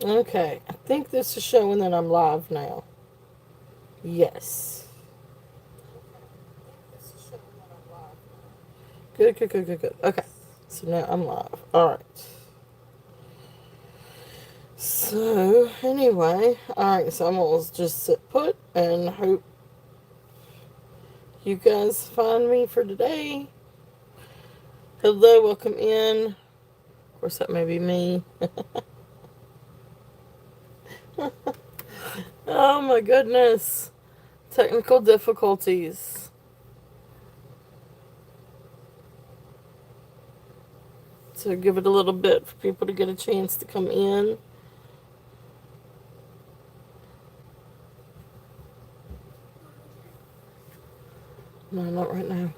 Okay, I think this is showing that I'm live now. Yes. Good, good, good, good, good. Okay, so now I'm live. Alright. So, anyway, alright, so I'm gonna just sit put and hope you guys find me for today. Hello, welcome in. Of course, that may be me. Oh my goodness. Technical difficulties. So give it a little bit for people to get a chance to come in. No, not right now.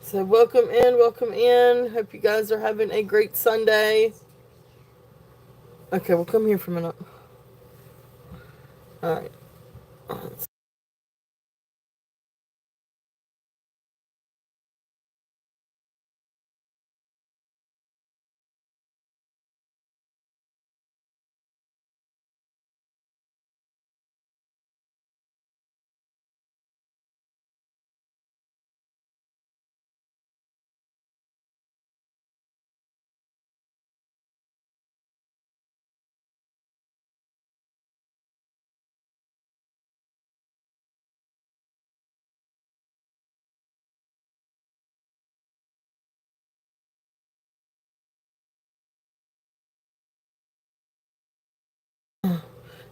So welcome in, welcome in. Hope you guys are having a great Sunday. Okay, well come here for a minute. Alright.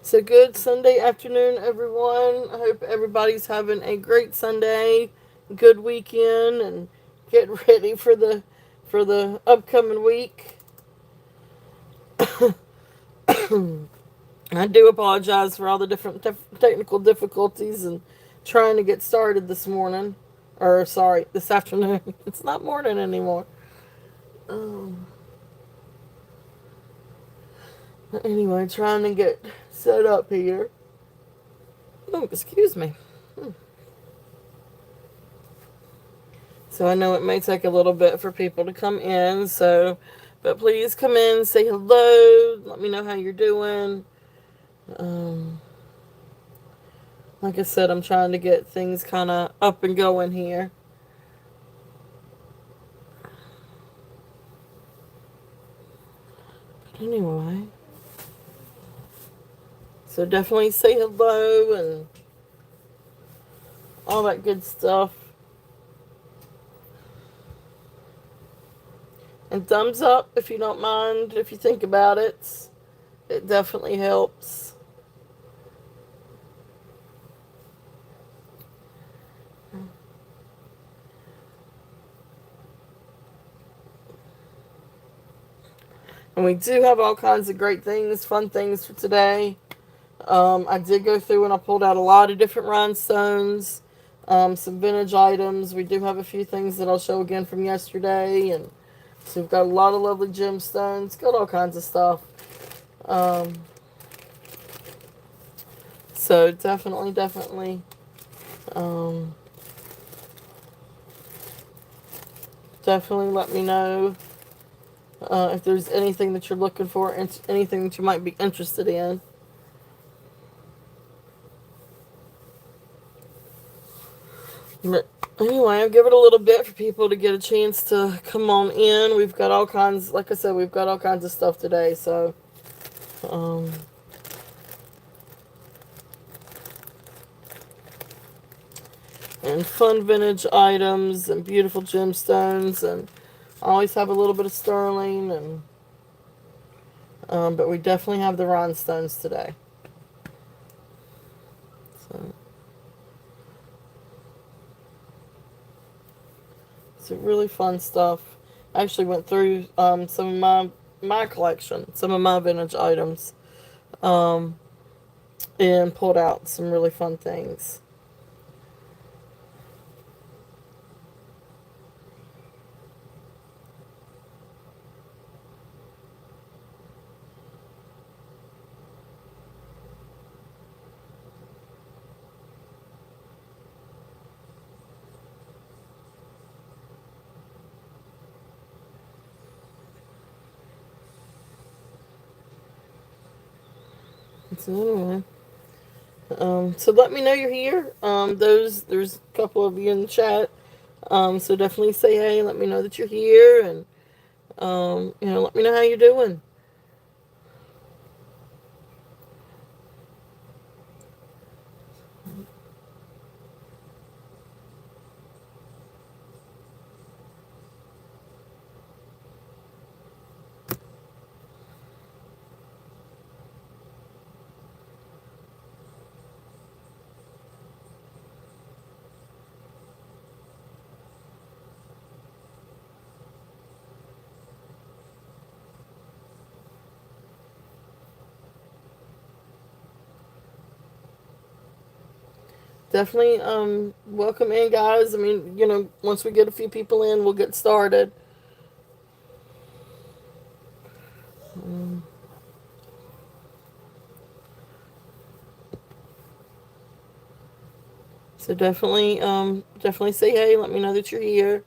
So good Sunday afternoon, everyone. I hope everybody's having a great Sunday, good weekend, and get ready for the upcoming week. I do apologize for all the different technical difficulties and trying to get started this morning, or sorry, this afternoon. It's not morning anymore. Um, anyway, trying to get set up here. Oh, excuse me. So I know it may take a little bit for people to come in, so but please come in, say hello, let me know how you're doing. Um, like I said, I'm trying to get things kind of up and going here. But anyway, so definitely say hello and all that good stuff. And thumbs up if you don't mind, if you think about it. It definitely helps. And we do have all kinds of great things, fun things for today. I did go through and I pulled out a lot of different rhinestones, some vintage items. We do have a few things that I'll show again from yesterday. And so we've got a lot of lovely gemstones, got all kinds of stuff. Um, so um, definitely let me know if there's anything that you're looking for, anything that you might be interested in. But anyway, I'll give it a little bit for people to get a chance to come on in. We've got all kinds, like I said, we've got all kinds of stuff today. So, um, and fun vintage items and beautiful gemstones, and I always have a little bit of sterling, and but we definitely have the rhinestones today. So it's really fun stuff. I actually went through some of my collection, some of my vintage items, um, and pulled out some really fun things. So anyway, so let me know you're here. There's a couple of you in the chat. So definitely say hey. Let me know that you're here, and let me know how you're doing. Definitely welcome in, guys. I mean, once we get a few people in, we'll get started. Um, so definitely say hey. Let me know that you're here.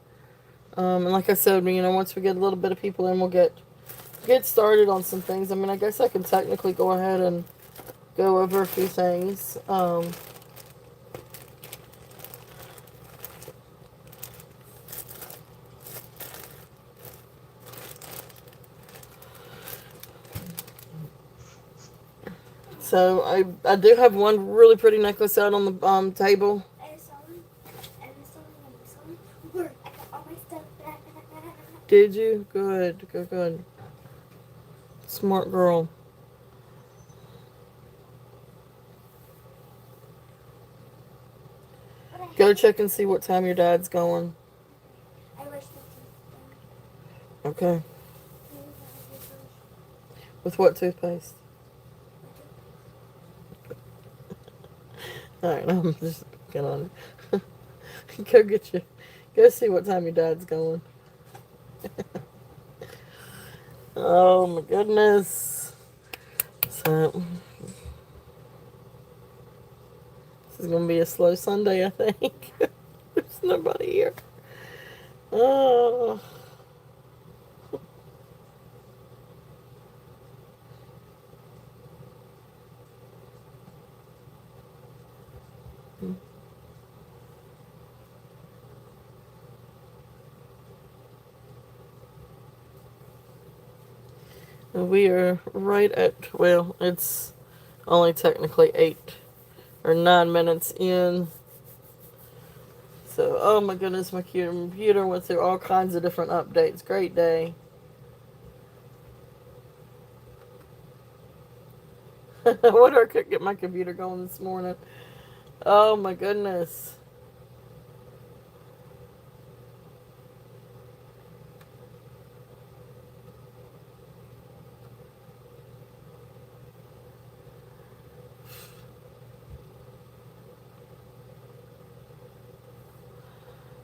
And like I said, once we get a little bit of people in, we'll get started on some things. I mean, I guess I can technically go ahead and go over a few things. So I do have one really pretty necklace out on the table. Did you? Good, good, good. Smart girl. Go check and see what time your dad's going. Okay. With what toothpaste? Alright, I'm just get on. Go get you. Go see what time your dad's going. Oh my goodness. So this is gonna be a slow Sunday, I think. There's nobody here. Oh. We are right at, well, it's only technically 8 or 9 minutes in. So, oh my goodness, my computer went through all kinds of different updates. Great day. I wonder if I could get my computer going this morning. Oh my goodness.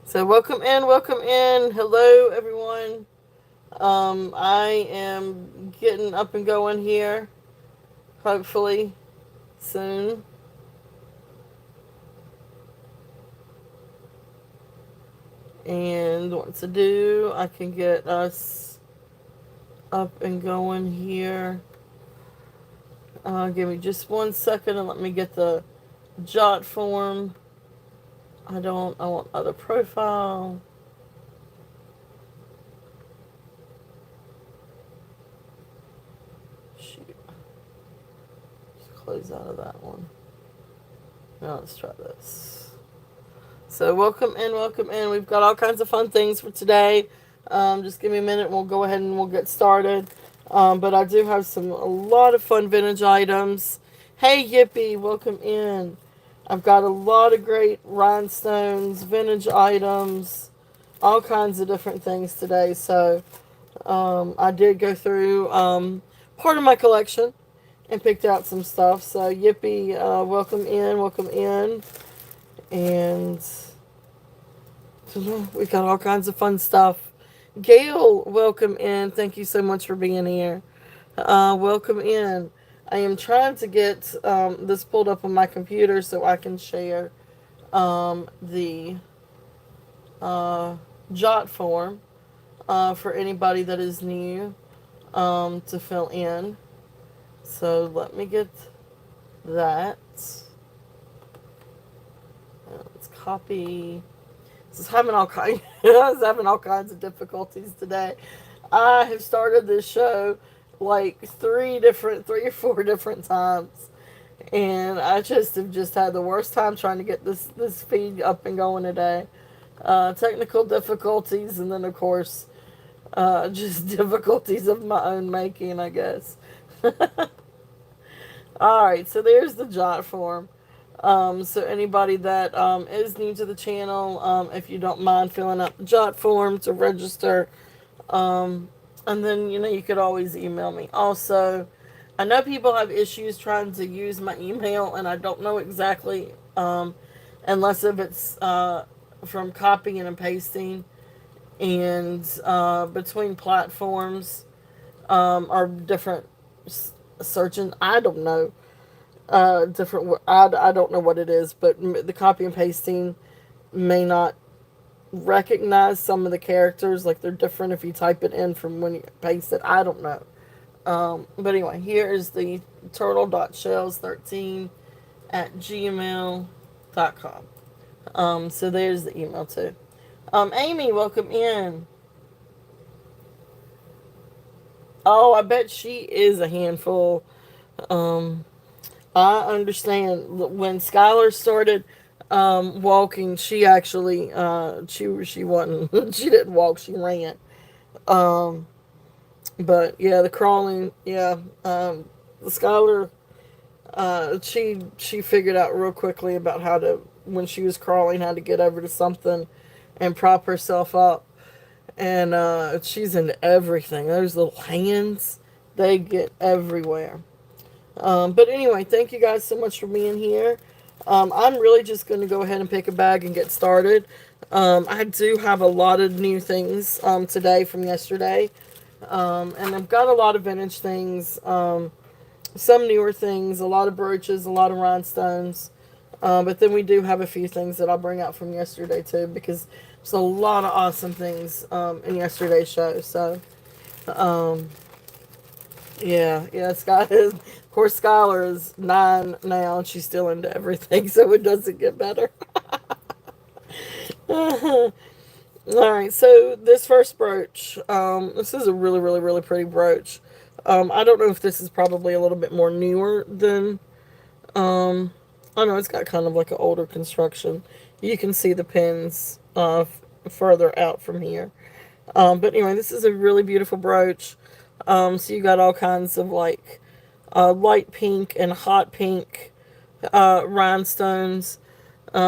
So welcome in, welcome in. Hello everyone. I am getting up and going here. Hopefully soon. And what to do, I can get us up and going here. Give me just 1 second and let me get the jot form. I want other profile. Shoot. Just close out of that one. Now let's try this. So welcome in, welcome in. We've got all kinds of fun things for today. Just give me a minute and we'll go ahead and we'll get started. But I do have a lot of fun vintage items. Hey Yippee, welcome in. I've got a lot of great rhinestones, vintage items, all kinds of different things today. So I did go through part of my collection and picked out some stuff. So Yippee, welcome in, welcome in. And we got all kinds of fun stuff. Gail, welcome in. Thank you so much for being here. Welcome in. I am trying to get this pulled up on my computer so I can share the jot form for anybody that is new to fill in. So let me get that. Let's copy. This is having all kinds. I was having all kinds of difficulties today. I have started this show like three or four different times, and I just had the worst time trying to get this feed up and going today. Technical difficulties, and then of course, just difficulties of my own making, I guess. All right, so there's the jot form. So anybody that is new to the channel, if you don't mind filling out the jot form to register, and then you could always email me. Also, I know people have issues trying to use my email, and I don't know exactly, unless if it's from copying and pasting, and between platforms or different searching. I don't know. Different. I don't know what it is, but the copy and pasting may not recognize some of the characters, like they're different if you type it in from when you paste it. I don't know. But anyway, here is the turtle.shells13 at gmail.com. So there's the email too. Amy, welcome in. Oh, I bet she is a handful. Um, I understand when Skylar started walking. She actually she wasn't she didn't walk. She ran. Um, but yeah, the crawling. Yeah, Skylar. She figured out real quickly about how to, when she was crawling, how to get over to something and prop herself up. And she's into everything. Those little hands, they get everywhere. But anyway, thank you guys so much for being here. I'm really just going to go ahead and pick a bag and get started. I do have a lot of new things today from yesterday. And I've got a lot of vintage things, some newer things, a lot of brooches, a lot of rhinestones. But then we do have a few things that I'll bring out from yesterday too, because there's a lot of awesome things in yesterday's show. So, um, yeah, Scott is, of course, Skylar is 9 now, and she's still into everything, so it doesn't get better. All right, so this first brooch, this is a really, really, really pretty brooch. I don't know if this is probably a little bit more newer than, I know it's got kind of like an older construction. You can see the pins further out from here. But anyway, this is a really beautiful brooch. So you got all kinds of like light pink and hot pink rhinestones.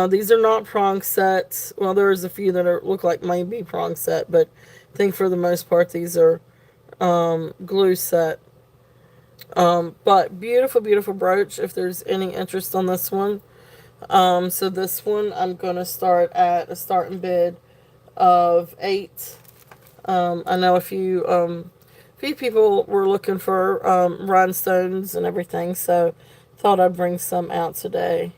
These are not prong sets. Well, there's a few that look like maybe prong set, but I think for the most part these are glue set. But beautiful, beautiful brooch if there's any interest on this one. So this one I'm going to start at a starting bid of 8. I know a few people were looking for rhinestones and everything, so thought I'd bring some out today.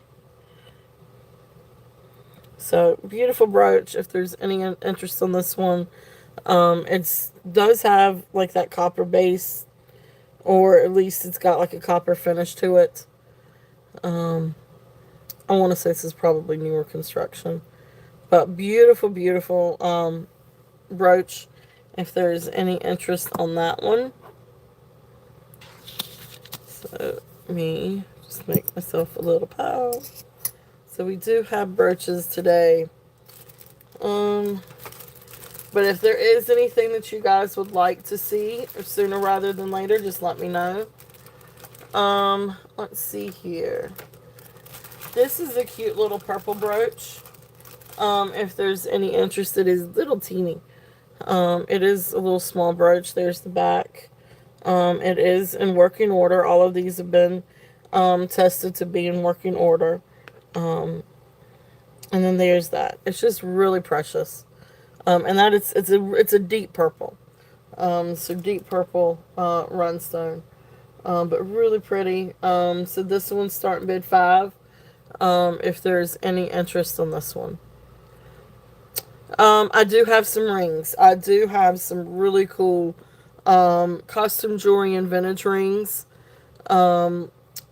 So beautiful brooch if there's any interest on this one. It does have like that copper base, or at least it's got like a copper finish to it. I want to say this is probably newer construction, but beautiful, beautiful brooch if there's any interest on that one. So me just make myself a little pile. So we do have brooches today. But if there is anything that you guys would like to see sooner rather than later, just let me know. Let's see here. This is a cute little purple brooch. If there's any interest, it is little teeny. It is a little small brooch. There's the back. It is in working order. All of these have been tested to be in working order. And then there's that. It's just really precious. And that it's a deep purple. So deep purple rhinestone. But really pretty. So this one's starting bid 5. If there's any interest on this one. I do have some rings. I do have some really cool custom jewelry and vintage rings.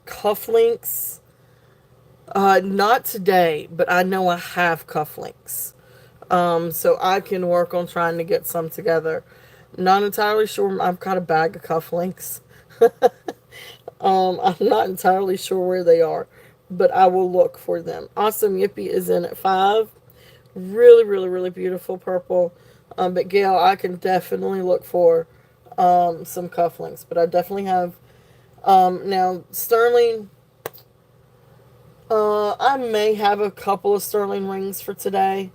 cufflinks. Not today, but I know I have cufflinks. So I can work on trying to get some together. Not entirely sure. I've got a bag of cufflinks. I'm not entirely sure where they are, but I will look for them. Awesome Yippee is in at 5. Really, really, really beautiful purple. But Gail, I can definitely look for some cufflinks. But I definitely have now sterling. I may have a couple of sterling rings for today.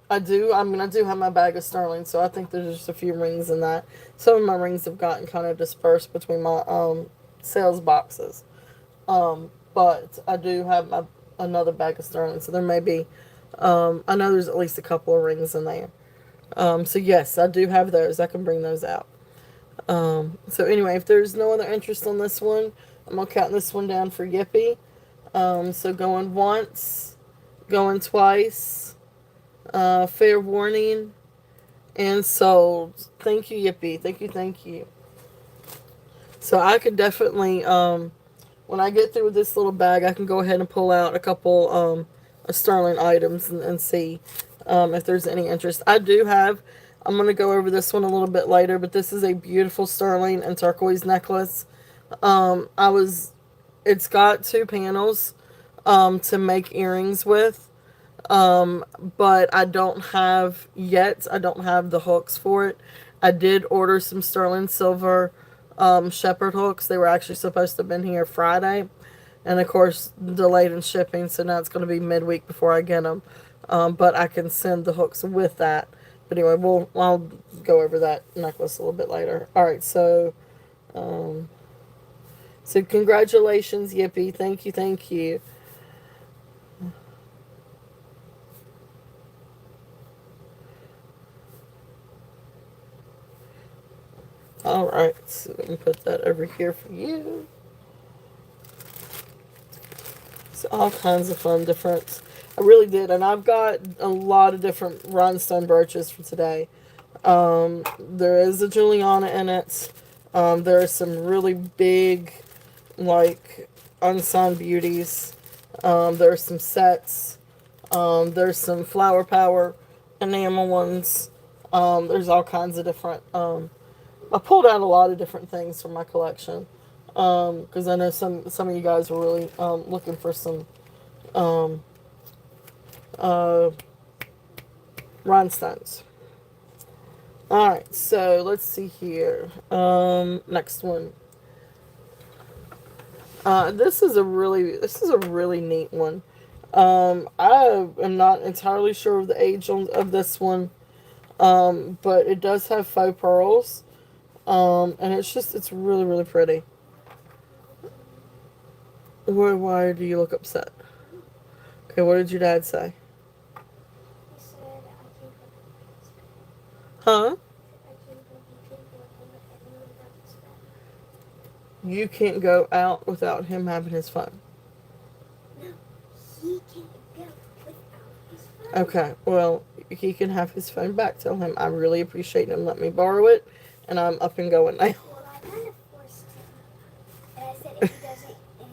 I do. I mean, I do have my bag of sterling, so I think there's just a few rings in that. Some of my rings have gotten kind of dispersed between my sales boxes. But I do have my another bag of sterling, so there may be. I know there's at least a couple of rings in there. So yes, I do have those. I can bring those out. So anyway, if there's no other interest on this one, I'm gonna count this one down for Yippee. So going once, going twice, fair warning, and sold. Thank you, Yippee. Thank you, thank you. So I could definitely, when I get through with this little bag, I can go ahead and pull out a couple of sterling items and see if there's any interest. I do have. I'm going to go over this one a little bit later, but this is a beautiful sterling and turquoise necklace. I was. It's got 2 panels to make earrings with. But I don't have yet. I don't have the hooks for it. I did order some sterling silver shepherd hooks. They were actually supposed to have been here Friday, and of course delayed in shipping. So now it's going to be midweek before I get them. But I can send the hooks with that. But anyway, I'll go over that necklace a little bit later. All right, um, so congratulations, Yippee! Thank you, thank you. All right, so let me put that over here for you. So all kinds of fun, different. I really did, and I've got a lot of different rhinestone brooches for today. There is a Juliana in it. There are some really big, like unsigned beauties. There are some sets. There's some flower power enamel ones. There's all kinds of different. I pulled out a lot of different things from my collection because I know some of you guys were really looking for some um, uh, rhinestones. All right, so let's see here. Next one. This is a really neat one. I am not entirely sure of the age of this one, but it does have faux pearls, and it's really really pretty. Why do you look upset? Okay, what did your dad say? Huh? You can't go out without him having his phone. He can't go without his phone. Okay, well, he can have his phone back. Tell him I really appreciate him letting me borrow it, and I'm up and going now. Well, I kind of forced him. And I said if he doesn't go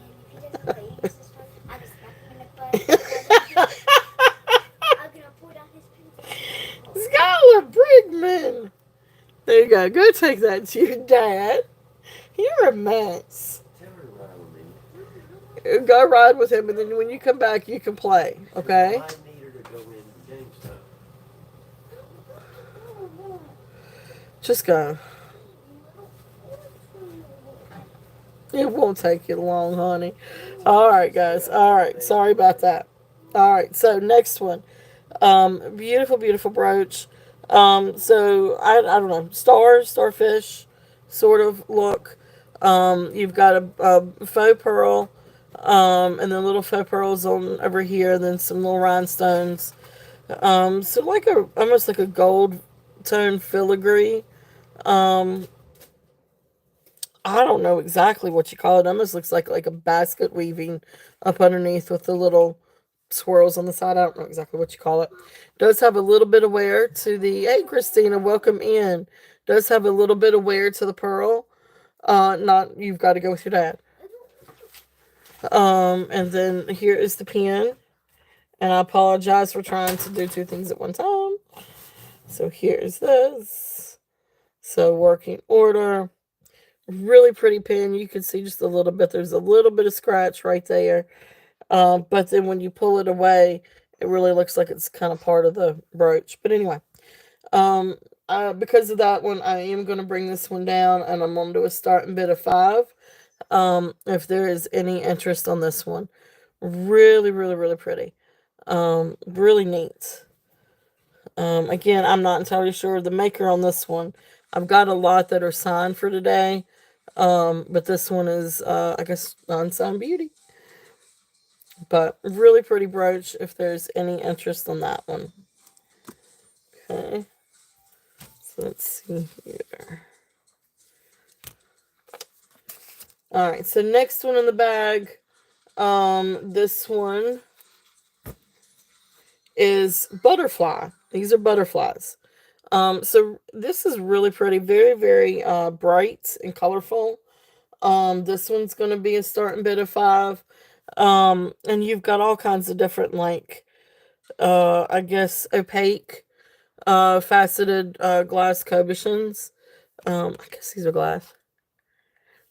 use his phone, I'm gonna slap him in the butt. I'm gonna pull down his pants. Skylar Brigman! There you go. Go take that to your dad. You're a mess. Tell her to ride with me. Go ride with him, and then when you come back, you can play. Okay? I need her to go in GameStop. Just go. It won't take you long, honey. All right, guys. All right. Sorry about that. All right. So next one. Beautiful, beautiful brooch. So I don't know, starfish, sort of look. You've got a faux pearl, and then little faux pearls on over here, and then some little rhinestones. So like almost like a gold tone filigree. Um, I don't know exactly what you call it. Almost looks like a basket weaving up underneath with the little swirls on the side. I don't know exactly what you call it. Does have a little bit of wear to the. Hey, Christina, welcome in. Does have a little bit of wear to the pearl. Not you've got to go with your dad. And then here is the pen. And I apologize for trying to do two things at one time. So here's this. So working order. Really pretty pen. You can see just a little bit. There's a little bit of scratch right there. But then when you pull it away, it really looks like it's kind of part of the brooch. But anyway, because of that one, I am going to bring this one down, and I'm going to do a starting bid of 5. If there is any interest on this one. Really, really, really pretty. Really neat. Again, I'm not entirely sure of the maker on this one. I've got a lot that are signed for today. But this one is, I guess, non-signed beauty. But really pretty brooch if there's any interest on that one. Okay. So let's see here. Alright, so next one in the bag. This one is butterfly. These are butterflies. So this is really pretty. Very, very bright and colorful. This one's going to be a starting bid of 5. And you've got all kinds of different, like, I guess, opaque, faceted glass cabochons. I guess these are glass.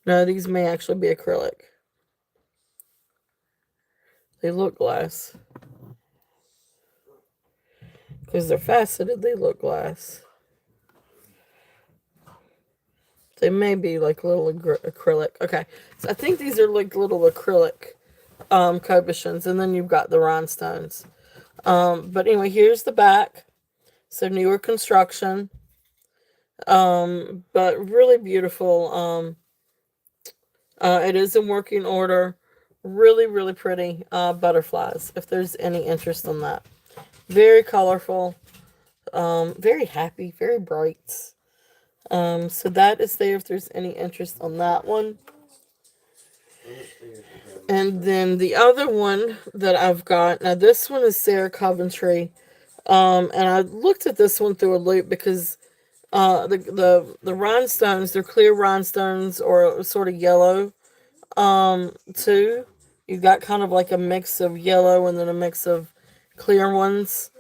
No, these may actually be acrylic. They look glass. Because they're faceted, they look glass. They may be like little acrylic. Okay, so I think these are like little acrylic cabochons. And then you've got the rhinestones. But anyway, here's the back. So newer construction. But really beautiful. It is in working order. Really, really pretty butterflies, if there's any interest in that. Very colorful. Very happy, very bright. So that is there if there's any interest on that one. And then the other one that I've got, now this one is Sarah Coventry. And I looked at this one through a loop because the rhinestones, they're clear rhinestones or sort of yellow too. You've got kind of like a mix of yellow and then a mix of clear ones.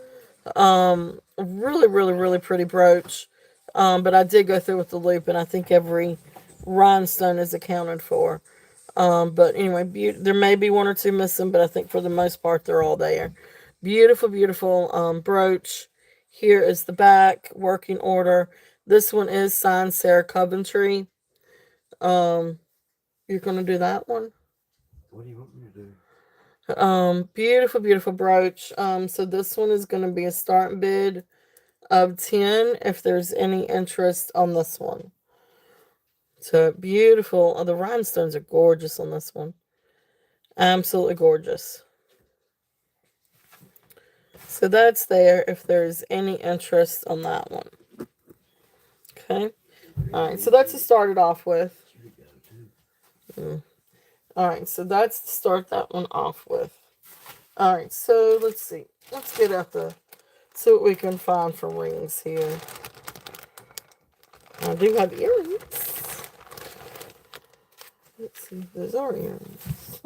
Really, really, really pretty brooch. But I did go through with the loop, and I think every rhinestone is accounted for. But anyway, there may be one or two missing, but I think for the most part, they're all there. Beautiful, beautiful brooch. Here is the back, working order. This one is signed Sarah Coventry. You're going to do that one? What do you want me to do? Beautiful, beautiful brooch. So this one is going to be a starting bid of 10 if there's any interest on this one. So beautiful. Oh, the rhinestones are gorgeous on this one. Absolutely gorgeous. So that's there if there's any interest on that one. Okay. All right. So that's to start it off with. All right. So that's to start that one off with. All right. So let's see. Let's get at see what we can find for rings here. I do have earrings. Let's see. Those are earrings.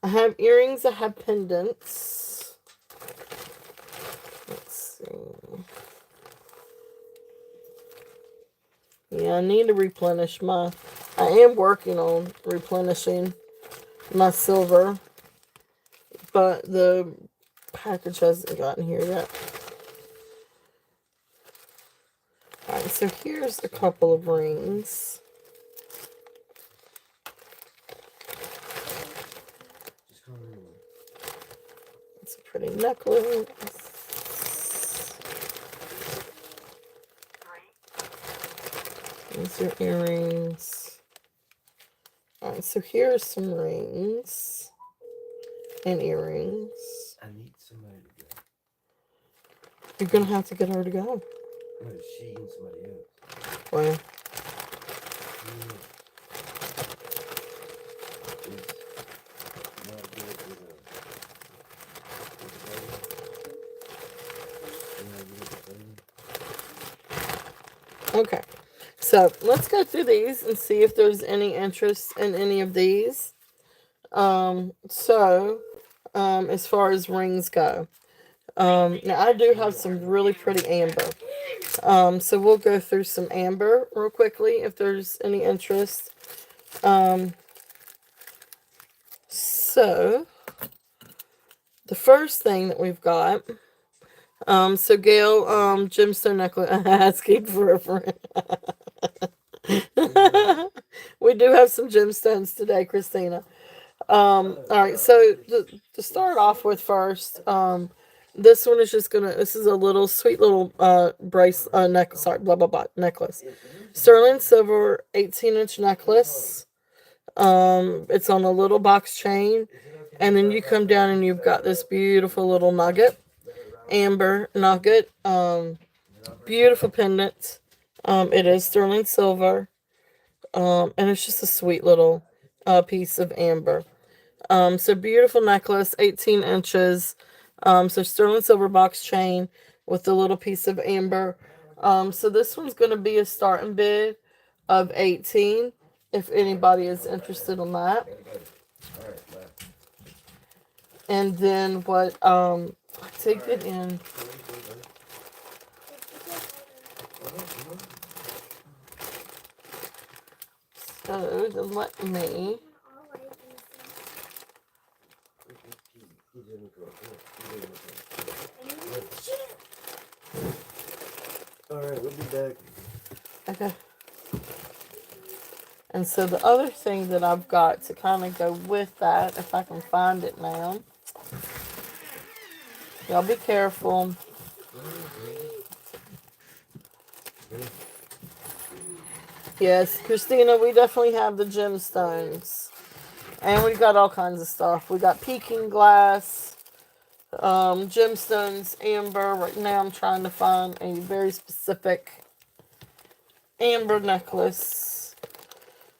I have earrings. I have pendants. Let's see. Yeah, I need to replenish I am working on replenishing my silver, but the package hasn't gotten here yet. Alright, so here's a couple of rings. It's a pretty necklace. These are earrings. Alright, so here are some rings and earrings. I need somebody to go. You're gonna have to get her to go. No, she and somebody else. Well, okay. So let's go through these and see if there's any interest in any of these. As far as rings go, now I do have some really pretty amber. So we'll go through some amber real quickly if there's any interest. So the first thing that we've got, so Gail, gemstone necklace, asking for a friend. We do have some gemstones today, Christina. All right, so to start off with first, this one is just this is a little sweet little necklace, sorry, blah blah blah necklace. Sterling silver 18-inch necklace. It's on a little box chain, and then you come down and you've got this beautiful little nugget, amber nugget. Beautiful pendant. It is sterling silver. And it's just a sweet little piece of amber. So beautiful necklace, 18 inches. So sterling silver box chain with a little piece of amber. So this one's going to be a starting bid of 18 if anybody is interested in that. And then what take it in. So then let me Alright, we'll be back. okay. And so the other thing that I've got to kind of go with that, if I can find it now. Y'all be careful. Yes, Christina, we definitely have the gemstones. And we've got all kinds of stuff. We got peking glass, gemstones, amber. Right now I'm trying to find a very specific amber necklace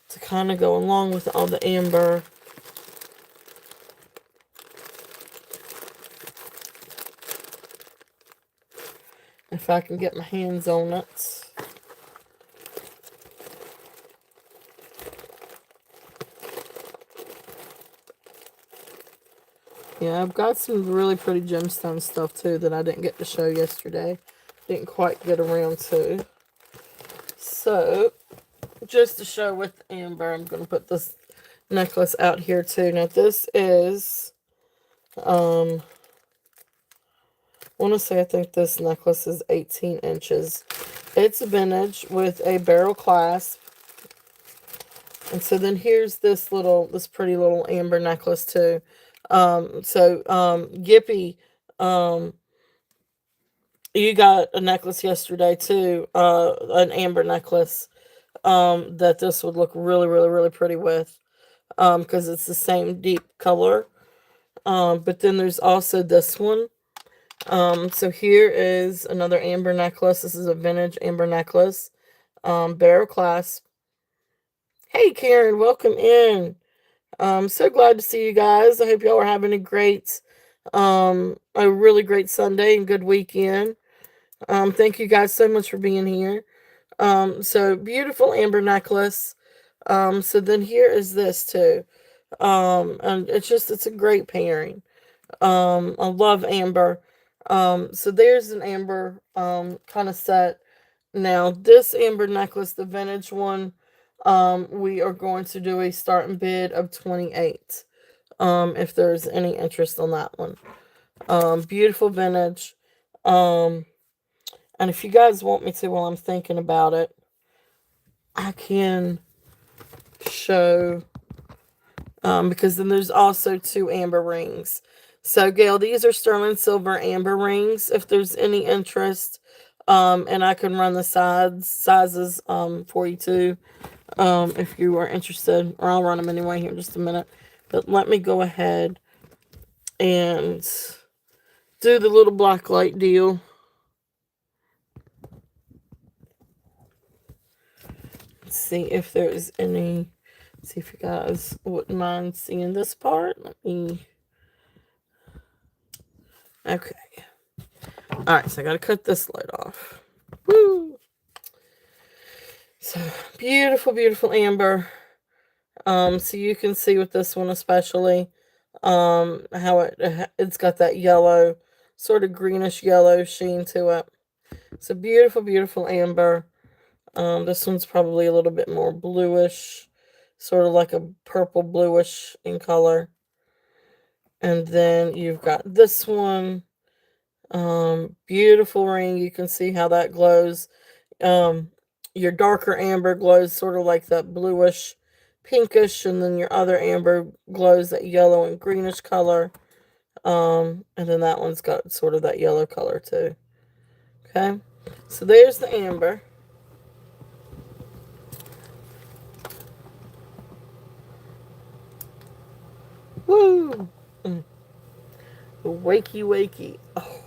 to kind of go along with all the amber. If I can get my hands on it. Yeah, I've got some really pretty gemstone stuff too that I didn't get to show yesterday. Didn't quite get around to. So, just to show with amber, I'm going to put this necklace out here too. Now this is, I want to say I think this necklace is 18 inches. It's a vintage with a barrel clasp. And so then here's this pretty little amber necklace too. Gippy, you got a necklace yesterday too, an amber necklace, that this would look really, really, really pretty with, because it's the same deep color. But then there's also this one. So here is another amber necklace. This is a vintage amber necklace, barrel clasp. Hey, Karen, welcome in. So glad to see you guys. I hope y'all are having a really great Sunday and good weekend. Thank you guys so much for being here. So beautiful amber necklace. So then here is this too. And it's a great pairing. I love amber. So there's an amber, kind of set. Now this amber necklace, the vintage one, we are going to do a starting bid of 28. If there's any interest on that one. Beautiful vintage. And if you guys want me to, while I'm thinking about it, I can show, because then there's also 2 amber rings. So Gail, these are sterling silver amber rings, if there's any interest. And I can run the sizes, for you too, if you are interested, or I'll run them anyway here in just a minute. But let me go ahead and do the little black light deal. Let's see if there's any. See if you guys wouldn't mind seeing this part. Okay. Alright, so I gotta cut this light off. Woo! So beautiful, beautiful amber. So you can see with this one especially, how it's got that yellow, sort of greenish yellow sheen to it. It's a beautiful, beautiful amber. This one's probably a little bit more bluish, sort of like a purple bluish in color. And then you've got this one. Beautiful ring. You can see how that glows. Um, your darker amber glows sort of like that bluish, pinkish, and then your other amber glows that yellow and greenish color. And then that one's got sort of that yellow color too. Okay, so there's the amber. Woo! Wakey, wakey. Oh,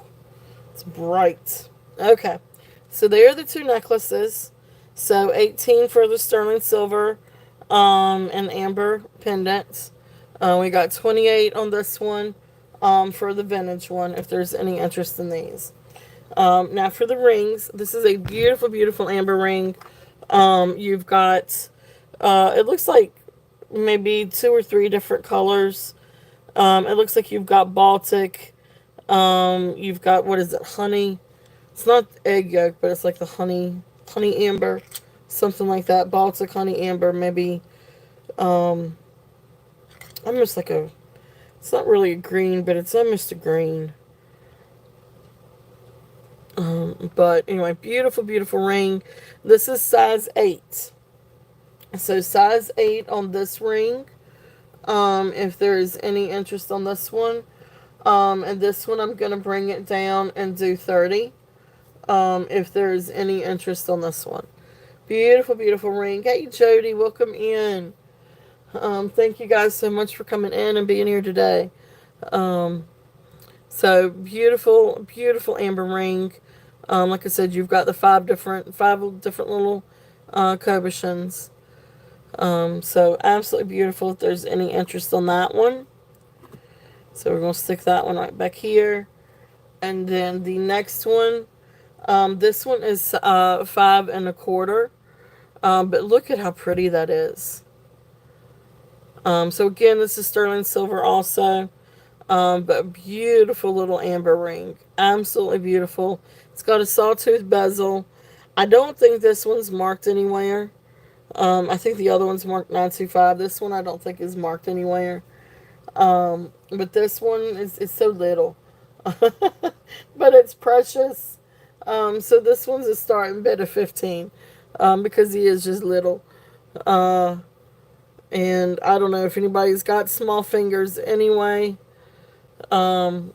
it's bright. Okay, so there are the two necklaces. So 18 for the sterling silver, and amber pendants. We got 28 on this one, for the vintage one. If there's any interest in these. Now for the rings, this is a beautiful, beautiful amber ring. You've got, it looks like maybe 2 or 3 different colors. It looks like you've got Baltic. You've got, what is it, honey? It's not egg yolk, but it's like the honey amber, something like that. Baltic honey amber, maybe. Almost like a, it's not really a green, but it's almost a green. But anyway, beautiful, beautiful ring. This is size 8. So size 8 on this ring. If there is any interest on this one. And this one I'm going to bring it down and do 30. If there's any interest on this one. Beautiful, beautiful ring. Hey, Jody, welcome in. Thank you guys so much for coming in and being here today. So beautiful, beautiful amber ring. Like I said, you've got the 5 different little cabochons. So absolutely beautiful. If there's any interest on that one. So we're going to stick that one right back here. And then the next one, this one is 5 1/4. But look at how pretty that is. So again, this is sterling silver also. But beautiful little amber ring. Absolutely beautiful. It's got a sawtooth bezel. I don't think this one's marked anywhere. I think the other one's marked 925. This one I don't think is marked anywhere. But this one is so little. But it's precious. So this one's a starting bid of 15. Because he is just little. And I don't know if anybody's got small fingers anyway. And,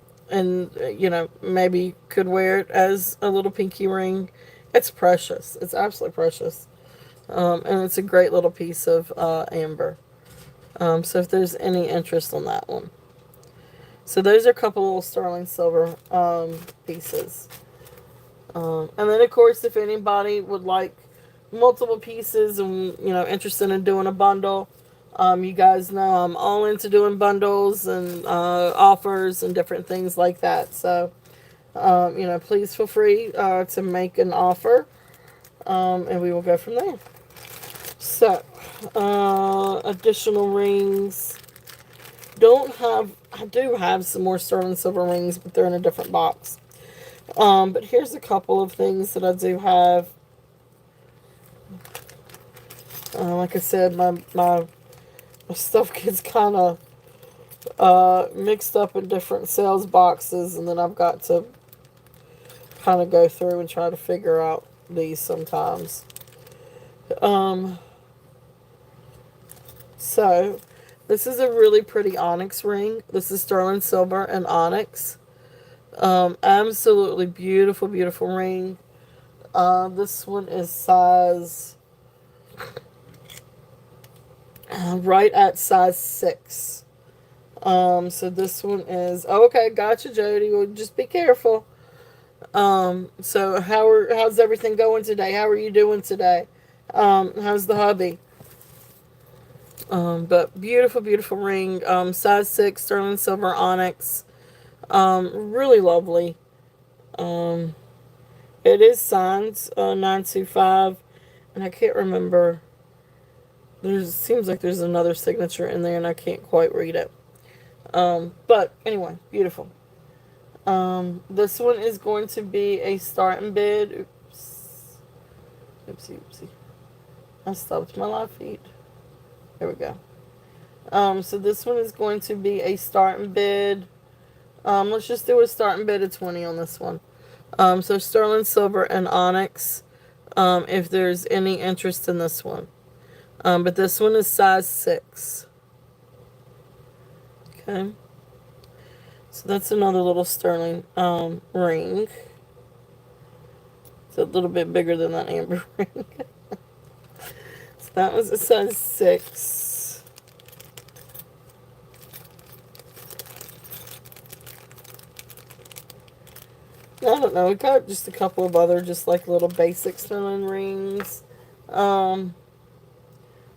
maybe could wear it as a little pinky ring. It's precious. It's absolutely precious. And it's a great little piece of amber. So if there's any interest on that one. So those are a couple little sterling silver pieces. And then, of course, if anybody would like multiple pieces and, interested in doing a bundle, you guys know I'm all into doing bundles and offers and different things like that. So, please feel free to make an offer, and we will go from there. So, additional rings. I do have some more sterling silver rings, but they're in a different box. But here's a couple of things that I do have. Like I said, my stuff gets kind of mixed up in different sales boxes, and then I've got to kind of go through and try to figure out these sometimes. So this is a really pretty onyx ring. This is sterling silver and onyx. Absolutely beautiful, beautiful ring. This one is size right at size 6. So this one is, okay, gotcha, Jody. Well, just be careful. So how's everything going today? How are you doing today? How's the hubby? But beautiful, beautiful ring. Size 6, sterling silver onyx. Really lovely. It is signed 925, And I can't remember. Seems like there's another signature in there, and I can't quite read it. But anyway, beautiful. This one is going to be a start and bid. Oops. Oopsie, oopsie. I stopped my live feed. There we go. So this one is going to be a start and bid. Let's just do a start and bid of 20 on this one. So sterling silver and onyx. If there's any interest in this one. But this one is size 6. Okay. So that's another little sterling ring. It's a little bit bigger than that amber ring. So that was a size 6. I don't know. We got just a couple of other just like little basic sterling rings.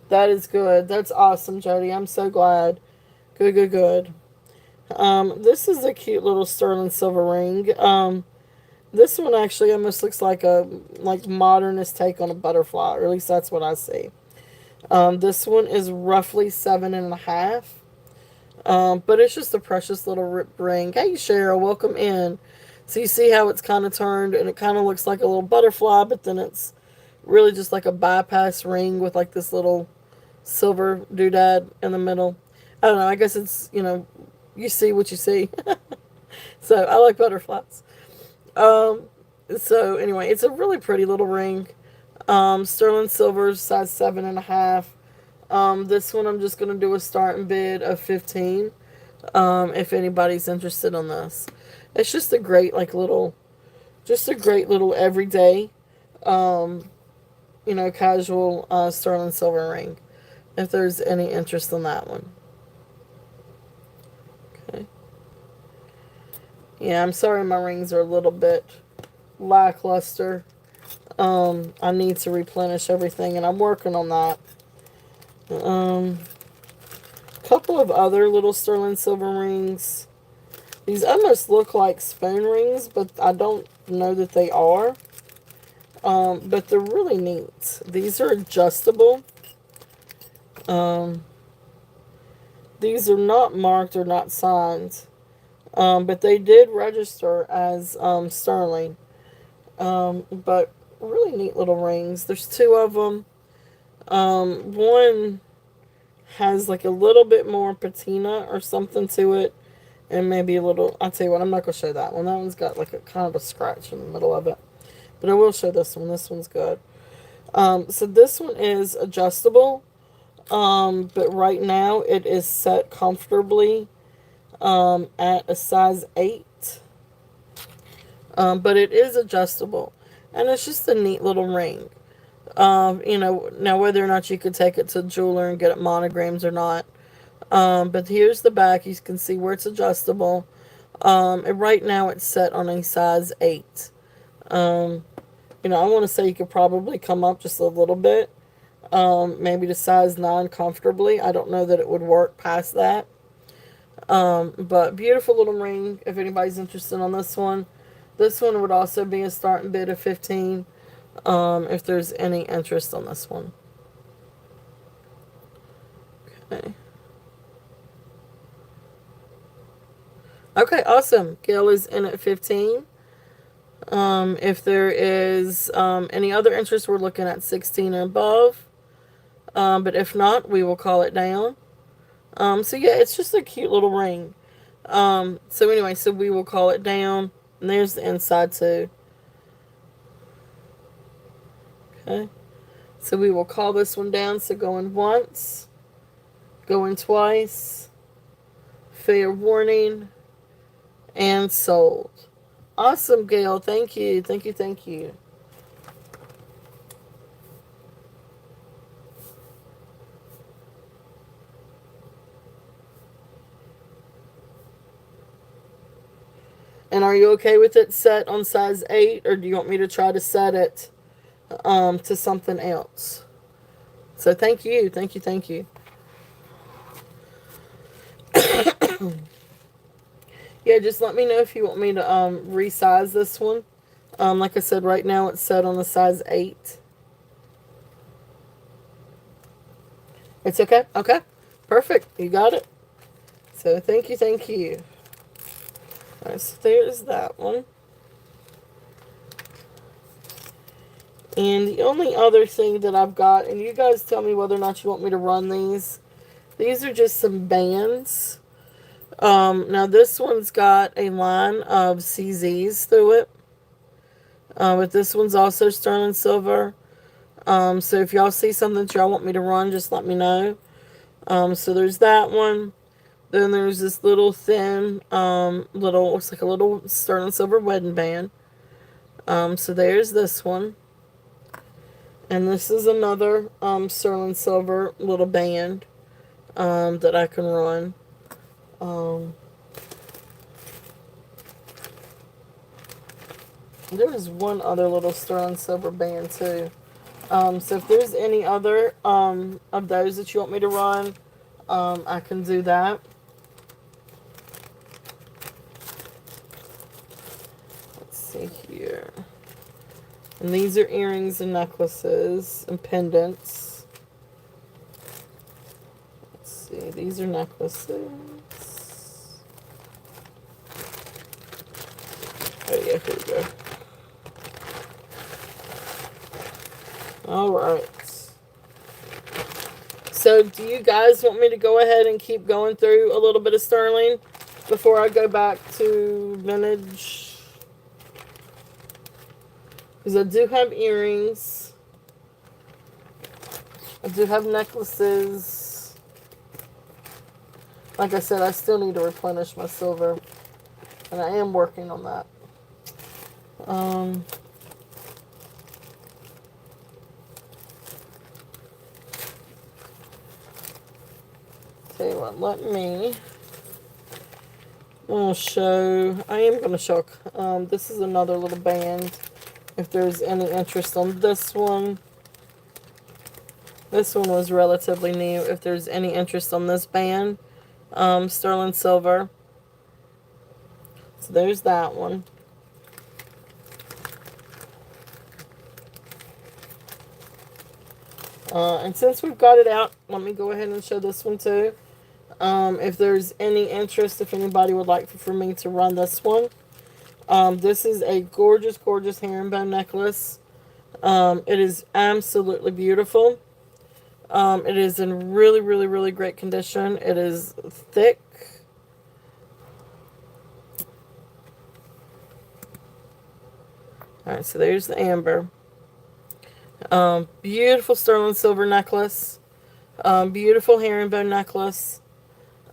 That is good. That's awesome, Jody. I'm so glad. Good, good, good. This is a cute little sterling silver ring. This one actually almost looks like a modernist take on a butterfly, or at least that's what I see. This one is roughly 7.5. But it's just a precious little ring. Hey, Cheryl, welcome in. So you see how it's kind of turned, and it kind of looks like a little butterfly, but then it's really just like a bypass ring with like this little silver doodad in the middle. I don't know. I guess it's, you see what you see. So I like butterflies. So anyway, it's a really pretty little ring. Sterling silver, size 7.5. This one I'm just going to do a start and bid of 15. If anybody's interested on this. It's just a great, little everyday, casual, sterling silver ring. If there's any interest in that one. Okay. Yeah, I'm sorry my rings are a little bit lackluster. I need to replenish everything, and I'm working on that. Couple of other little sterling silver rings. These almost look like spoon rings, but I don't know that they are. But they're really neat. These are adjustable. These are not marked or not signed. But they did register as sterling. But really neat little rings. There's 2 of them. One has like a little bit more patina or something to it. And maybe a little, I'll tell you what, I'm not going to show that one. That one's got like a kind of a scratch in the middle of it. But I will show this one. This one's good. So this one is adjustable. But right now it is set comfortably at a size 8. But it is adjustable. And it's just a neat little ring. Now whether or not you could take it to a jeweler and get it monograms or not. But here's the back. You can see where it's adjustable. And right now it's set on a size 8. I want to say you could probably come up just a little bit. Maybe to size 9 comfortably. I don't know that it would work past that. But beautiful little ring if anybody's interested on this one. This one would also be a starting bid of 15. If there's any interest on this one. Okay. Okay, awesome. Gail is in at 15. If there is any other interest, we're looking at 16 or above. But if not, we will call it down. So yeah, it's just a cute little ring. So anyway, so we will call it down. And there's the inside too. Okay. So we will call this one down. So going once, going twice, fair warning, and sold. Awesome, Gail. Thank you. Thank you. Thank you. And are you okay with it set on size 8, or do you want me to try to set it to something else? So thank you. Thank you. Thank you. Yeah, just let me know if you want me to resize this one. Like I said, right now it's set on the size 8. It's okay? Okay. Perfect. You got it. So thank you, thank you. Alright, so there's that one. And the only other thing that I've got, and you guys tell me whether or not you want me to run these. These are just some bands. Now this one's got a line of CZs through it. But this one's also sterling silver. So if y'all see something that y'all want me to run, just let me know. So there's that one. Then there's this little thin, looks like a little sterling silver wedding band. So there's this one. And this is another, sterling silver little band, that I can run. There was one other little sterling silver band too. So if there's any other, of those that you want me to run, I can do that. Let's see here. And these are earrings and necklaces and pendants. Let's see, these are necklaces. Oh yeah, here we go. Alright. So do you guys want me to go ahead and keep going through a little bit of sterling before I go back to vintage? Because I do have earrings. I do have necklaces. Like I said, I still need to replenish my silver. And I am working on that. Tell you what, I am going to show, this is another little band. If there's any interest on this one. This one was relatively new. If there's any interest on this band, sterling silver. So there's that one. And since we've got it out, let me go ahead and show this one too. If there's any interest, if anybody would like for me to run this one. This is a gorgeous, gorgeous herringbone necklace. It is absolutely beautiful. It is in really, really, really great condition. It is thick. Alright, so there's the amber. Beautiful sterling silver necklace. Beautiful herringbone necklace.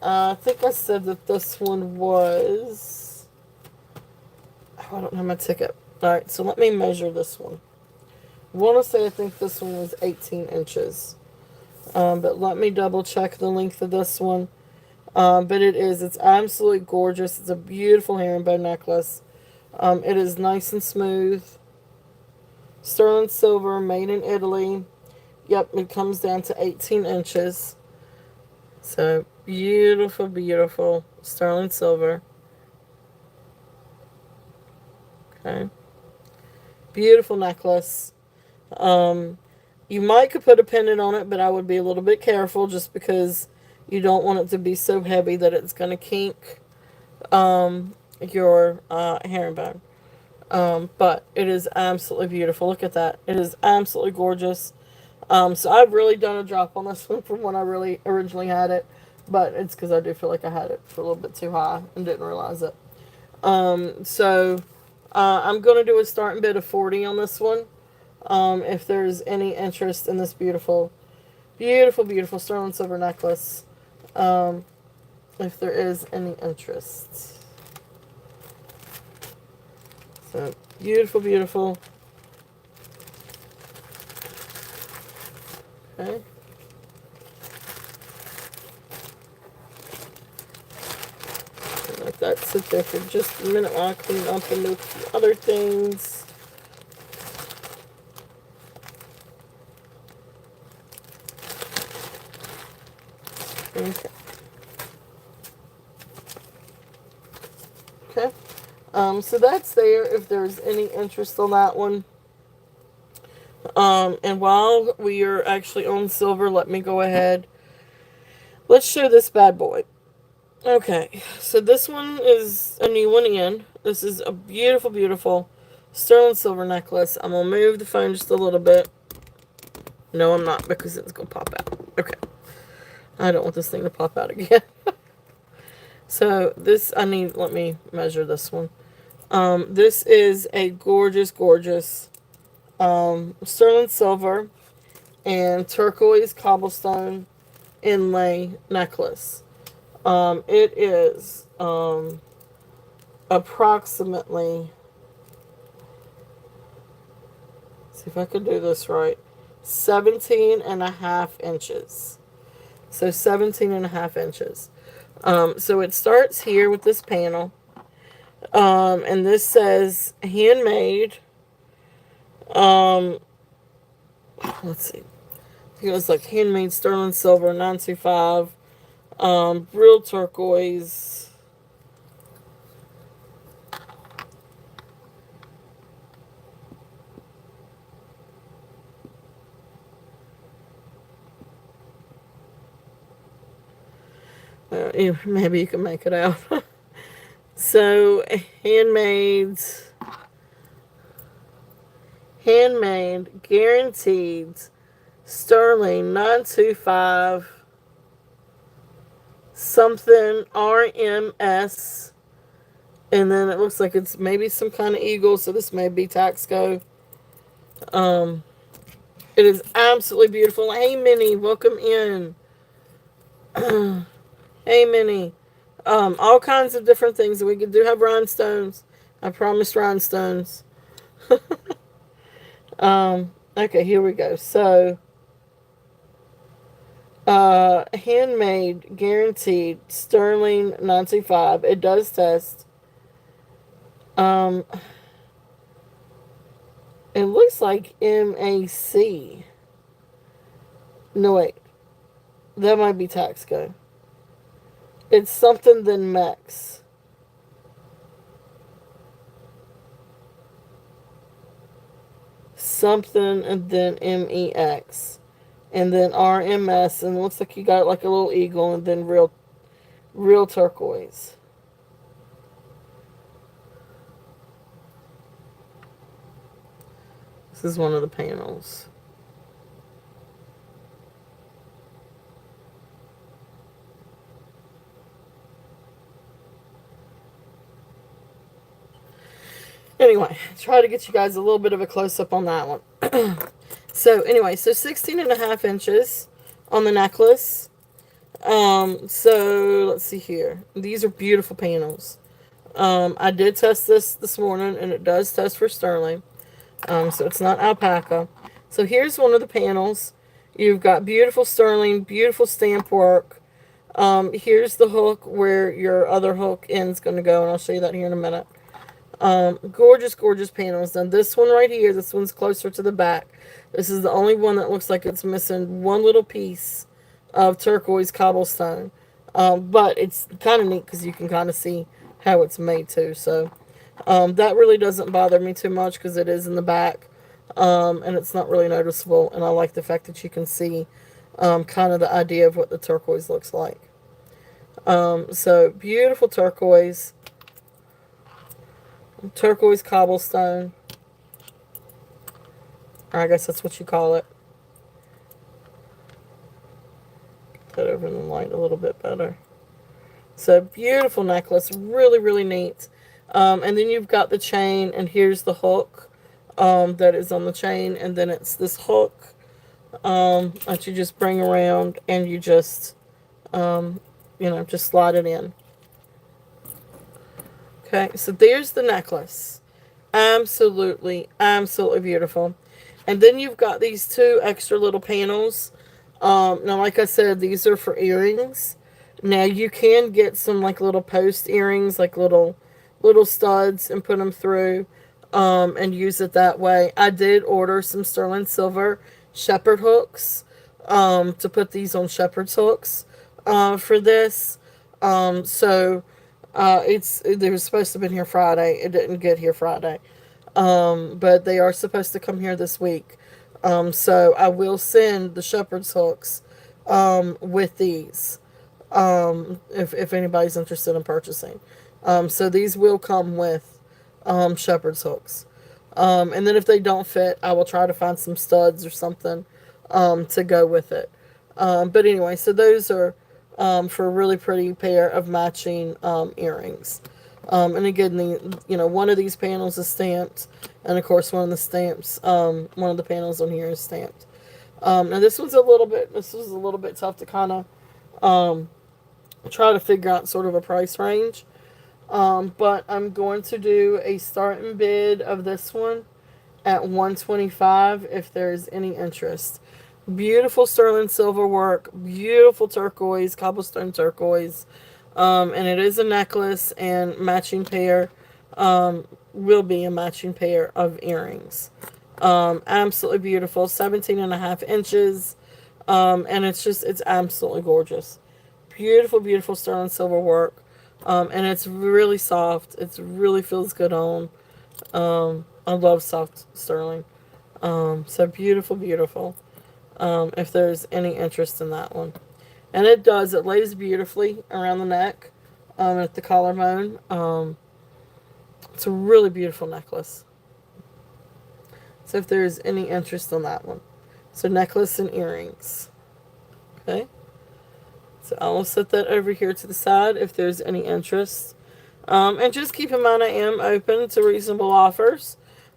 I think I said that this one was... Oh, I don't have my ticket. Alright, so let me measure this one. I want to say I think this one was 18 inches. But let me double check the length of this one. But it's absolutely gorgeous. It's a beautiful herringbone necklace. It is nice and smooth. Sterling silver, made in Italy. Yep, it comes down to 18 inches. So, beautiful, beautiful sterling silver. Okay. Beautiful necklace. You might could put a pendant on it, but I would be a little bit careful just because you don't want it to be so heavy that it's going to kink your herringbone. But it is absolutely beautiful. Look at that. It is absolutely gorgeous. So I've really done a drop on this one from when I really originally had it. But it's because I do feel like I had it for a little bit too high and didn't realize it. So I'm going to do a starting bid of 40 on this one. If there's any interest in this beautiful, beautiful, beautiful sterling silver necklace. If there is any interest. So, beautiful, beautiful. Okay. Let that sit there for just a minute while I clean up and do a few other things. Okay. Okay. So that's there if there's any interest on that one. And while we are actually on silver, let me go ahead Let's show this bad boy. Okay, so this one is a new one in. This is a beautiful, beautiful sterling silver necklace. I'm going to move the phone just a little bit. No, I'm not, because it's going to pop out. Okay. I don't want this thing to pop out again. So this, let me measure this one. This is a gorgeous, gorgeous sterling silver and turquoise cobblestone inlay necklace. It is approximately, see if I can do this right, 17.5 inches. So 17.5 inches. So it starts here with this panel. And this says handmade. Let's see. I think it was like handmade sterling silver 925. Real turquoise. Maybe you can make it out. So, handmade, guaranteed, sterling 925, something RMS, and then it looks like it's maybe some kind of eagle, so this may be Taxco. It is absolutely beautiful. Hey, Minnie, welcome in. Hey, Minnie. All kinds of different things. We do have rhinestones. I promised rhinestones. Okay, here we go. So, handmade, guaranteed, sterling 925. It does test. It looks like MAC. No, wait. That might be Taxco. It's something then Mex. Something and then MEX. And then RMS. And it looks like you got like a little eagle and then real turquoise. This is one of the panels. Anyway, try to get you guys a little bit of a close-up on that one. So, anyway, so 16.5 inches on the necklace. So, let's see here. These are beautiful panels. I did test this morning, and it does test for sterling. So it's not alpaca. So here's one of the panels. You've got beautiful sterling, beautiful stamp work. Here's the hook where your other hook end's going to go, and I'll show you that here in a minute. Gorgeous, gorgeous panels. Now this one right here, this one's closer to the back. This is the only one that looks like it's missing one little piece of turquoise cobblestone. But it's kind of neat because you can kind of see how it's made too. So that really doesn't bother me too much because it is in the back. And it's not really noticeable. And I like the fact that you can see kind of the idea of what the turquoise looks like. So beautiful turquoise cobblestone, or I guess that's what you call it. Get that over in the light a little bit better. So beautiful necklace, really, really neat. And then you've got the chain, and here's the hook that is on the chain, and then it's this hook that you just bring around, and you just just slide it in. Okay, so there's the necklace. Absolutely, absolutely beautiful. And then you've got these two extra little panels. Now, like I said, these are for earrings. Now, you can get some, like, little post earrings, like little studs, and put them through and use it that way. I did order some sterling silver shepherd hooks to put these on shepherd's hooks for this. They were supposed to have been here Friday. It didn't get here Friday. But they are supposed to come here this week. So I will send the shepherd's hooks with these. if anybody's interested in purchasing. So these will come with shepherd's hooks. And then if they don't fit, I will try to find some studs or something to go with it. But anyway, so those are for a really pretty pair of matching earrings. And again, one of these panels is stamped, and of course one of the panels on here is stamped. Now this was a little bit tough to kind of try to figure out sort of a price range. But I'm going to do a starting bid of this one at $125 if there's any interest. Beautiful sterling silver work, beautiful turquoise, cobblestone turquoise, and it is a necklace and matching pair, will be a matching pair of earrings. Absolutely beautiful, 17.5 inches, and it's absolutely gorgeous. Beautiful, beautiful sterling silver work, and it's really soft. It really feels good on. I love soft sterling. So beautiful, beautiful. If there's any interest in that one. And it lays beautifully around the neck, at the collarbone. It's a really beautiful necklace. So if there's any interest in that one. So necklace and earrings. Okay. So I will set that over here to the side if there's any interest. And just keep in mind I am open to reasonable offers.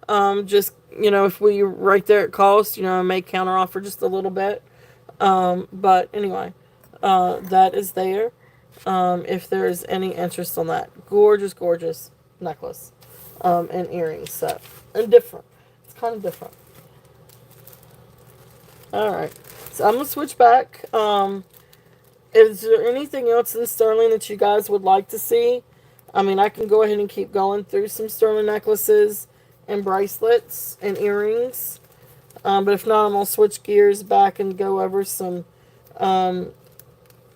Just, if we right there at cost, I may counter offer just a little bit. But anyway, that is there. If there is any interest on that. Gorgeous, gorgeous necklace. And earrings set. And different. It's kind of different. Alright. So I'm going to switch back. Is there anything else in sterling that you guys would like to see? I mean, I can go ahead and keep going through some sterling necklaces and bracelets and earrings. But if not, I'm going to switch gears back and go over some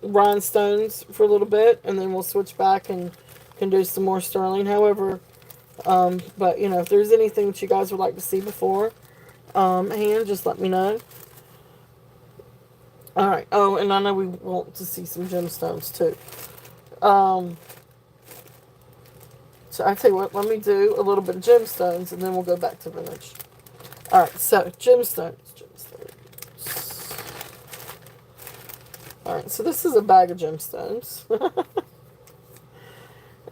rhinestones for a little bit. And then we'll switch back and can do some more sterling. However, but, if there's anything that you guys would like to see before hand, just let me know. Alright. Oh, and I know we want to see some gemstones too. So I tell you what, let me do a little bit of gemstones and then we'll go back to vintage. Alright, so gemstones. Alright, so this is a bag of gemstones.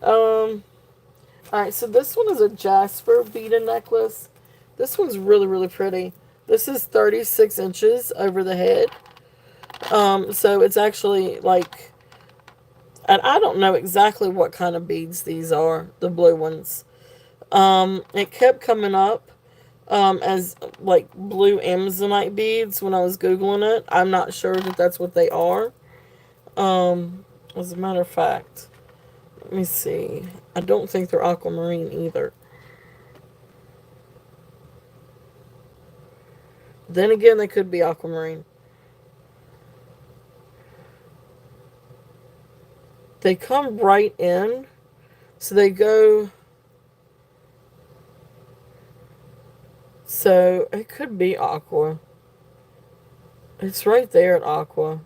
Alright, so this one is a jasper beaded necklace. This one's really, really pretty. This is 36 inches over the head. So it's actually like, and I don't know exactly what kind of beads these are, the blue ones. It kept coming up as like blue Amazonite beads when I was Googling it. I'm not sure that that's what they are. As a matter of fact, let me see. I don't think they're aquamarine either. Then again, they could be aquamarine. They come right in. So they go. So it could be aqua. It's right there at aqua.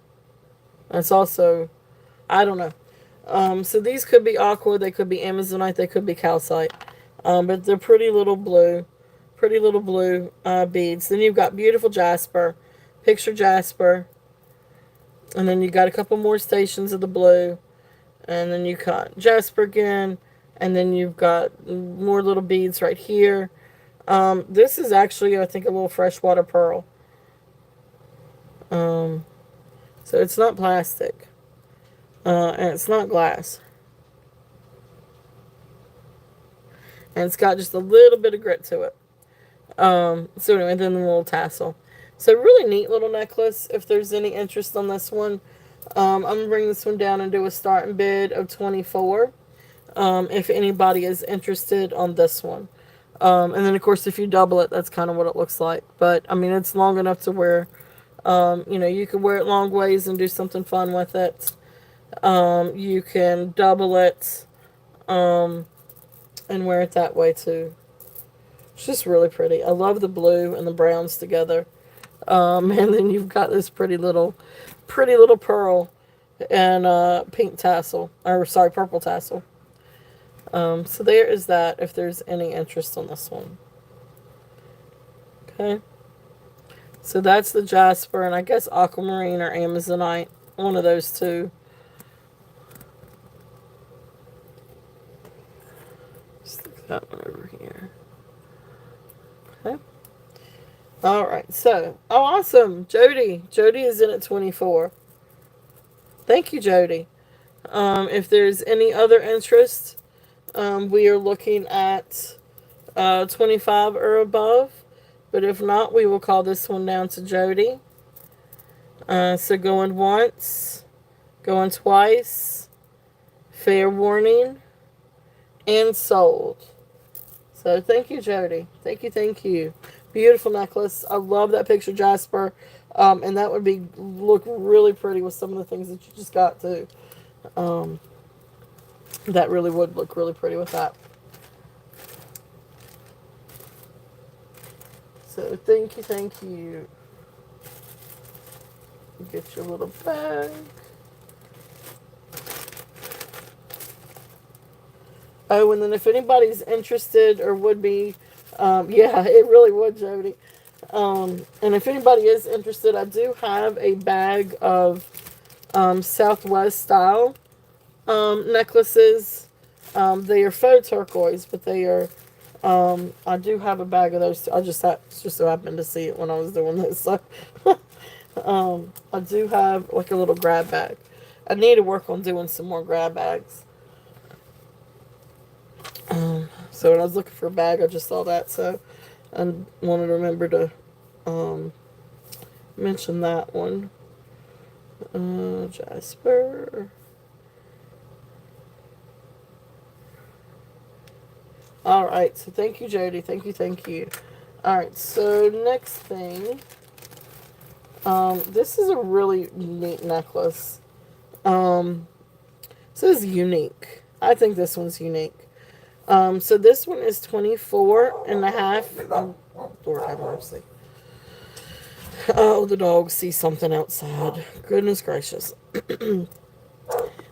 It's also, I don't know. So these could be aqua. They could be Amazonite. They could be calcite. But they're pretty little blue beads. Then you've got beautiful jasper. Picture jasper. And then you got a couple more stations of the blue. And then you got jasper again. And then you've got more little beads right here. This is actually, I think, a little freshwater pearl. So it's not plastic. And it's not glass. And it's got just a little bit of grit to it. So anyway, then the little tassel. So really neat little necklace. If there's any interest on this one, I'm going to bring this one down and do a starting bid of $24. If anybody is interested on this one. And then, of course, if you double it, that's kind of what it looks like. But, I mean, it's long enough to where, you can wear it long ways and do something fun with it. You can double it and wear it that way, too. It's just really pretty. I love the blue and the browns together. And then you've got this pretty little pearl and pink tassel, or sorry, purple tassel. So there is that, if there's any interest on this one. Okay. So that's the jasper, and I guess aquamarine or amazonite, one of those two. Stick that one over here. Okay. All right. So, oh, awesome, Jody. Jody is in at 24. Thank you, Jody. If there's any other interest, we are looking at 25 or above. But if not, we will call this one down to Jody. So going once, going twice, fair warning, and sold. So thank you, Jody. Thank you, thank you. Beautiful necklace. I love that picture, Jasper. And that would look really pretty with some of the things that you just got too. That really would look really pretty with that. So thank you, thank you. Get your little bag. Oh, and then if anybody's interested or would be, yeah, it really would, Jody. And if anybody is interested, I do have a bag of Southwest style necklaces. They are faux turquoise, but they are. I do have a bag of those. I just so happened to see it when I was doing this. So, I do have like a little grab bag. I need to work on doing some more grab bags. So when I was looking for a bag, I just saw that. So I wanted to remember to mention that one. Jasper. All right. So thank you, Jody. Thank you. Thank you. All right. So next thing. This is a really neat necklace. This is unique. I think this one's unique. So this one is 24 and a half. Oh, Lord have mercy. Oh, the dogs see something outside. Goodness gracious.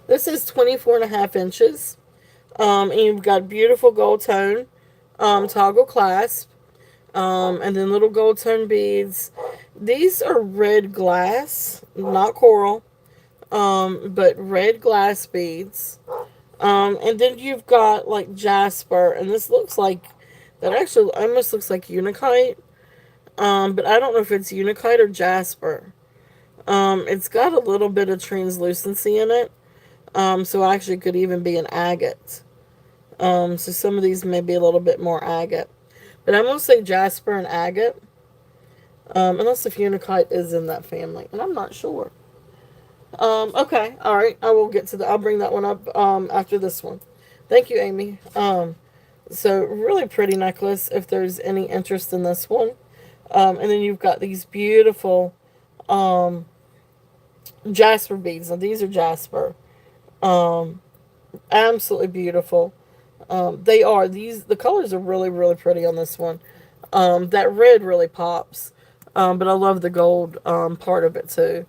This is 24 and a half inches. And you've got beautiful gold tone, toggle clasp, and then little gold tone beads. These are red glass, not coral, but red glass beads. And then you've got like jasper, and this looks like, that actually almost looks like unakite. But I don't know if it's unakite or jasper. It's got a little bit of translucency in it. So actually it could even be an agate. So some of these may be a little bit more agate. But I'm going to say jasper and agate. Unless if unakite is in that family. And I'm not sure. Okay. All right. I'll bring that one up, after this one. Thank you, Amy. So really pretty necklace if there's any interest in this one. And then you've got these beautiful, jasper beads. Now these are jasper. Absolutely beautiful. The colors are really, really pretty on this one. That red really pops. But I love the gold, part of it too.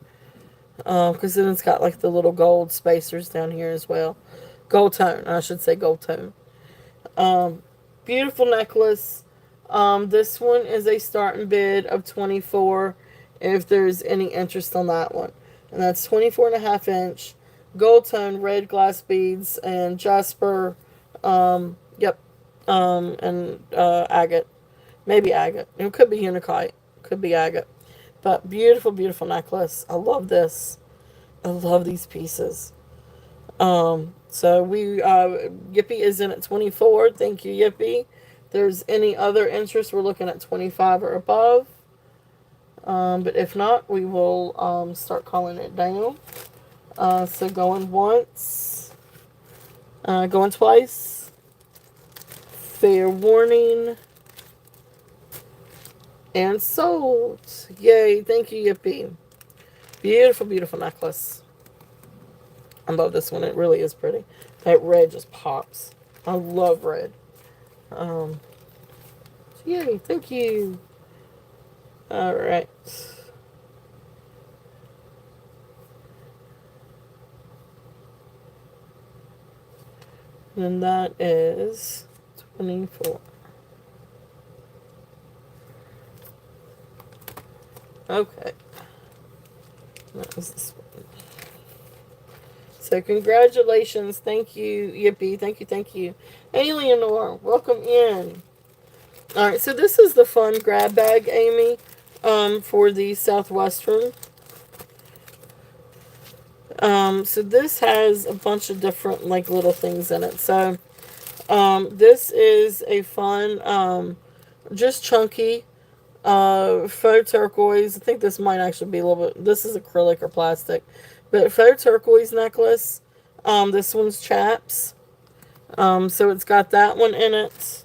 Because then it's got like the little gold spacers down here as well. Gold tone, I should say gold tone. Beautiful necklace. This one is a starting bid of 24 if there's any interest on that one. And that's 24 and a half inch, gold tone, red glass beads, and jasper, yep, and agate. Maybe agate. It could be unakite. Could be agate. But beautiful, beautiful necklace. I love this. I love these pieces. So Yippee is in at 24. Thank you, Yippee. If there's any other interest, we're looking at 25 or above. But if not, we will start calling it down. So going once, going twice. Fair warning. And sold. Yay. Thank you, Yippee. Beautiful, beautiful necklace. I love this one. It really is pretty. That red just pops. I love red. Yay. Thank you. All right. And that is 24. Okay. That was this one. So congratulations. Thank you, Yippee. Thank you. Alienor, welcome in. Alright, so this is the fun grab bag, Amy, for the Southwestern. So this has a bunch of different, like, little things in it. So, this is a fun, just chunky, faux turquoise. I think this might actually be a little bit, this is acrylic or plastic, but faux turquoise necklace. This one's chaps. So it's got that one in it.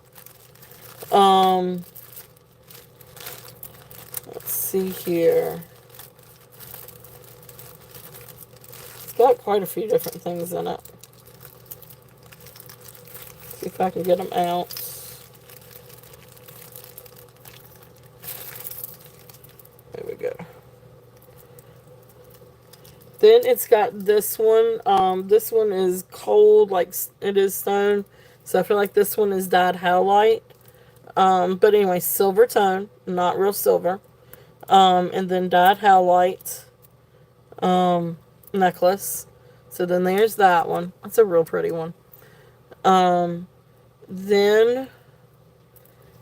Let's see here. It's got quite a few different things in it. See if I can get them out. There we go. Then it's got this one. This one is cold, like it is stone. So I feel like this one is dyed howlite. But anyway, silver tone, not real silver. And then dyed howlite necklace. So then there's that one. That's a real pretty one. Then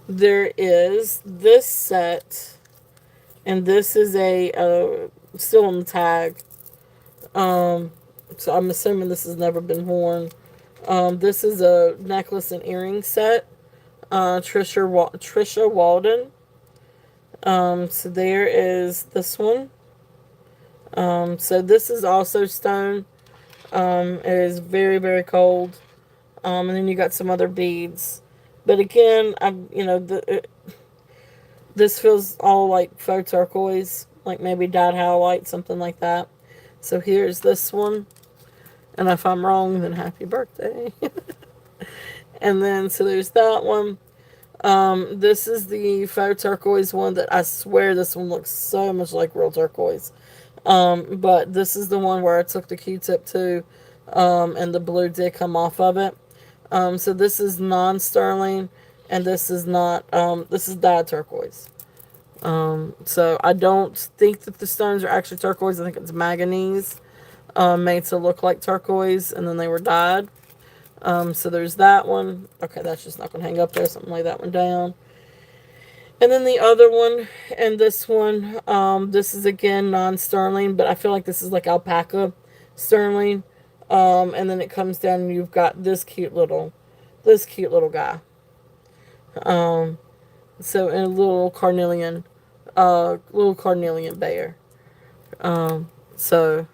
there is this set, and this is a still on the tag. So I'm assuming this has never been worn. This is a necklace and earring set. Trisha Walden. So there is this one. So this is also stone. It is very, very cold. And then you got some other beads. But again, this feels all like faux turquoise, like maybe dyed howlite, something like that. So here's this one. And if I'm wrong, then happy birthday. And then, so there's that one. This is the faux turquoise one that I swear this one looks so much like real turquoise. But this is the one where I took the Q-tip to, and the blue did come off of it. So this is non-sterling, and this is not, this is dyed turquoise. So I don't think that the stones are actually turquoise. I think it's manganese, made to look like turquoise, and then they were dyed. So there's that one. Okay, that's just not going to hang up there. Something lay that one down. And then the other one, and this one, this is again non-sterling, but I feel like this is like alpaca sterling. And then it comes down and you've got this cute little guy. So in a little carnelian bear. So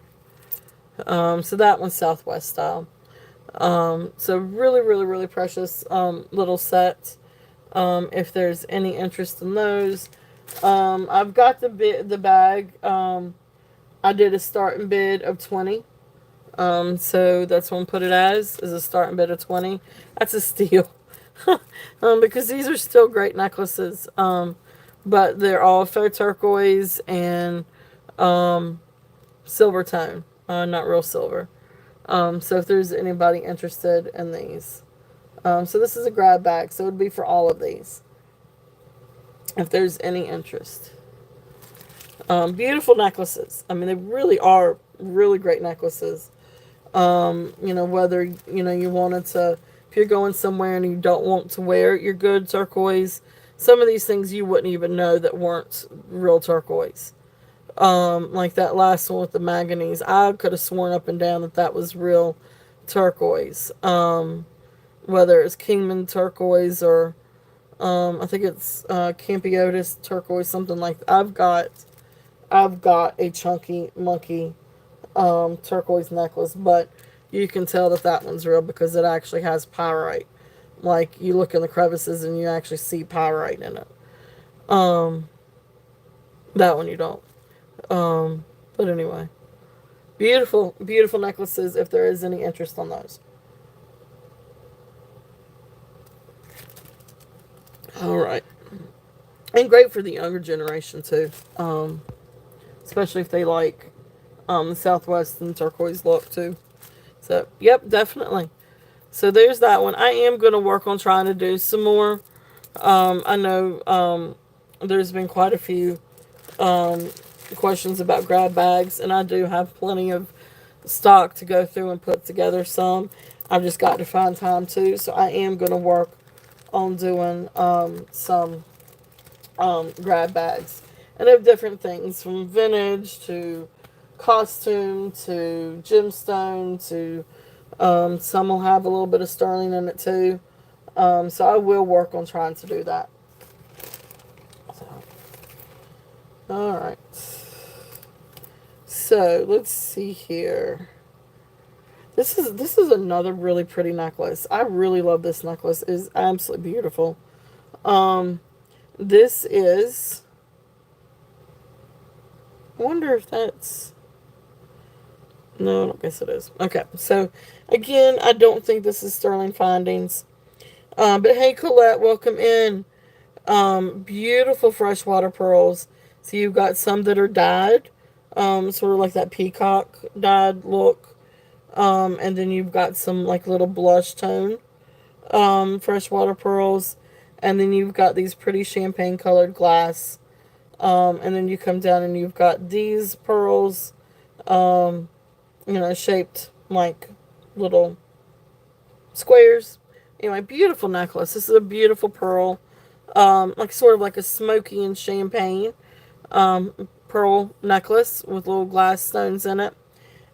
that one's Southwest style. So really, really, really precious, little set. If there's any interest in those, I've got the bag. I did a starting bid of 20. So that's what I'm put it as, is a starting bid of 20. That's a steal. Because these are still great necklaces. But they're all faux turquoise and, silver tone. Not real silver. So if there's anybody interested in these. So this is a grab bag, so it would be for all of these. If there's any interest. Beautiful necklaces. I mean, they really are really great necklaces. Whether, you wanted to, if you're going somewhere and you don't want to wear your good turquoise, some of these things you wouldn't even know that weren't real turquoise. Like that last one with the manganese. I could have sworn up and down that was real turquoise. Whether it's Kingman turquoise or, I think it's, Campiotis turquoise, something like that. I've got a chunky monkey, turquoise necklace, but you can tell that one's real because it actually has pyrite. Like, you look in the crevices and you actually see pyrite in it. That one you don't. But anyway. Beautiful, beautiful necklaces if there is any interest on those. Alright. And great for the younger generation too. Especially if they like the Southwest and turquoise look too. So, yep, definitely. So there's that one. I am going to work on trying to do some more. I know there's been quite a few questions about grab bags, and I do have plenty of stock to go through and put together some. I've just got to find time to, so I am going to work on doing some grab bags. And of different things, from vintage to costume to gemstone to some will have a little bit of sterling in it too. So I will work on trying to do that. So, all right. So let's see here. This is another really pretty necklace. I really love this necklace. It is absolutely beautiful. This is. I wonder if that's. No, I don't guess it is. Okay, so again, I don't think this is sterling findings. But hey, Colette, welcome in. Beautiful freshwater pearls. So you've got some that are dyed, sort of like that peacock dyed look. And then you've got some like little blush tone, freshwater pearls. And then you've got these pretty champagne colored glass. And then you come down and you've got these pearls, shaped like little squares. Anyway, beautiful necklace. This is a beautiful pearl, like sort of like a smoky and champagne pearl necklace with little glass stones in it.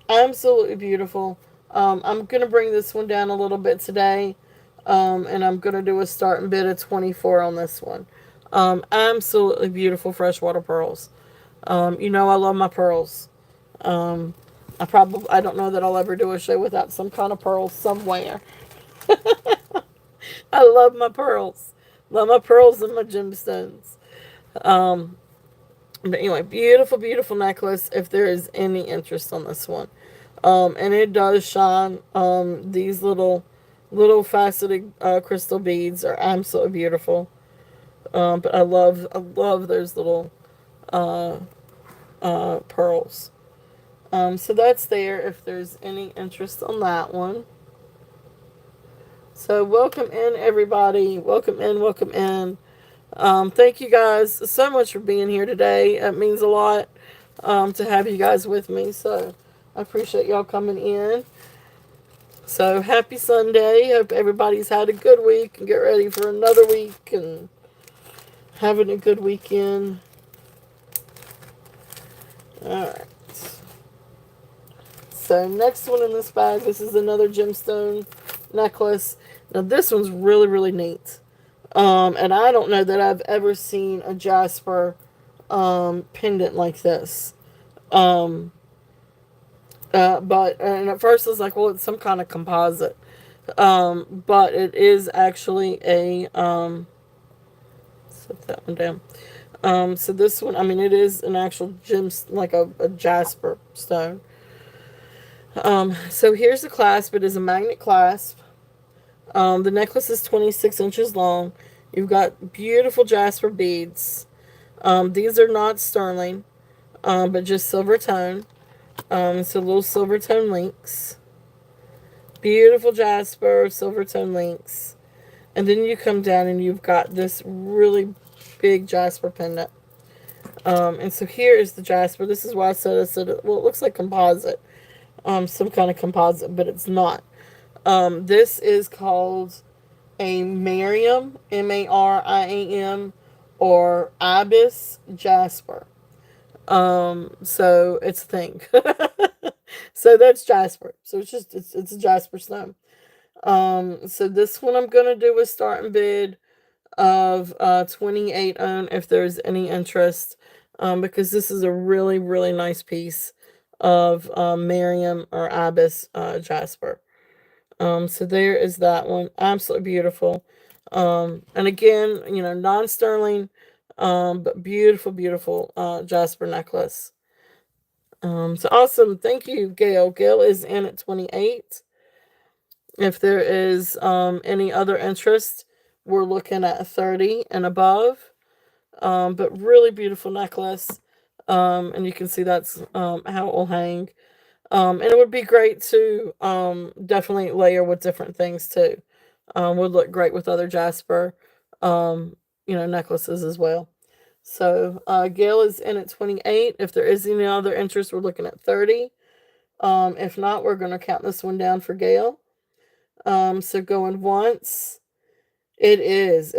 Absolutely beautiful. I'm going to bring this one down a little bit today, and I'm going to do a start and bid of 24 on this one. Absolutely beautiful freshwater pearls. I love my pearls. I don't know that I'll ever do a show without some kind of pearls somewhere. I love my pearls. Love my pearls and my gemstones. But anyway, beautiful, beautiful necklace if there is any interest on this one. And it does shine. These little faceted crystal beads are absolutely beautiful. But I love those little pearls. So that's there if there's any interest on that one. So welcome in, everybody. Welcome in, welcome in. Thank you guys so much for being here today. It means a lot to have you guys with me. So I appreciate y'all coming in. So happy Sunday. Hope everybody's had a good week and get ready for another week and having a good weekend. Alright. So next one in this bag, this is another gemstone necklace. Now this one's really, really neat. And I don't know that I've ever seen a jasper pendant like this. But and at first I was like, well, it's some kind of composite. But it is actually a set that one down. So this one, I mean, it is an actual gem, like a jasper stone. So here's the clasp. It is a magnet clasp. The necklace is 26 inches long. You've got beautiful jasper beads. These are not sterling, but just silver tone. So little silver tone links. Beautiful jasper, silver tone links. And then you come down and you've got this really big jasper pendant. And so here is the jasper. This is why I said, well, it looks like composite. Some kind of composite, but it's not. This is called a Mariam, Mariam, or Ibis jasper. So it's a thing. So that's jasper. So it's a jasper stone. So this one I'm gonna do a start and bid of 28 on if there's any interest. Because this is a really, really nice piece of Mariam or Ibis jasper. So there is that one. Absolutely beautiful. And again, non-sterling, but beautiful, beautiful jasper necklace. So awesome. Thank you, Gail. Gail is in at 28. If there is any other interest, we're looking at 30 and above. But really beautiful necklace. And you can see that's how it will hang. And it would be great to definitely layer with different things too. Would look great with other jasper, um, necklaces as well. So Gail is in at 28. If there is any other interest, we're looking at 30. If not, we're going to count this one down for Gail. So going once. It is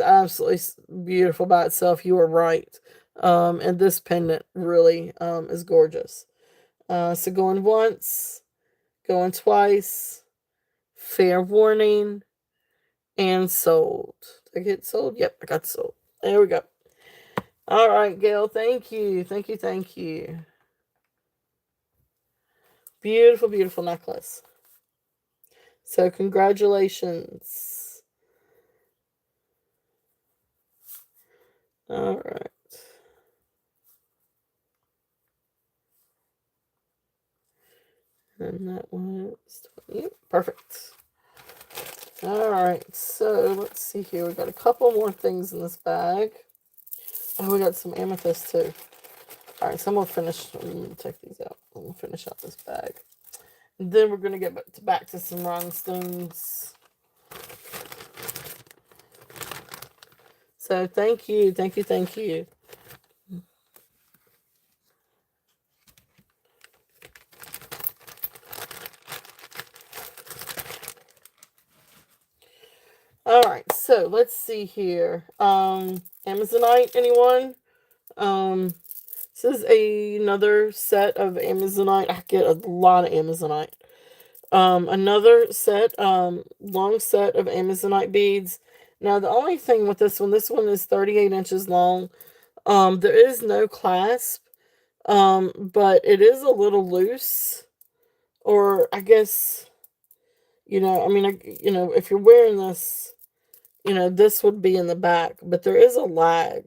absolutely beautiful by itself. You are right. And this pendant really is gorgeous. So going once, going twice, fair warning, and sold. Did I get sold? Yep, I got sold. There we go. All right, Gail. Thank you. Thank you. Thank you. Beautiful, beautiful necklace. So congratulations. All right. And that was 20. Perfect. All right. So let's see here. We got a couple more things in this bag. Oh, we got some amethyst too. All right. So I'm going to finish. I'm going to take these out. I'm going to finish out this bag. And then we're going to get back to some rhinestones. So thank you. Thank you. Thank you. All right, so let's see here. Amazonite, anyone? This is another set of Amazonite. I get a lot of Amazonite. Another set, long set of Amazonite beads. Now, the only thing with this one is 38 inches long. There is no clasp, but it is a little loose. Or I guess, if you're wearing this, this would be in the back, but there is a lag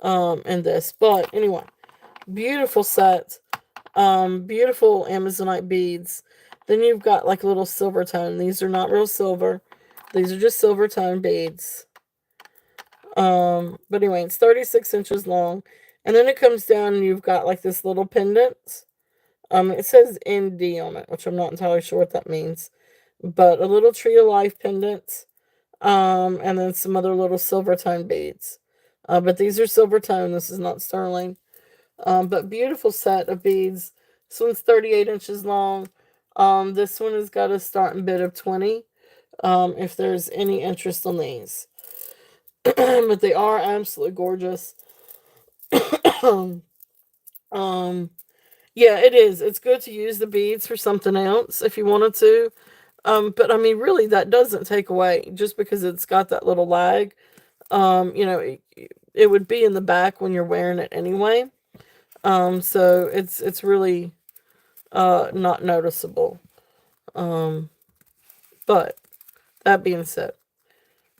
in this. But anyway, beautiful set. Beautiful Amazonite beads. Then you've got like a little silver tone. These are not real silver. These are just silver tone beads. But anyway, it's 36 inches long. And then it comes down and you've got like this little pendant. It says ND on it, which I'm not entirely sure what that means. But a little tree of life pendant. And then some other little silver tone beads. But these are silver tone. This is not sterling. But beautiful set of beads. This one's 38 inches long. This one has got a starting bid of 20. If there's any interest on these. But they are absolutely gorgeous. Yeah, it is. It's good to use the beads for something else if you wanted to. But I mean, really, that doesn't take away just because it's got that little lag. It would be in the back when you're wearing it anyway. So it's really not noticeable. But that being said,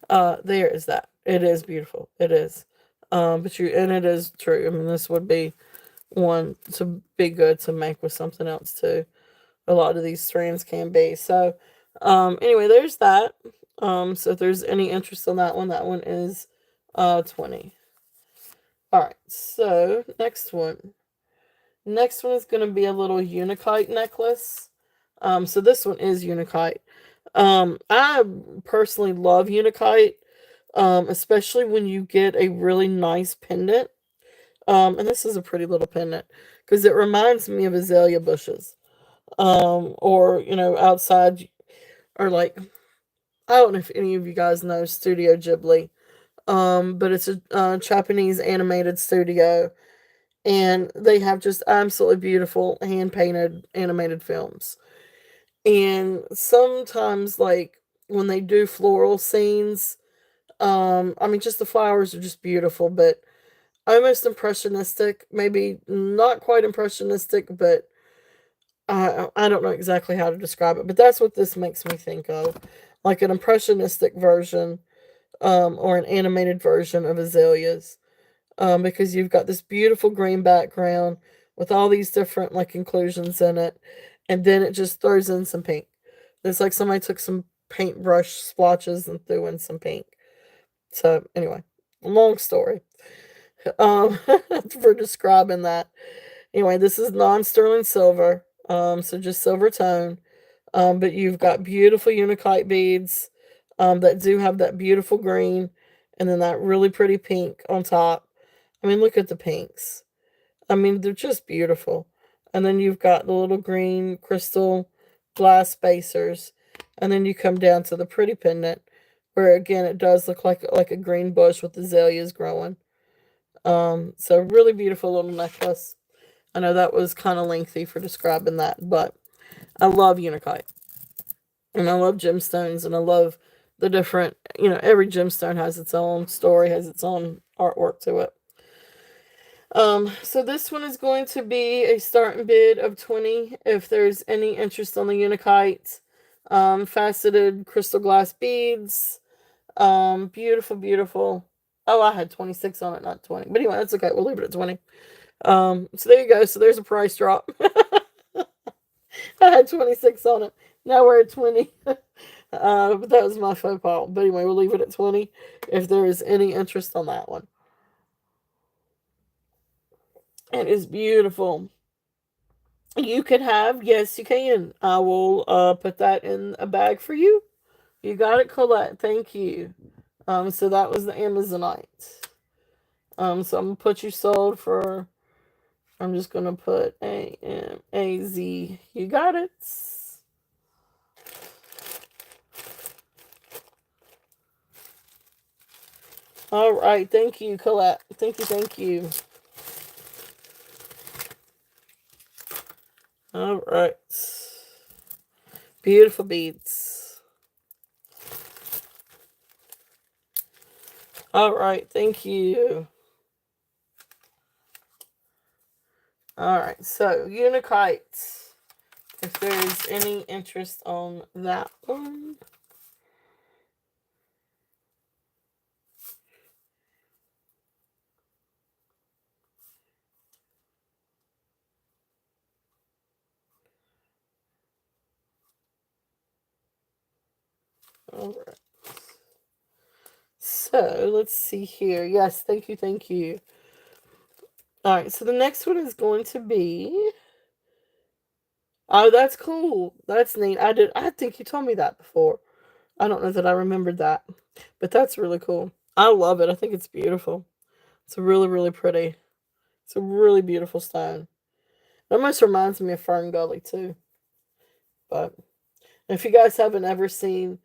there is that. It is beautiful. It is. And it is true. I mean, this would be one to be good to make with something else too. A lot of these strands can be. So, anyway, there's that. So if there's any interest in that one is 20. All right. So next one. Next one is going to be a little Unakite necklace. So this one is Unakite. I personally love Unakite, especially when you get a really nice pendant. And this is a pretty little pendant because it reminds me of azalea bushes. Or, outside, or like, I don't know if any of you guys know Studio Ghibli. But it's a Japanese animated studio, and they have just absolutely beautiful hand-painted animated films. And sometimes, like, when they do floral scenes, I mean, just the flowers are just beautiful, but almost impressionistic. Maybe not quite impressionistic, but I don't know exactly how to describe it. But that's what this makes me think of. Like an impressionistic version, or an animated version of azaleas. Because you've got this beautiful green background with all these different like inclusions in it, and then it just throws in some pink. It's like somebody took some paintbrush splotches and threw in some pink. So anyway, long story. For describing that. Anyway, this is non-sterling silver. So just silver tone. But you've got beautiful Unakite beads that do have that beautiful green and then that really pretty pink on top. I mean, look at the pinks. I mean, they're just beautiful. And then you've got the little green crystal glass spacers. And then you come down to the pretty pendant where again it does look like a green bush with azaleas growing. So really beautiful little necklace. I know that was kind of lengthy for describing that, but I love Unakite. And I love gemstones and I love the different, every gemstone has its own story, has its own artwork to it. So this one is going to be a starting bid of 20 if there's any interest on the Unakite. Faceted crystal glass beads. Beautiful, beautiful. Oh, I had 26 on it, not 20. But anyway, that's okay. We'll leave it at 20. So there you go. So there's a price drop. I had 26 on it. Now we're at 20. But that was my faux pas. But anyway, we'll leave it at 20 if there is any interest on that one. It is beautiful. You can have, yes, you can. I will put that in a bag for you. You got it, Colette. Thank you. So that was the Amazonite. So I'm gonna put you sold for. I'm just gonna put AMAZ. You got it. All right. Thank you, Colette. Thank you. Thank you. All right. Beautiful beads. All right. Thank you. All right. So, Unakite. If there's any interest on that one. All right. So, let's see here. Yes, thank you, thank you. All right, so the next one is going to be. Oh, that's cool. That's neat. I think you told me that before. I don't know that I remembered that, but that's really cool. I love it. I think it's beautiful. It's really, really pretty. It's a really beautiful stone. It almost reminds me of Fern Gully too. But if you guys haven't ever seen,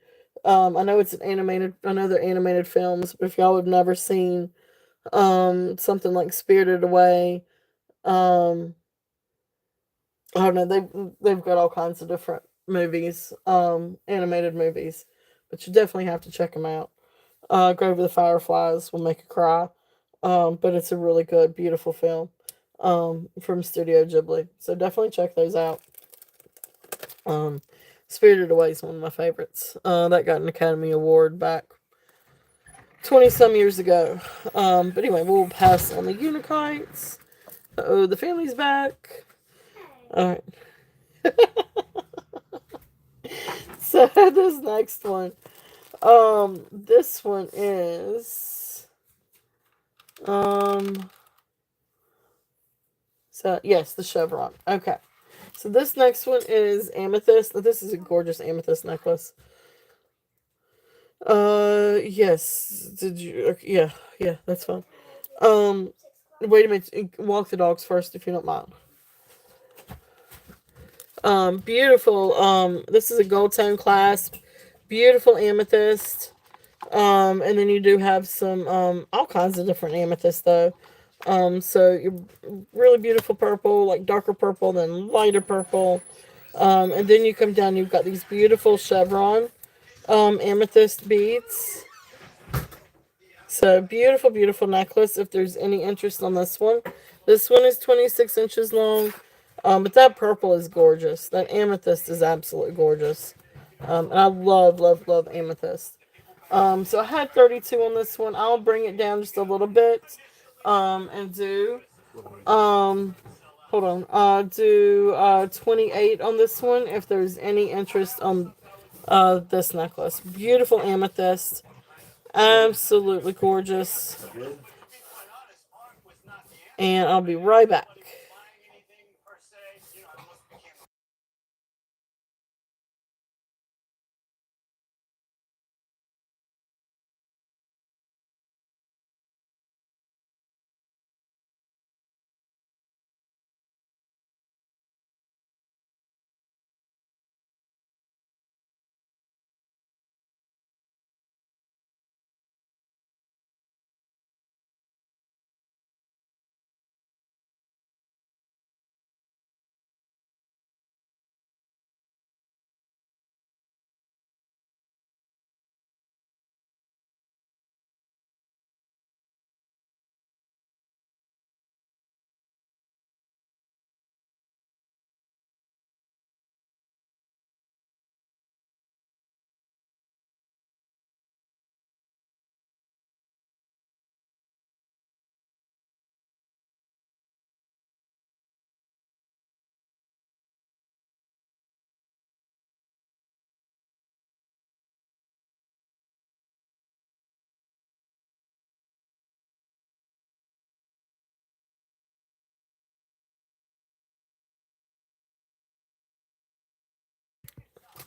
I know it's an animated. I know they're animated films, but if y'all have never seen, something like Spirited Away, um, I don't know. They've got all kinds of different movies, animated movies, but you definitely have to check them out. Grave of the Fireflies will make you cry, but it's a really good, beautiful film, from Studio Ghibli. So definitely check those out. Um, Spirited Away is one of my favorites. That got an Academy Award back 20 some years ago. But anyway, we'll pass on the Unikites. Oh, the family's back. All right. So this next one, this one is, so yes, the chevron. Okay. So this next one is amethyst. This is a gorgeous amethyst necklace. Yes. Did you? Okay, yeah, that's fine. Wait a minute. Walk the dogs first, if you don't mind. Beautiful. This is a gold tone clasp. Beautiful amethyst. And then you do have some, all kinds of different amethyst though. So you're really beautiful purple, like darker purple, then lighter purple. And then you come down, you've got these beautiful chevron, amethyst beads. So beautiful, beautiful necklace. If there's any interest on this one is 26 inches long. But that purple is gorgeous. That amethyst is absolutely gorgeous. And I love, love, love amethyst. So I had 32 on this one. I'll bring it down just a little bit. And do, hold on, do 28 on this one if there's any interest on this necklace. Beautiful amethyst. Absolutely gorgeous. And I'll be right back.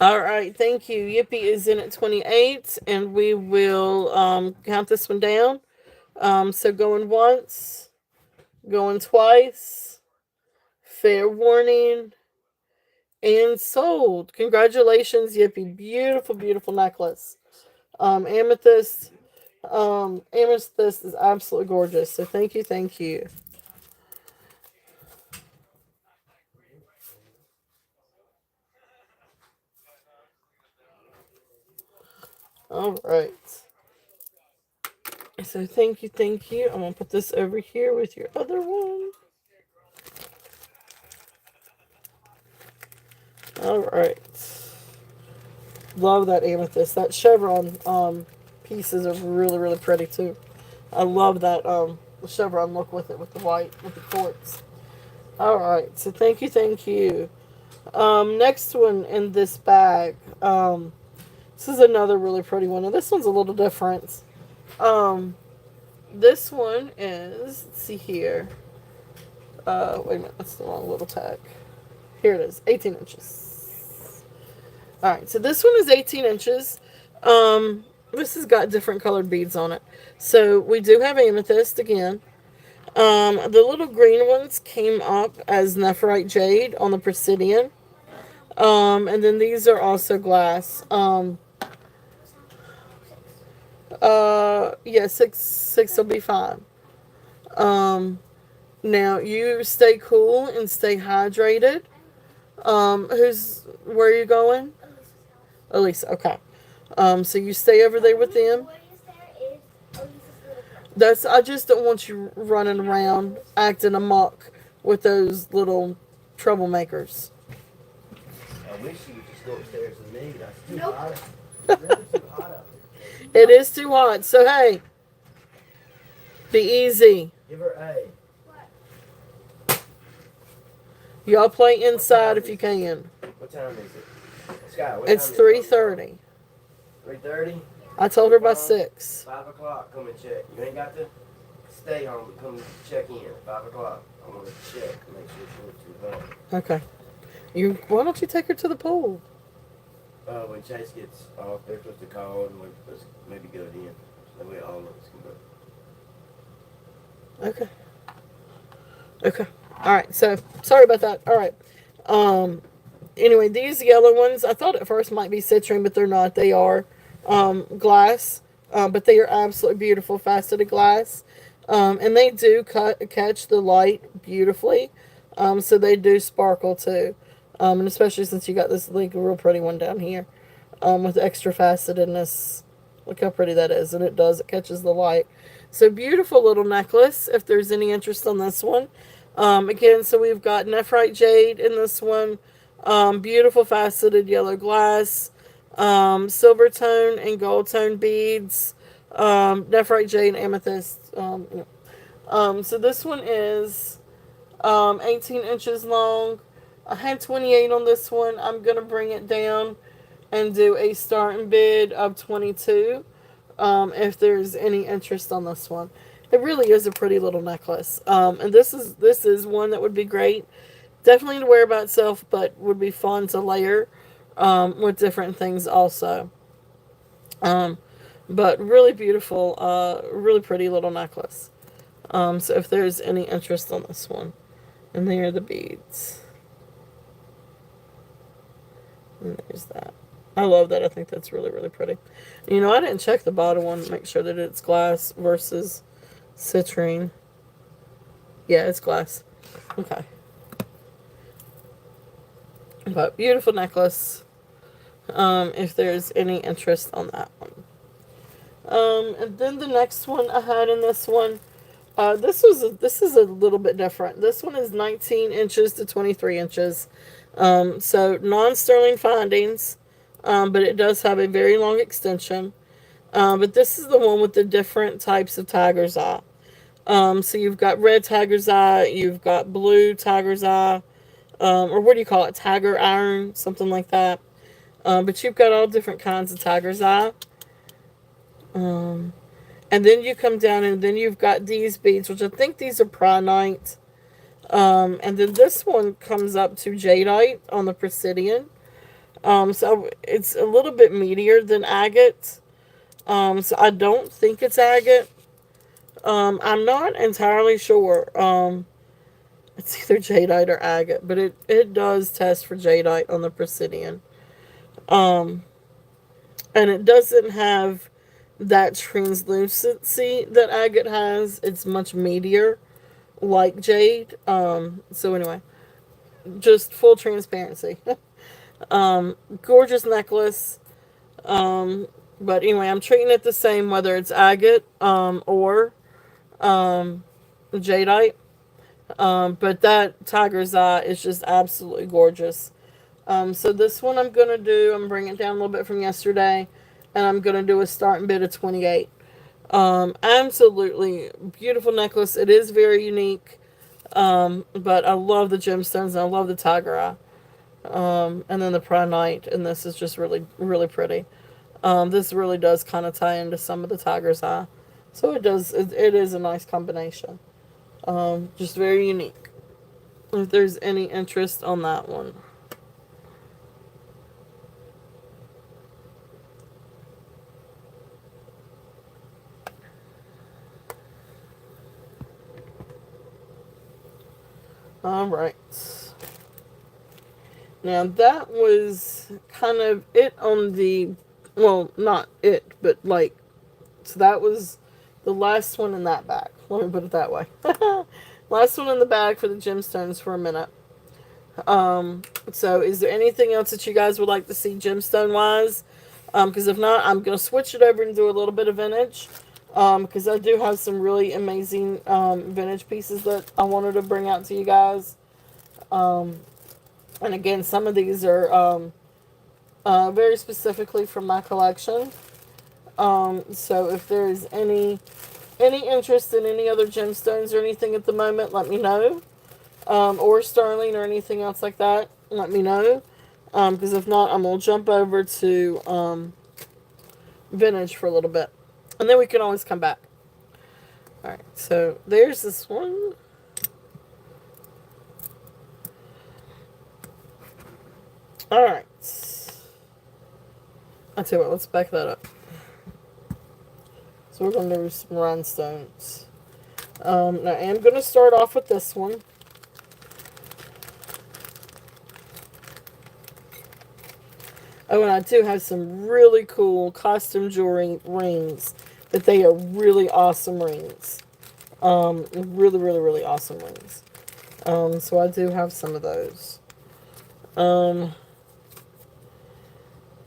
All right, thank you. Yippee is in at 28, and we will count this one down. So going once, going twice, fair warning, and sold. Congratulations, Yippee. Beautiful, beautiful necklace. Amethyst. Amethyst is absolutely gorgeous. So thank you, thank you. All right. So thank you, thank you. I'm gonna put this over here with your other one. All right. Love that amethyst. That chevron pieces are really, really pretty too. I love that chevron look with it, with the white, with the quartz. All right. So thank you, thank you. Next one in this bag. This is another really pretty one. And this one's a little different. This one is, let's see here. Wait a minute, that's the wrong little tag. Here it is, 18 inches. Alright, so this one is 18 inches. This has got different colored beads on it. So we do have amethyst again. The little green ones came up as nephrite jade on the Presidian. And then these are also glass. Yeah, six will be fine. Now you stay cool and stay hydrated. Where are you going? Elisa, okay. So you stay over there with them. I just don't want you running around acting amok with those little troublemakers. I wish you would just go upstairs with me. That's too Nope. hot. It's really too hot up It is too hot, so hey, be easy. there. Give her A. Y'all play inside if you can. What time is it? Scott, what It's time is it? 3:30. 3:30? I told her by 6. 5 o'clock, come and check. You ain't got to stay home, but come check in at 5 o'clock. I want to check, make sure it's not too hot. Okay. Why don't you take her to the pool? When Chase gets off, they're supposed to call and let's maybe go in. That way all of us can go. Okay. Okay. All right. So sorry about that. All right. Anyway, these yellow ones, I thought at first might be citrine, but they're not. They are glass, but they are absolutely beautiful faceted glass, and they do catch the light beautifully. So they do sparkle too, and especially since you got this like real pretty one down here, with extra facetedness. Look how pretty that is, and it catches the light. So beautiful little necklace. If there's any interest on this one, again, so we've got nephrite jade in this one. Beautiful faceted yellow glass, silver tone and gold tone beads, nephrite jade, amethyst. So this one is 18 inches long. I had 28 on this one. I'm going to bring it down and do a starting bid of 22 if there's any interest on this one. It really is a pretty little necklace. And this is one that would be great. Definitely to wear by itself, but would be fun to layer with different things also. But really beautiful, really pretty little necklace. So if there's any interest on this one. And there are the beads. And there's that. I love that. I think that's really, really pretty. You know, I didn't check the bottom one to make sure that it's glass versus citrine. Yeah, it's glass. Okay. But beautiful necklace. If there's any interest on that one. And then the next one I had in this one, this is a little bit different. This one is 19 inches to 23 inches. So non-sterling findings, but it does have a very long extension. But this is the one with the different types of tiger's eye. So you've got red tiger's eye, you've got blue tiger's eye, or what do you call it? Tiger iron, something like that. But you've got all different kinds of tiger's eye. And then you come down and then you've got these beads, which I think these are Pronite. And then this one comes up to Jadeite on the Presidian. So it's a little bit meatier than agate. So I don't think it's agate. I'm not entirely sure. It's either jadeite or agate, but it does test for jadeite on the Presidian. Um, and it doesn't have that translucency that agate has. It's much meatier, like jade. So anyway, just full transparency. Gorgeous necklace. But anyway, I'm treating it the same whether it's agate or jadeite. But that tiger's eye is just absolutely gorgeous. So this one I'm bringing it down a little bit from yesterday, and I'm going to do a starting bid of 28. Absolutely beautiful necklace. It is very unique. But I love the gemstones and I love the tiger eye. And then the pranite, and this is just really, really pretty. This really does kind of tie into some of the tiger's eye. So it is a nice combination. Just very unique. If there's any interest on that one. All right. Now that was kind of it on the, well, not it, but like, so that was the last one in that bag. Let me put it that way. Last one in the bag for the gemstones for a minute. So is there anything else that you guys would like to see gemstone wise? Because if not, I'm going to switch it over and do a little bit of vintage. Because I do have some really amazing vintage pieces that I wanted to bring out to you guys. And again, some of these are very specifically from my collection. So if there's any interest in any other gemstones or anything at the moment, let me know. Or sterling or anything else like that, let me know. Because if not, I'm going to jump over to vintage for a little bit. And then we can always come back. Alright, so there's this one. Alright. I'll tell you what, let's back that up. So we're going to do some rhinestones. Now I am going to start off with this one. Oh, and I do have some really cool costume jewelry rings. But they are really awesome rings. Really, really, really awesome rings. So I do have some of those.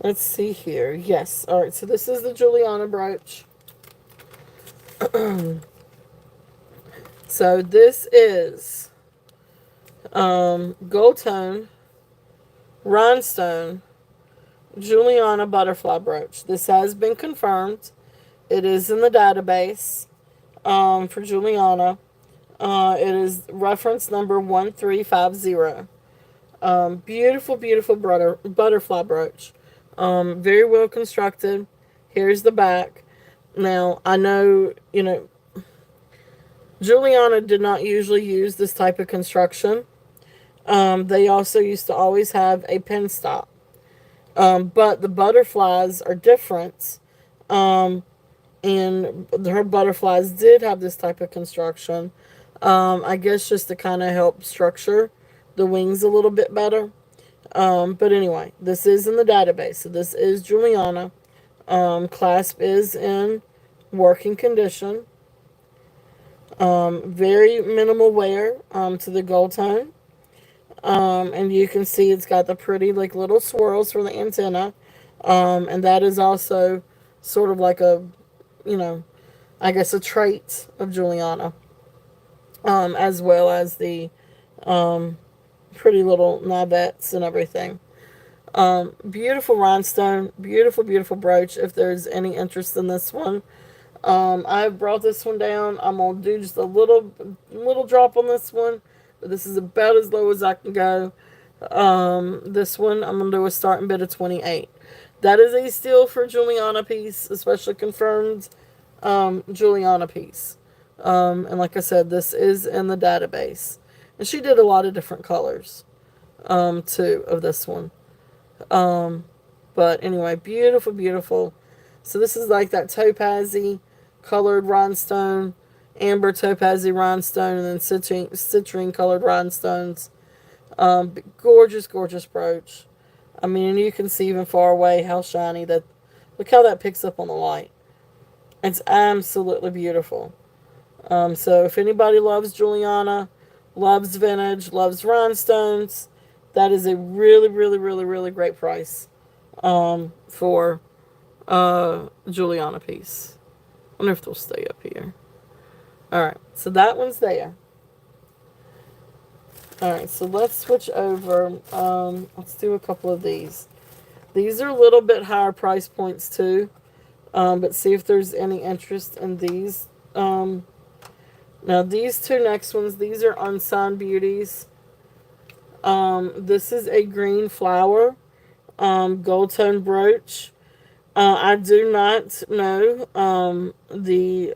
Let's see here. Yes. Alright, so this is the Juliana brooch. So this is gold tone, rhinestone, Juliana butterfly brooch. This has been confirmed. It is in the database for Juliana. It is reference number 1350. Beautiful, beautiful butterfly brooch. Very well constructed. Here's the back. Now, I know, Juliana did not usually use this type of construction. They also used to always have a pin stop. But the butterflies are different. And her butterflies did have this type of construction. I guess just to kind of help structure the wings a little bit better. But anyway, this is in the database. So this is Juliana. Clasp is in working condition. Very minimal wear to the gold tone. And you can see it's got the pretty like little swirls for the antenna. And that is also sort of like a, I guess a trait of Juliana. As well as the pretty little navettes and everything. Beautiful rhinestone, beautiful, beautiful brooch. If there's any interest in this one, I brought this one down. I'm gonna do just a little drop on this one, but this is about as low as I can go. This one I'm gonna do a starting bid of 28. That is a steal for Juliana piece, especially confirmed Juliana piece. And like I said, this is in the database. And she did a lot of different colors, too, of this one. But anyway, beautiful, beautiful. So this is like that topazy colored rhinestone, amber topazy rhinestone, and then citrine colored rhinestones. Gorgeous, gorgeous brooch. I mean, and you can see even far away how shiny that. Look how that picks up on the light. It's absolutely beautiful. So if anybody loves Juliana, loves vintage, loves rhinestones, that is a really, really, really, really great price for Juliana piece. I wonder if they'll stay up here. Alright, so that one's there. Alright, so let's switch over. Let's do a couple of these. These are a little bit higher price points too. But see if there's any interest in these. Now these two next ones, these are Unsigned Beauties. This is a green flower, gold tone brooch. I do not know the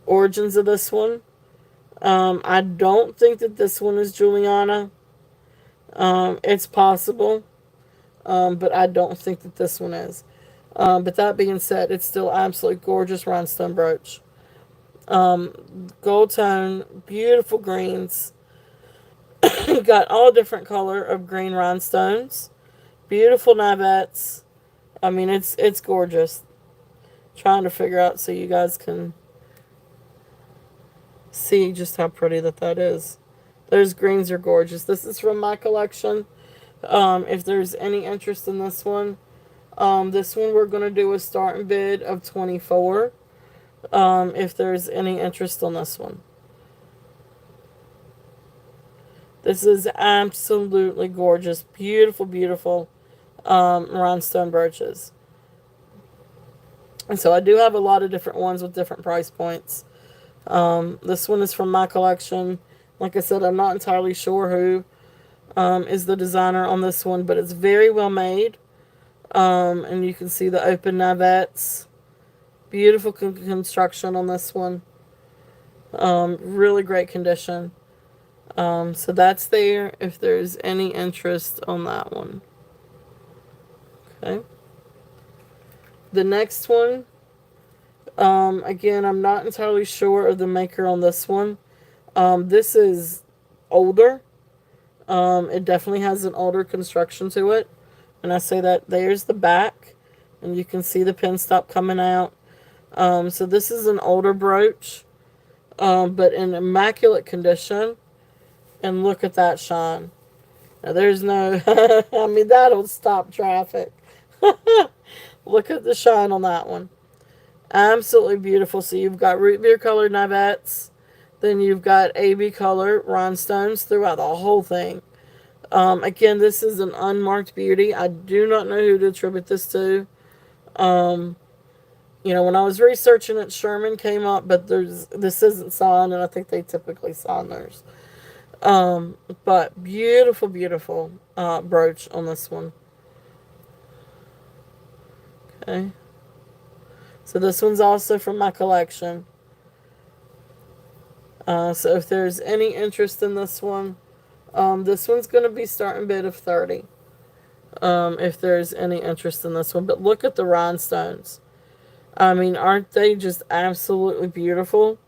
origins of this one. I don't think that this one is Juliana. It's possible, but I don't think that this one is. But that being said, it's still absolutely gorgeous rhinestone brooch. Gold tone, beautiful greens. Got all different color of green rhinestones. Beautiful navettes. I mean, it's gorgeous. Trying to figure out so you guys can see just how pretty that is. Those greens are gorgeous. This is from my collection. If there's any interest in this one we're going to do a starting bid of $24. If there's any interest on this one. This is absolutely gorgeous. Beautiful, beautiful rhinestone brooches. And so I do have a lot of different ones with different price points. This one is from my collection. Like I said, I'm not entirely sure who is the designer on this one, but it's very well made. And you can see the open navettes. Beautiful construction on this one. Really great condition. So that's there if there's any interest on that one. Okay. The next one, again, I'm not entirely sure of the maker on this one. This is older. It definitely has an older construction to it. And I say that there's the back, and you can see the pin stop coming out. So this is an older brooch, but in immaculate condition. And look at that shine. Now there's no, I mean, that'll stop traffic. Look at the shine on that one. Absolutely beautiful. So you've got root beer colored navettes. Then you've got AB color rhinestones throughout the whole thing. Again, this is an unmarked beauty. I do not know who to attribute this to. You know, when I was researching it, Sherman came up, but this isn't signed, and I think they typically sign theirs. But beautiful, beautiful brooch on this one. Okay. So this one's also from my collection. So if there's any interest in this one's going to be starting bid of $30. If there's any interest in this one. But look at the rhinestones. I mean, aren't they just absolutely beautiful?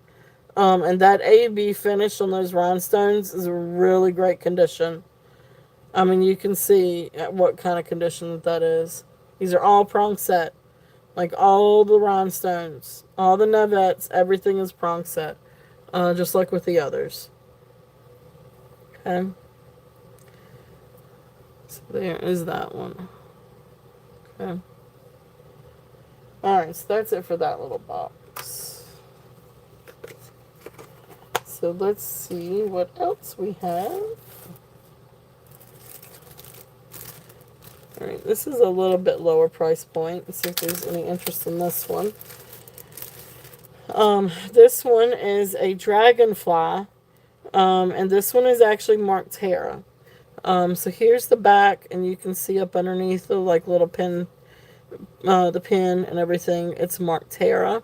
And that AB finish on those rhinestones is a really great condition. I mean, you can see what kind of condition that is. These are all prong set. Like all the rhinestones, all the navettes, everything is prong set. Just like with the others. Okay. So there is that one. Okay. Alright, so that's it for that little box. So let's see what else we have. Alright, this is a little bit lower price point. Let's see if there's any interest in this one. This one is a dragonfly. And this one is actually marked Terra. So here's the back, and you can see up underneath the like little pin, the pin and everything. It's marked Terra.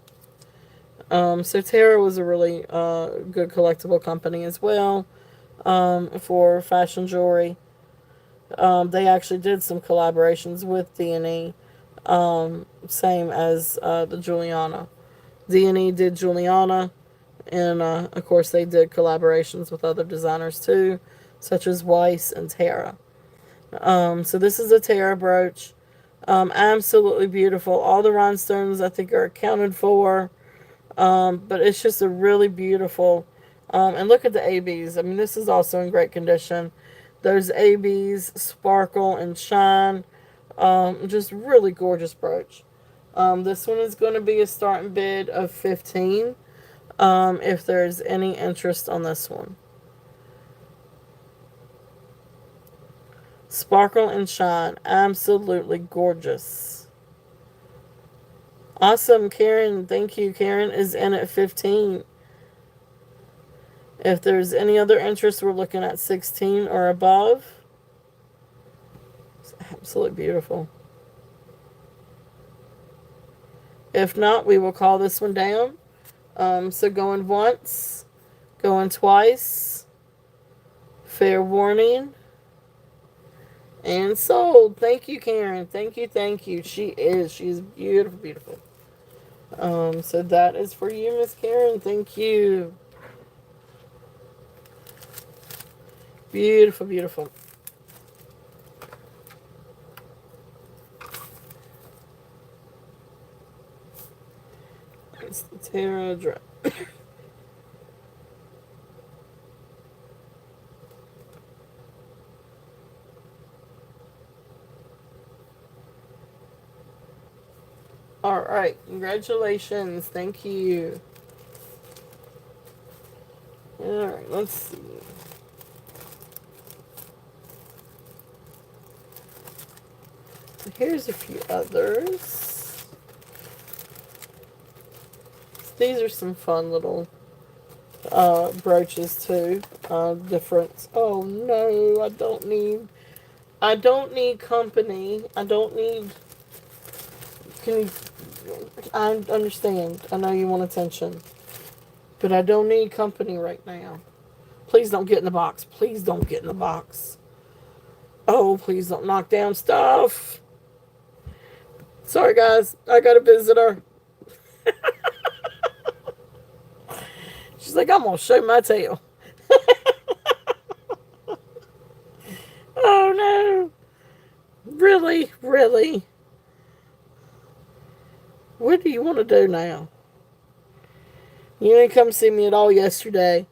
So Terra was a really good collectible company as well, for fashion jewelry. They actually did some collaborations with D&E, same as the Juliana. D&E did Juliana, and of course they did collaborations with other designers too, such as Weiss and Tara. So this is a Tara brooch. Absolutely beautiful. All the rhinestones I think are accounted for, but it's just a really beautiful. And look at the ABs. I mean, this is also in great condition. Those ABs sparkle and shine. Just really gorgeous brooch. This one is going to be a starting bid of 15. If there's any interest on this one. Sparkle and shine. Absolutely gorgeous. Awesome, Karen. Thank you. Karen is in at 15. If there's any other interest, we're looking at 16 or above. It's absolutely beautiful. If not, we will call this one down. So going once, going twice. Fair warning. And sold. Thank you, Karen. Thank you, thank you. She's beautiful, beautiful. So that is for you, Miss Karen. Thank you. Beautiful, beautiful. It's the Tara dress. All right, congratulations. Thank you. All right, let's see. Here's a few others. These are some fun little brooches too. Different. Oh no, I don't need company. I don't need. Can you? I understand. I know you want attention, but I don't need company right now. Please don't get in the box. Please don't get in the box. Oh, please don't knock down stuff. Sorry, guys. I got a visitor. She's like, I'm going to show my tail. Oh, no. Really? Really? What do you want to do now? You didn't come see me at all yesterday.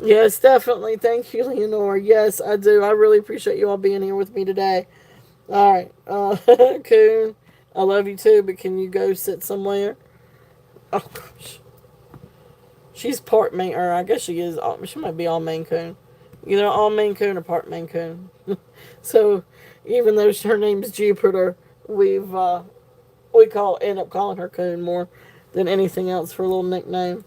Yes, definitely. Thank you, Leonore. Yes, I do. I really appreciate you all being here with me today. All right. Coon, I love you too, but can you go sit somewhere? Oh, gosh. She's part Maine, or I guess she is. She might be all Maine Coon. Either all Maine Coon or part Maine Coon. So, even though her name's Jupiter, we end up calling her Coon more than anything else for a little nickname.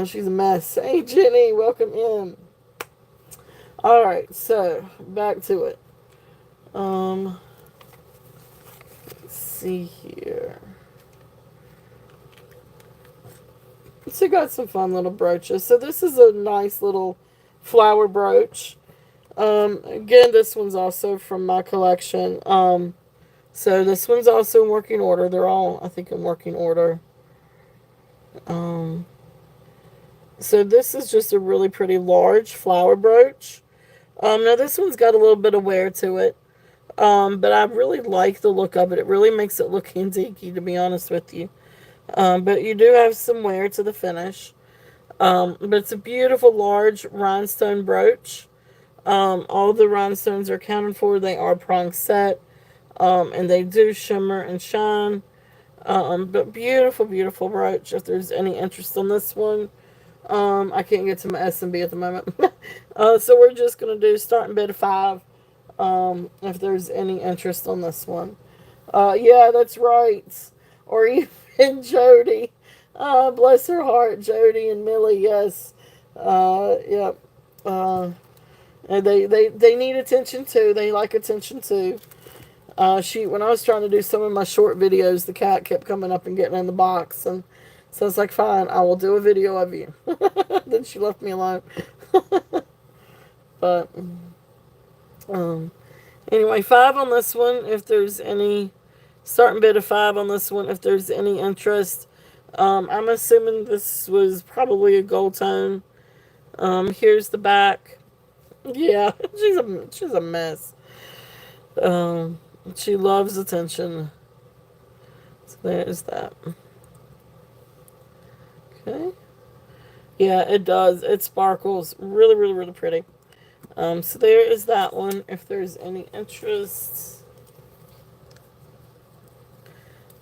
She's a mess. Hey, Jenny, welcome in. All right, so back to it. Let's see here. So got some fun little brooches. So this is a nice little flower brooch. Again, this one's also from my collection. So this one's also in working order. They're all, I think, in working order. So this is just a really pretty large flower brooch. Now this one's got a little bit of wear to it. But I really like the look of it. It really makes it look antique, to be honest with you. But you do have some wear to the finish. But it's a beautiful large rhinestone brooch. All the rhinestones are accounted for. They are prong set. And they do shimmer and shine. But beautiful, beautiful brooch. If there's any interest on this one. I can't get to my S&B at the moment. So we're just going to do starting bid of 5. If there's any interest on this one. Yeah, that's right. Or even Jody. Bless her heart, Jody and Millie, yes. Yep. And they need attention too. They like attention too. When I was trying to do some of my short videos, the cat kept coming up and getting in the box, and so I was like, fine, I will do a video of you. Then she left me alone. But um, anyway, 5 on this one. If there's any starting bid of 5 on this one, if there's any interest. I'm assuming this was probably a gold tone. Here's the back. Yeah, she's a mess. Um, she loves attention. So there's that. Okay. Yeah, it does. It sparkles. Really, really, really pretty. So there is that one. If there's any interest.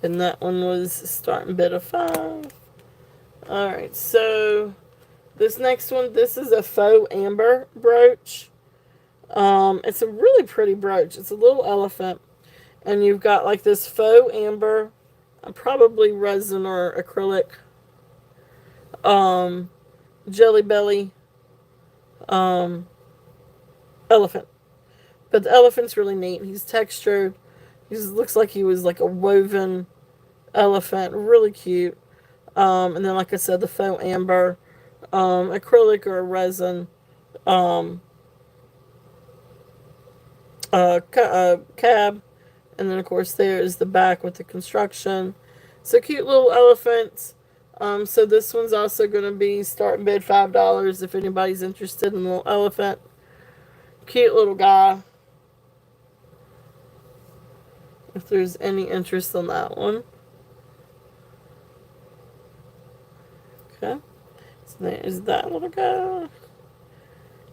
And that one was starting bid of 5. Alright, so this next one, this is a faux amber brooch. It's a really pretty brooch. It's a little elephant. And you've got like this faux amber, probably resin or acrylic, jelly belly, elephant. But the elephant's really neat. He's textured. He looks like he was like a woven elephant. Really cute. And then, like I said, the faux amber, acrylic or resin, cab. And then, of course, there is the back with the construction. So, cute little elephant. So, this one's also going to be starting bid $5 if anybody's interested in the little elephant. Cute little guy. If there's any interest on that one. Okay. So, there's that little guy.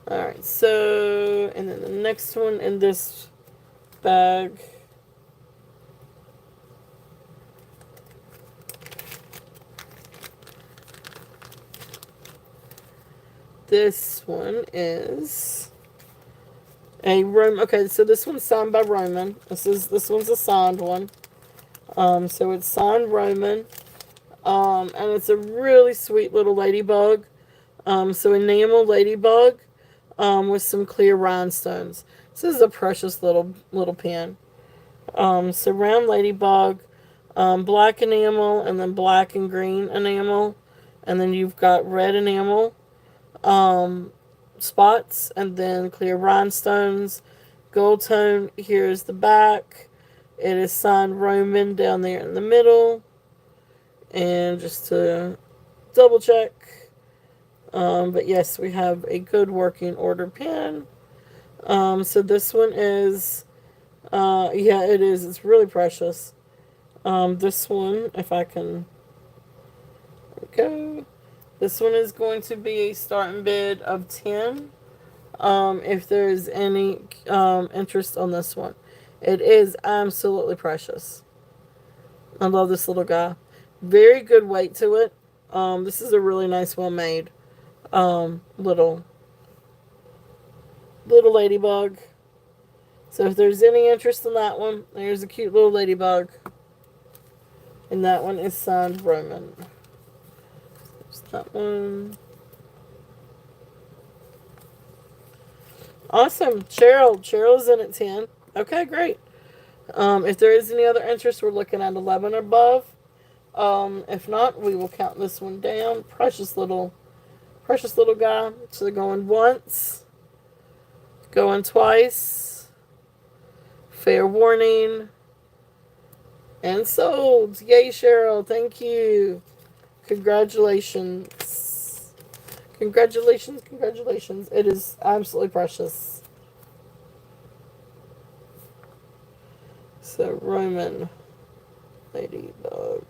Alright, so, and then the next one in this bag. This one is a Roman. Okay, so this one's signed by Roman. This one's a signed one. So it's signed Roman. And it's a really sweet little ladybug. So enamel ladybug, with some clear rhinestones. This is a precious little pen. So round ladybug, black enamel, and then black and green enamel, and then you've got red enamel. Spots, and then clear rhinestones, gold tone. Here's the back. It is signed Roman down there in the middle. And just to double check, but yes, we have a good working order pen. So this one is, yeah, it is. It's really precious. This one, if I can go. This one is going to be a starting bid of 10. If there's any interest on this one. It is absolutely precious. I love this little guy. Very good weight to it. This is a really nice, well-made little ladybug. So if there's any interest in that one, there's a cute little ladybug. And that one is signed Roman. That one. Awesome. Cheryl's in at 10. Okay, great. If there is any other interest, we're looking at 11 or above. If not, we will count this one down. Precious little guy. So going once, going twice, fair warning, and sold. Yay, Cheryl. Thank you. Congratulations. Congratulations. It is absolutely precious. So, Roman ladybug.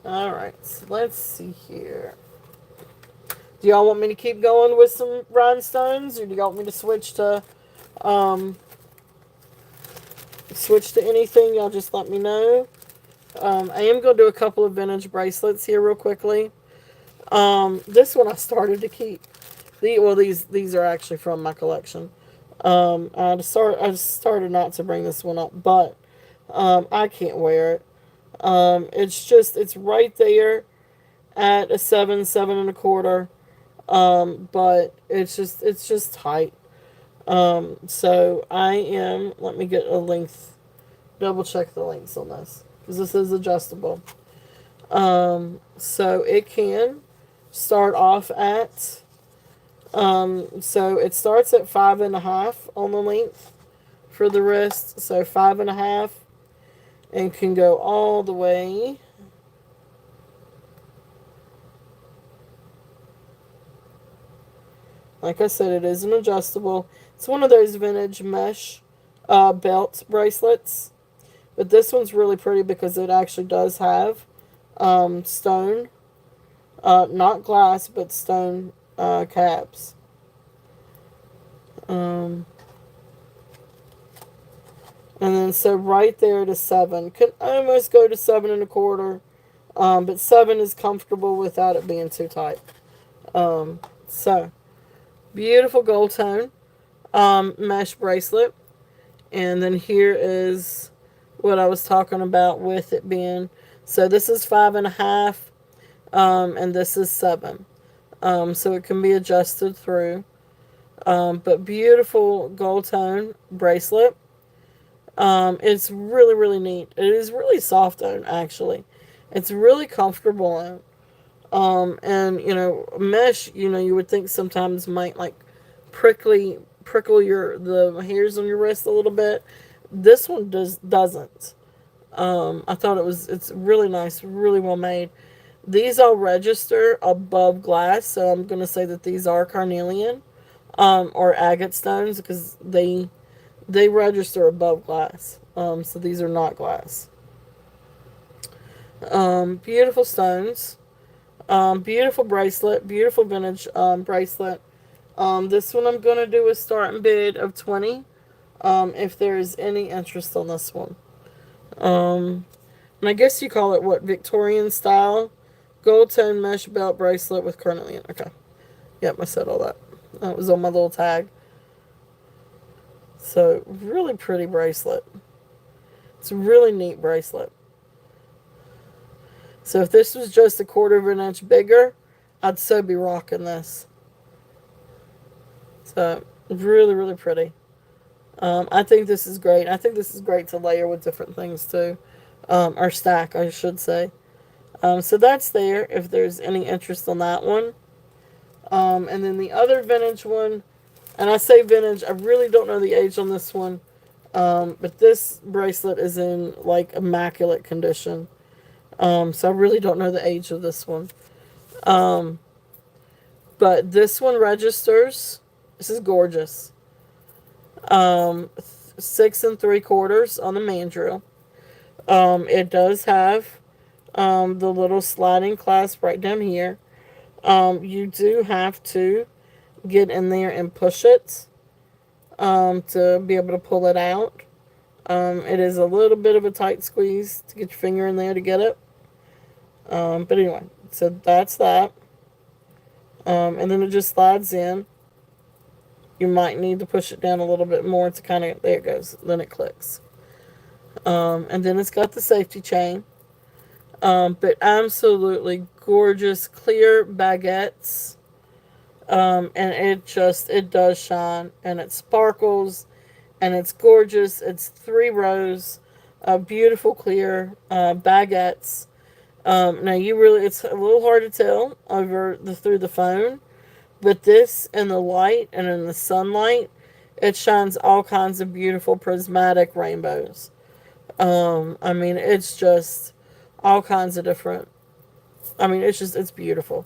Alright, so let's see here. Do y'all want me to keep going with some rhinestones, or do y'all want me to switch to anything? Y'all just let me know. I am going to do a couple of vintage bracelets here real quickly. This one I started to keep. These are actually from my collection. I started not to bring this one up, but I can't wear it. It's right there at a 7.25. But it's just tight. So let me get a length double check the links on this because this is adjustable. So it can start off at, so it starts at 5.5 on the length for the wrist. So 5.5 and can go all the way. Like I said, it is an adjustable. It's one of those vintage mesh belt bracelets. But this one's really pretty because it actually does have stone, not glass, but stone caps. And then so right there to 7. Can almost go to 7.25. But 7 is comfortable without it being too tight. So beautiful gold tone mesh bracelet. And then here is what I was talking about with it being, so this is 5.5, and this is 7. So it can be adjusted through. But beautiful gold tone bracelet. It's really, really neat. It is really soft on, actually. It's really comfortable on. And, mesh, you would think sometimes might, like, prickle the hairs on your wrist a little bit. This one doesn't. I thought it's really nice, really well made. These all register above glass, so I'm going to say that these are carnelian, or agate stones, because they register above glass. So these are not glass. Beautiful stones. Beautiful bracelet. Beautiful vintage bracelet. This one I'm going to do a starting bid of $20. If there is any interest on this one. And I guess you call it what? Victorian style gold tone mesh belt bracelet with carnelian. Okay. Yep, I said all that. That was on my little tag. So, really pretty bracelet. It's a really neat bracelet. So, if this was just 1/4 inch bigger, I'd so be rocking this. So, really, really pretty. I think this is great. I think this is great to layer with different things too. Or stack, I should say. So that's there if there's any interest on that one. And then the other vintage one, and I say vintage, I really don't know the age on this one. But this bracelet is in like immaculate condition. So I really don't know the age of this one. But this one registers. This is gorgeous. 6 3/4 on the mandrel. It does have the little sliding clasp right down here. You do have to get in there and push it to be able to pull it out. It is a little bit of a tight squeeze to get your finger in there to get it. But anyway, so that's that. And then it just slides in. You might need to push it down a little bit more to kind of, there it goes, then it clicks. And then it's got the safety chain. But absolutely gorgeous clear baguettes. And it does shine, and it sparkles, and it's gorgeous. It's 3 rows of beautiful clear baguettes. Now it's a little hard to tell through the phone, but this in the light and in the sunlight, it shines all kinds of beautiful prismatic rainbows. It's just all kinds of different. It's beautiful.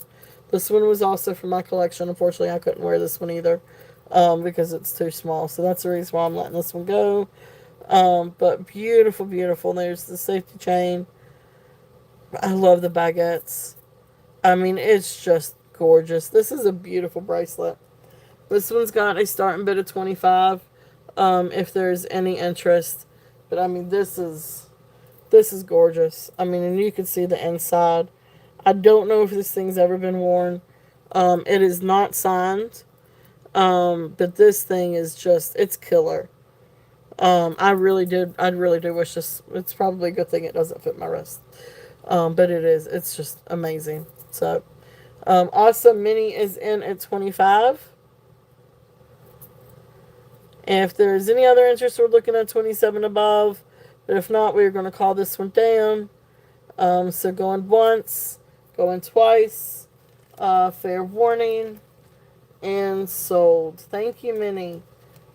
This one was also from my collection. Unfortunately, I couldn't wear this one either because it's too small. So that's the reason why I'm letting this one go. But beautiful, beautiful. There's the safety chain. I love the baguettes. It's just gorgeous. This is a beautiful bracelet. This one's got a starting bid of $25 if there's any interest. But this is gorgeous. And you can see the inside. I don't know if this thing's ever been worn. It is not signed. But this thing is just, it's killer. I really do wish this, it's probably a good thing it doesn't fit my wrist. But it's just amazing. So, Awesome Mini is in at $25. If there's any other interest, we're looking at $27 above. But if not, we're going to call this one down. So going once, going twice, fair warning, and sold. Thank you, Minnie.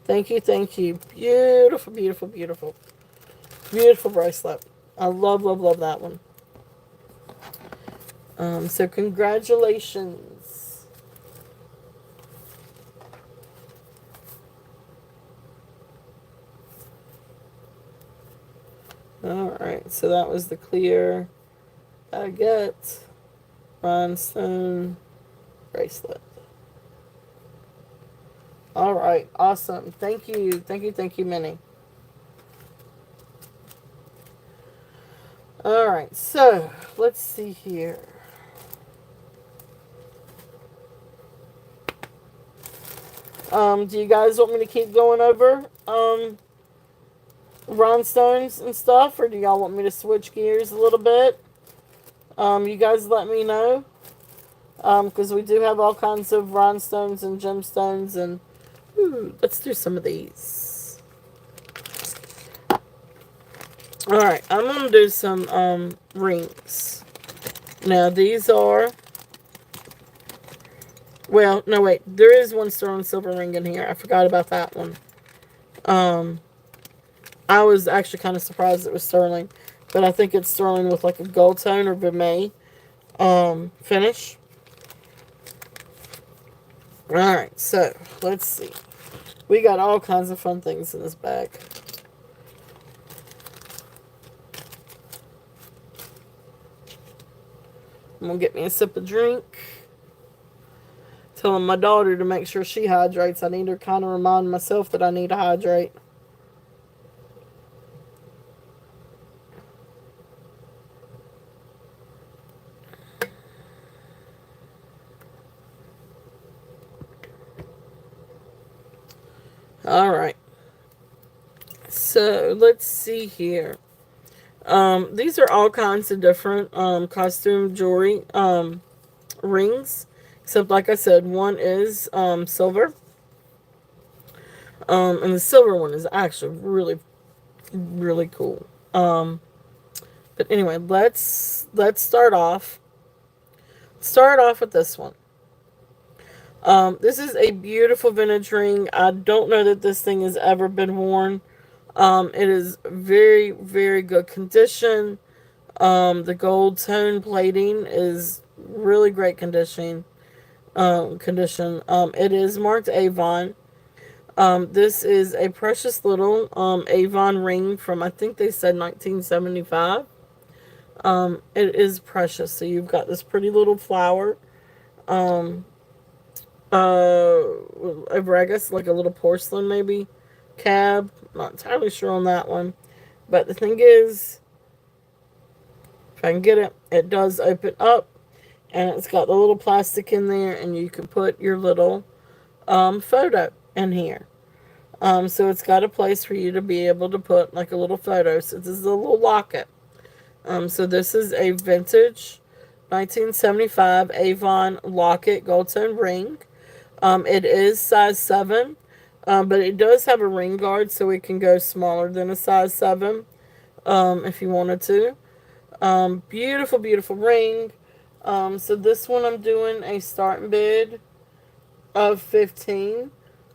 Thank you, thank you. Beautiful, beautiful, beautiful. Beautiful bracelet. I love, love, love that one. So congratulations. Alright, so that was the clear agate rhinestone bracelet. Alright, awesome. Thank you. Thank you, thank you, Minnie. Alright, so let's see here. Do you guys want me to keep going over rhinestones and stuff, or do y'all want me to switch gears a little bit? You guys let me know, because we do have all kinds of rhinestones and gemstones, and let's do some of these. Alright, I'm going to do some rings. Now, these are... Well, no, wait. There is one sterling silver ring in here. I forgot about that one. I was actually kind of surprised it was sterling. But I think it's sterling with like a gold tone or vermeil finish. Alright, so let's see. We got all kinds of fun things in this bag. I'm going to get me a sip of drink. Telling my daughter to make sure she hydrates. I need to kind of remind myself that I need to hydrate. Alright. So, let's see here. These are all kinds of different costume jewelry rings. Except, like I said, one is silver. And the silver one is actually really, really cool. But anyway, let's start off. Start off with this one. This is a beautiful vintage ring. I don't know that this thing has ever been worn. It is very, very good condition. The gold tone plating is really great condition. It is marked Avon. This is a precious little Avon ring from, I think they said 1975. It is precious. So you've got this pretty little flower. I guess like a little porcelain maybe cab. Not entirely sure on that one. But the thing is, if I can get it, it does open up. And it's got the little plastic in there, and you can put your little photo in here. So it's got a place for you to be able to put like a little photo. So this is a little locket. So this is a vintage 1975 Avon locket gold tone ring. It is size 7, but it does have a ring guard, so it can go smaller than a size 7 if you wanted to. Beautiful, beautiful ring. So this one I'm doing a starting bid of 15.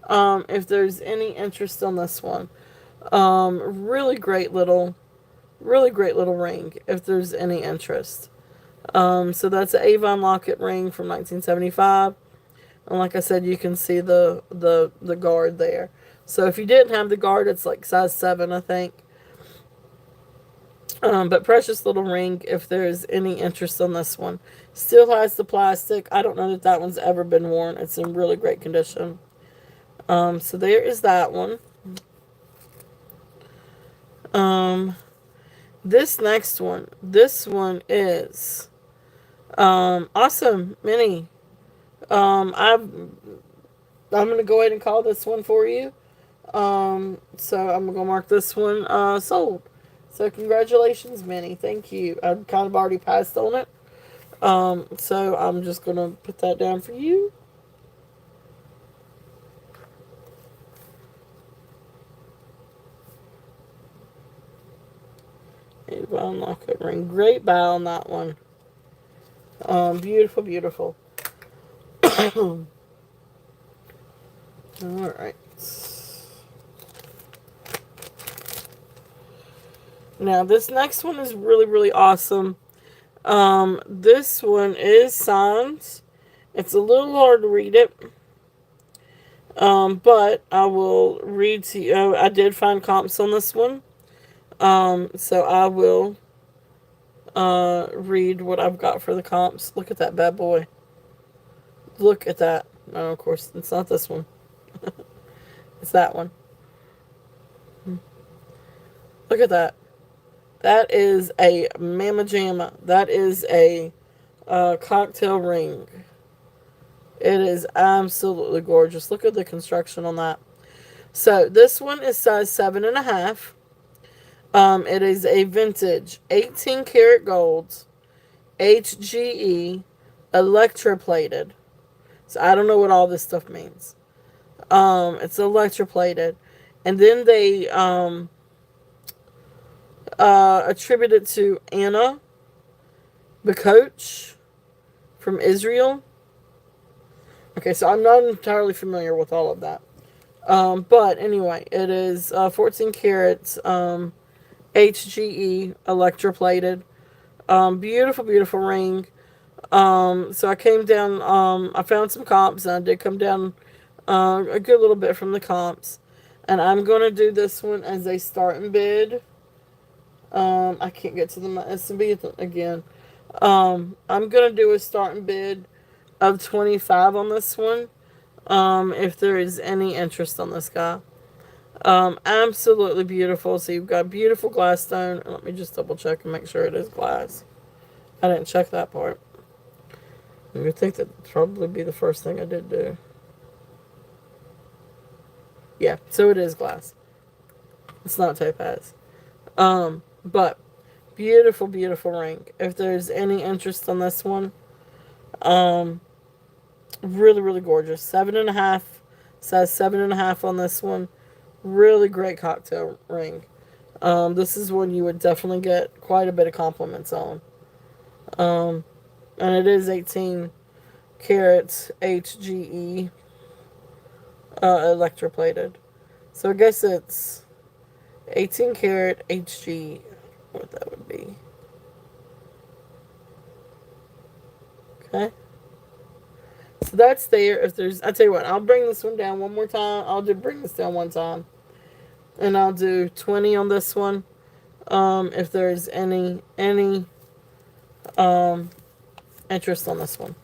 If there's any interest on this one. Really great little ring if there's any interest. So that's an Avon locket ring from 1975. And like I said, you can see the guard there. So if you didn't have the guard, it's like size 7, I think. But precious little ring if there's any interest on this one. Still has the plastic. I don't know that one's ever been worn. It's in really great condition. So there is that one. This next one. This one is awesome mini. I'm gonna go ahead and call this one for you. So I'm gonna mark this one sold. So congratulations, Minnie. Thank you. I've kind of already passed on it. So I'm just gonna put that down for you. Divine Locket ring. Great bow on that one. Beautiful, beautiful. Alright. Now, this next one is really, really awesome. This one is signed. It's a little hard to read it. But I will read to you. I did find comps on this one. So I will read what I've got for the comps. Look at that bad boy. Look at that. No, of course, it's not this one. It's that one. Look at that. That is a Mama Jamma. That is a cocktail ring. It is absolutely gorgeous. Look at the construction on that. So this one is size 7.5. It is a vintage 18 karat gold HGE electroplated. So I don't know what all this stuff means. It's electroplated. And then they attribute it to Anna Bakoch from Israel. Okay, so I'm not entirely familiar with all of that. But anyway, it is 14 carats HGE electroplated. Beautiful, beautiful ring. So I came down, I found some comps, and I did come down a good little bit from the comps. And I'm going to do this one as a starting bid. I can't get to the S&B again. I'm going to do a starting bid of 25 on this one. If there is any interest on this guy. Absolutely beautiful. So you've got beautiful glass stone. Let me just double check and make sure it is glass. I didn't check that part. You would think that would probably be the first thing I did do. Yeah, so it is glass. It's not topaz. But beautiful, beautiful ring. If there's any interest on this one, really, really gorgeous. 7.5, size 7.5 on this one. Really great cocktail ring. This is one you would definitely get quite a bit of compliments on. And it is 18 carats HGE electroplated. So I guess it's 18 karat HG, what that would be. Okay. So that's there. If there's, I tell you what, I'll bring this one down one more time. I'll just bring this down one time. And I'll do 20 on this one. If there's any interest on this one.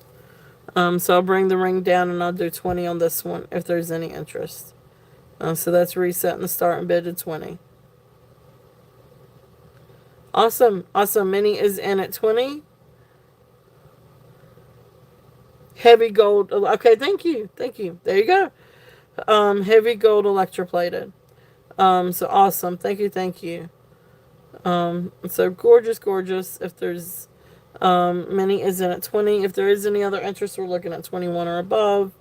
So I'll bring the ring down and I'll do 20 on this one if there's any interest. So that's resetting the starting bid to 20. Awesome. Awesome. Minnie is in at 20. Heavy gold. Okay, thank you. Thank you. There you go. Heavy gold electroplated. So awesome. Thank you. Thank you. So gorgeous, gorgeous. If there's Minnie is in at 20. If there is any other interest, we're looking at 21 or above.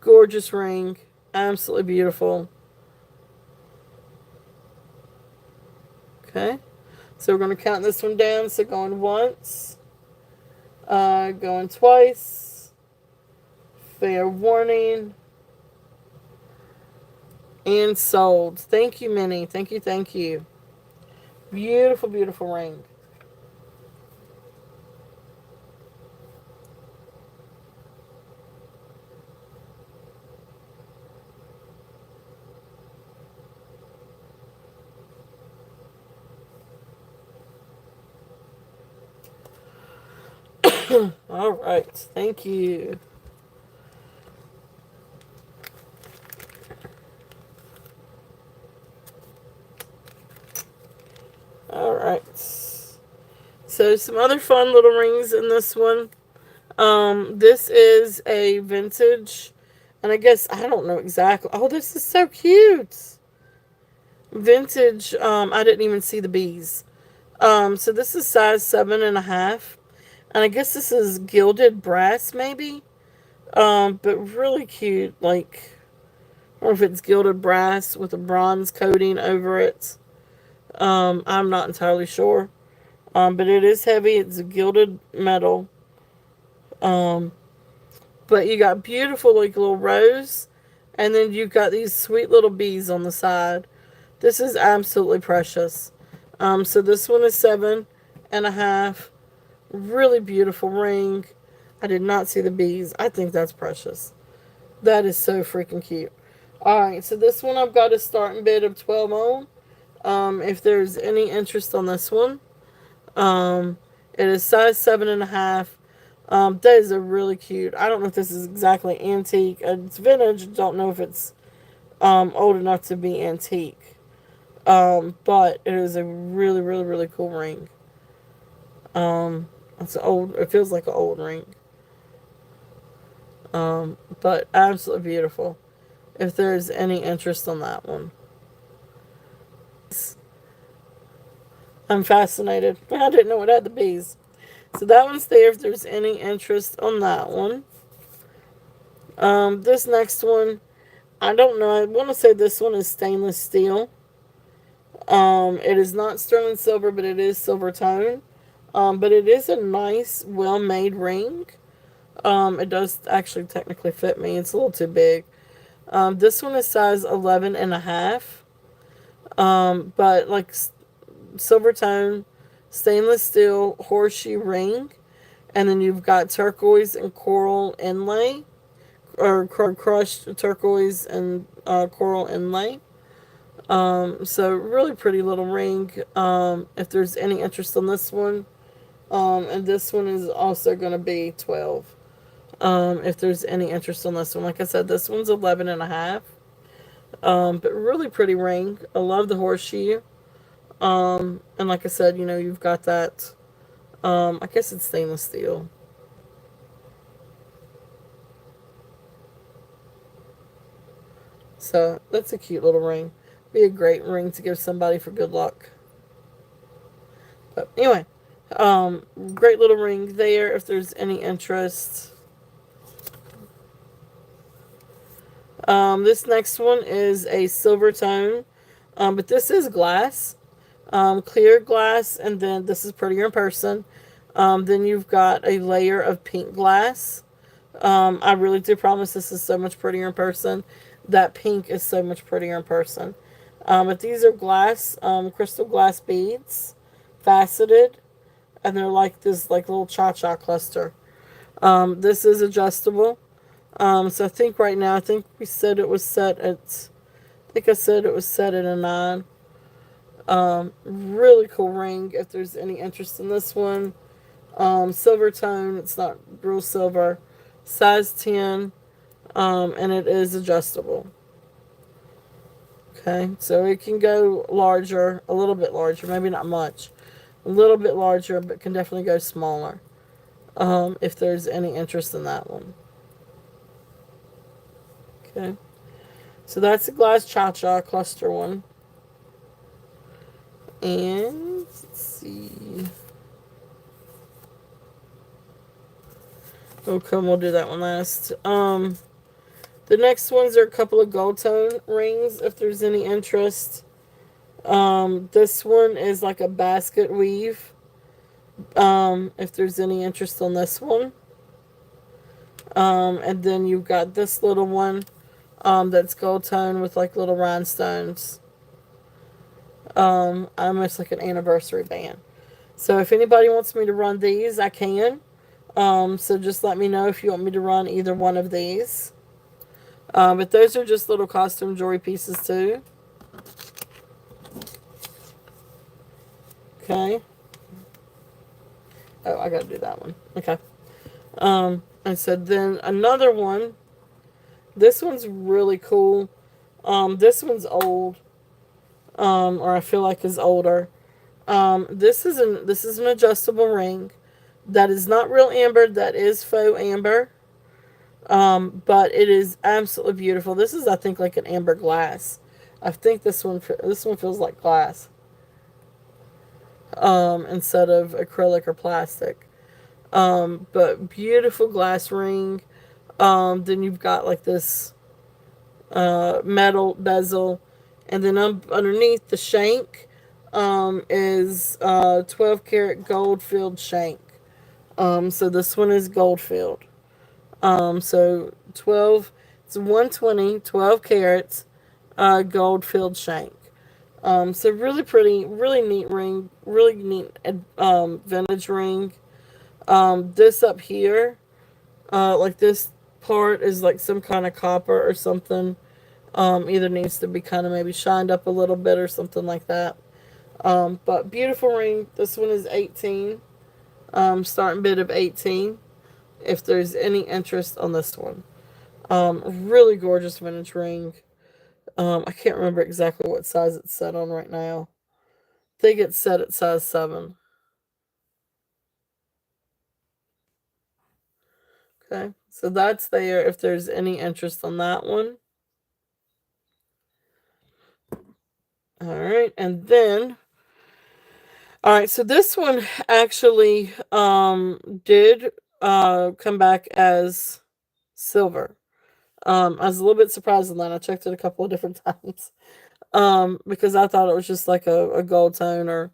Gorgeous ring. Absolutely beautiful. Okay. So we're going to count this one down. So going once. Going twice. Fair warning. And sold. Thank you, Minnie. Thank you, thank you. Beautiful, beautiful ring. All right. Thank you. All right. So some other fun little rings in this one. This is a vintage, and I guess I don't know exactly. Oh, this is so cute. Vintage. I didn't even see the bees. So this is size 7.5. And I guess this is gilded brass, maybe. But really cute. Like, I don't know if it's gilded brass with a bronze coating over it. I'm not entirely sure. But it is heavy. It's a gilded metal. Um, but you got beautiful like little rose, and then you've got these sweet little bees on the side. This is absolutely precious. So this one is 7.5. Really beautiful ring. I did not see the bees. I think that's precious. That is so freaking cute. Alright, so this one I've got a starting bid of 12 on. If there's any interest on this one. It is size 7.5. That is a really cute. I don't know if this is exactly antique. It's vintage. Don't know if it's old enough to be antique. But it is a really, really, really cool ring. It's old. It feels like an old ring. But absolutely beautiful. If there's any interest on that one, I'm fascinated. I didn't know it had the bees. So that one's there if there's any interest on that one. This next one, I don't know. I want to say this one is stainless steel. It is not sterling silver, but it is silver tone. But it is a nice, well-made ring. It does actually technically fit me. It's a little too big. This one is size 11.5. But like silver tone, stainless steel horseshoe ring, and then you've got turquoise and coral inlay, or crushed turquoise and coral inlay. So really pretty little ring. If there's any interest on this one, and this one is also going to be 12. If there's any interest on this one, like I said, this one's 11.5. But really pretty ring. I love the horseshoe. And like I said, you've got that. I guess it's stainless steel. So that's a cute little ring. Be a great ring to give somebody for good luck. But anyway, great little ring there if there's any interest. This next one is a silver tone, but this is glass, clear glass, and then this is prettier in person. Then you've got a layer of pink glass. I really do promise this is so much prettier in person. That pink is so much prettier in person. But these are glass, crystal glass beads, faceted, and they're like this like little cha-cha cluster. This is adjustable. So I think right now, I think we said it was set at, I think I said it was set at a 9. Really cool ring if there's any interest in this one. Silver tone, it's not real silver. Size 10, and it is adjustable. Okay, so it can go larger, a little bit larger, maybe not much. A little bit larger, but can definitely go smaller. If there's any interest in that one. Okay, so that's the glass cha-cha cluster one. And let's see. Okay, we'll do that one last. The next ones are a couple of gold tone rings, if there's any interest. This one is like a basket weave. If there's any interest on this one. And then you've got this little one, that's gold tone with like little rhinestones. Almost like an anniversary band. So if anybody wants me to run these, I can. So just let me know if you want me to run either one of these. But those are just little costume jewelry pieces too. Okay. Oh, I gotta do that one. Okay. And so then another one. This one's really cool. This one's old. Or I feel like is older. This is an adjustable ring. That is not real amber. That is faux amber. But it is absolutely beautiful. This is, I think, like an amber glass. I think this one feels like glass. Instead of acrylic or plastic. But beautiful glass ring. Then you've got like this metal bezel. And then underneath the shank, is 12 karat gold filled shank. So this one is gold filled. So 12, it's 120, 12 carats, gold filled shank. So really pretty, really neat ring, really neat vintage ring. This up here, like this part is like some kind of copper or something. Either needs to be kind of maybe shined up a little bit or something like that. But beautiful ring. This one is 18. Starting bid of 18. If there's any interest on this one. Really gorgeous vintage ring. I can't remember exactly what size it's set on right now. I think it's set at size 7. Okay, so that's there if there's any interest on that one. All right, and then, all right, so this one actually did come back as silver. I was a little bit surprised on that. I checked it a couple of different times. Because I thought it was just like a gold tone or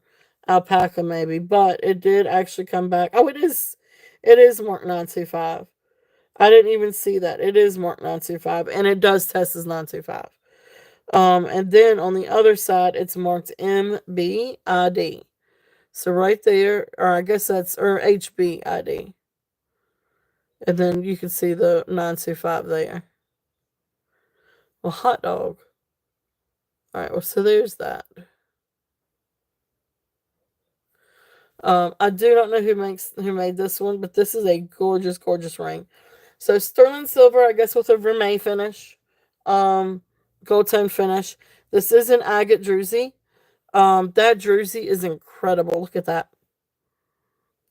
alpaca maybe, but it did actually come back. Oh, it is marked 925. I didn't even see that. It is marked 925, and it does test as 925. And then on the other side, it's marked MBID. So right there, or I guess that's, or HBID. And then you can see the 925 there. Well, hot dog. All right, well, so there's that. I do not know who made this one, but this is a gorgeous, gorgeous ring. So sterling silver, I guess, with a vermeil finish, gold tone finish. This is an agate druzy. That druzy is incredible. Look at that.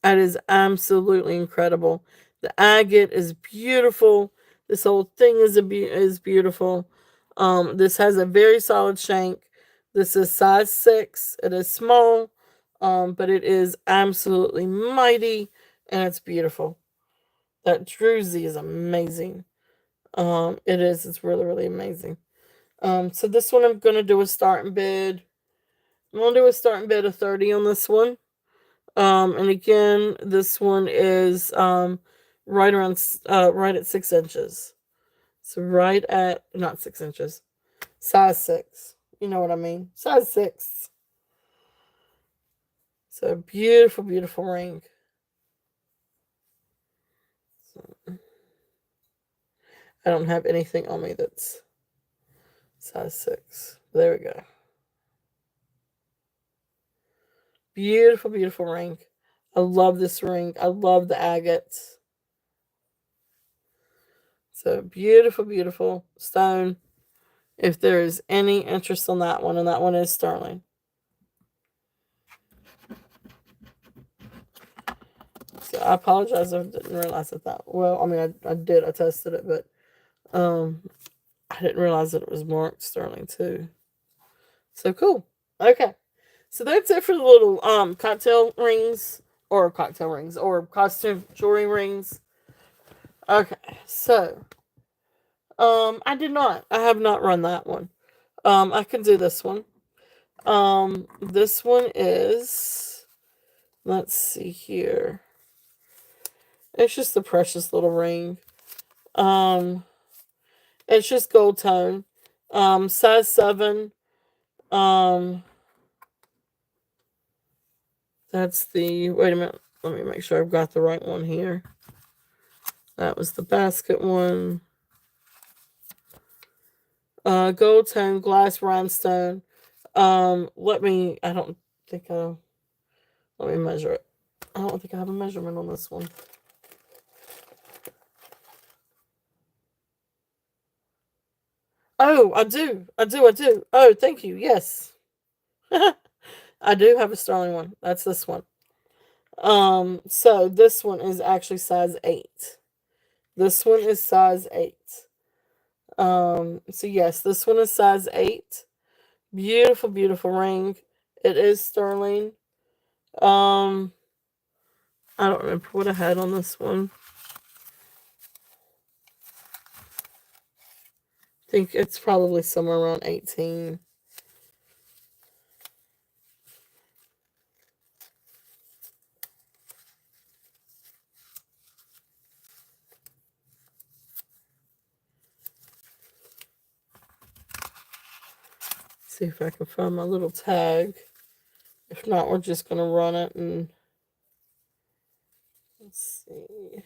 That is absolutely incredible. The agate is beautiful. This whole thing is beautiful. This has a very solid shank. This is size 6. It is small, but it is absolutely mighty, and it's beautiful. That druzy is amazing. It is. It's really, really amazing. So this one I'm gonna do a starting bid. I'm gonna do a starting bid of 30 on this one. And again, this one is right around right at 6 inches. So right at, not 6 inches, size 6. You know what I mean? Size 6. So beautiful, beautiful ring. So, I don't have anything on me that's size 6. There we go. Beautiful, beautiful ring. I love this ring. I love the agates. So beautiful, beautiful stone. If there is any interest on that one, and that one is sterling. So I apologize. I didn't realize that. Well, I mean, I did. I tested it, but I didn't realize that it was marked sterling too. So cool. Okay. So that's it for the little cocktail rings or costume jewelry rings. Okay. So I did not. I have not run that one. I can do this one. This one is, let's see here. It's just a precious little ring. It's just gold tone. Size 7. That's the, wait a minute. Let me make sure I've got the right one here. That was the basket one. Gold tone, glass rhinestone. Let me measure it. I don't think I have a measurement on this one. Oh, I do. Oh, thank you. Yes. I do have a sterling one. That's this one. So this one is actually size 8. This one is size 8. So yes, this one is size 8. Beautiful, beautiful ring. It is sterling. I don't remember what I had on this one. I think it's probably somewhere around 18. see if I can find my little tag. If not, we're just going to run it and let's see.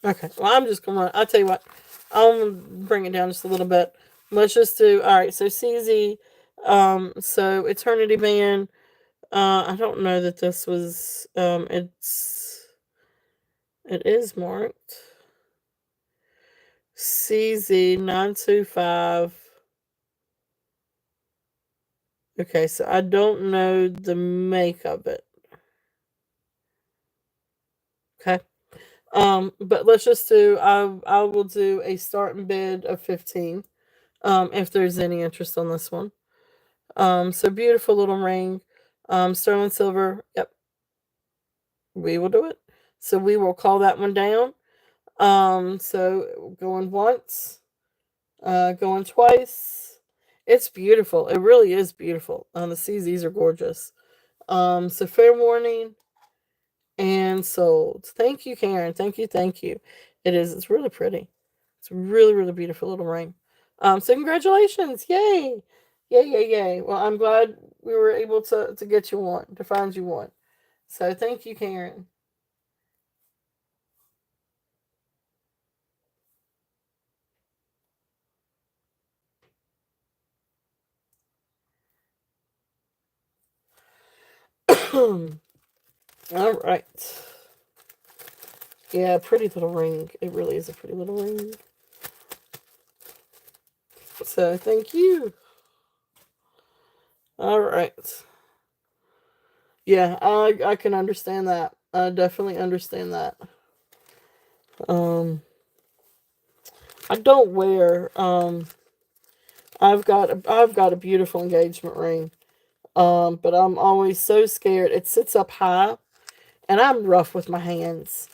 Okay, well, I'm just gonna. I'll tell you what. I'll bring it down just a little bit. Let's just do. All right. So CZ. So Eternity Band. I don't know that this was. It is marked. CZ925. Okay, so I don't know the make of it. Okay. But let's just do. I will do a starting bid of 15. If there's any interest on this one. So beautiful little ring. Sterling silver. Yep, we will do it. So we will call that one down. So going once, going twice. It's beautiful. It really is beautiful. The CZs are gorgeous. So fair warning and sold. Thank you, Karen. Thank you, thank you. It is. It's really pretty. It's a really, really beautiful little ring. So congratulations. Yay. Yay, yay, yay. Well, I'm glad we were able to get you one, to find you one. So thank you, Karen. All right. Yeah, pretty little ring. It really is a pretty little ring. So thank you. All right. Yeah, I can understand that. I definitely understand that. I don't wear I've got a beautiful engagement ring. But I'm always so scared. It sits up high and I'm rough with my hands.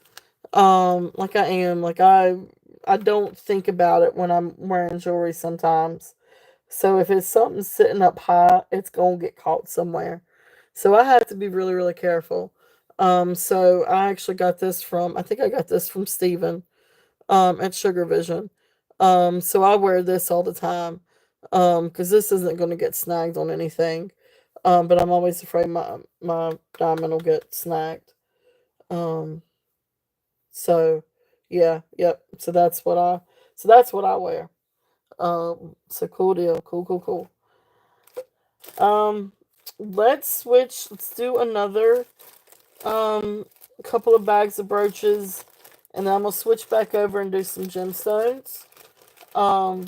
Like I am. Like I don't think about it when I'm wearing jewelry sometimes. So if it's something sitting up high, it's gonna get caught somewhere. So I have to be really, really careful. So I actually got this from I think I got this from Steven at Sugar Vision. So I wear this all the time. Because this isn't gonna get snagged on anything. But I'm always afraid my diamond will get snagged. Um, so yeah, yep. So that's what I wear. So cool deal. Cool, cool, cool. Um, let's switch. Let's do another couple of bags of brooches, and then I'm gonna switch back over and do some gemstones. Um,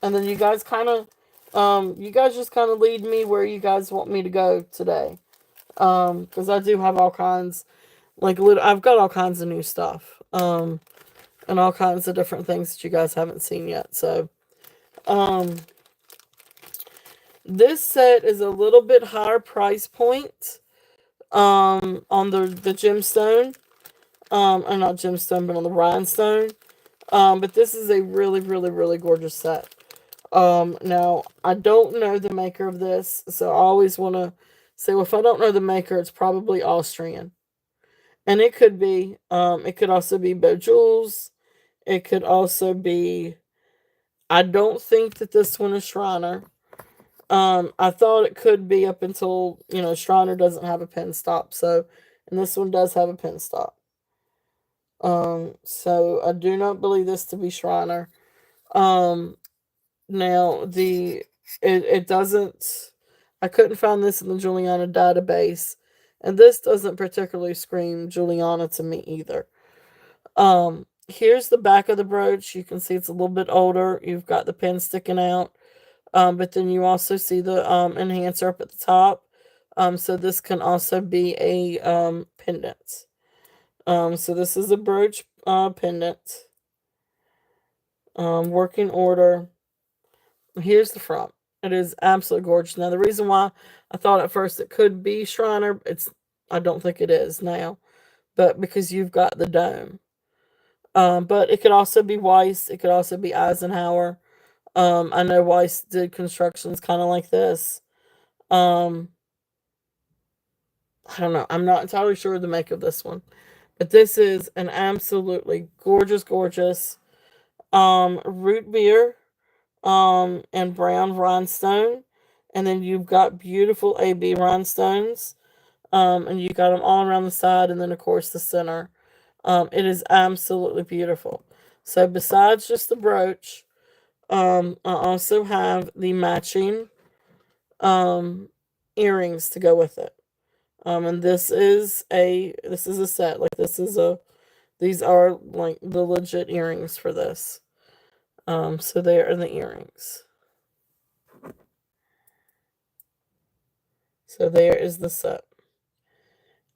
and then you guys just kind of lead me where you guys want me to go today. Because I do have all kinds, I've got all kinds of new stuff. And all kinds of different things that you guys haven't seen yet. So, um, this set is a little bit higher price point, on the gemstone, or not gemstone, but on the rhinestone. But this is a really, really, really gorgeous set. Now, I don't know the maker of this, so I always want to say, well, if I don't know the maker, it's probably Austrian. And it could be, it could also be Bojewels. It could also be, I don't think that this one is Shriner. I thought it could be up until, Shriner doesn't have a pin stop, so, and this one does have a pin stop. So I do not believe this to be Shriner. Now it doesn't. I couldn't find this in the Juliana database, and this doesn't particularly scream Juliana to me either. Here's the back of the brooch. You can see it's a little bit older. You've got the pin sticking out, but then you also see the enhancer up at the top. So this can also be a pendant. So this is a brooch pendant. Working order. Here's the front. It is absolutely gorgeous. Now, the reason why I thought at first it could be Shriner, I don't think it is now, but because you've got the dome. But it could also be Weiss. It could also be Eisenhower. I know Weiss did constructions kind of like this. Um, I don't know. I'm not entirely sure the make of this one, but this is an absolutely gorgeous, gorgeous root beer and brown rhinestone, and then you've got beautiful AB rhinestones, and you got them all around the side, and then of course the center. It is absolutely beautiful. So besides just the brooch, I also have the matching um, earrings to go with it. And this is a set. Like these are like the legit earrings for this. So they are the earrings. So there is the set.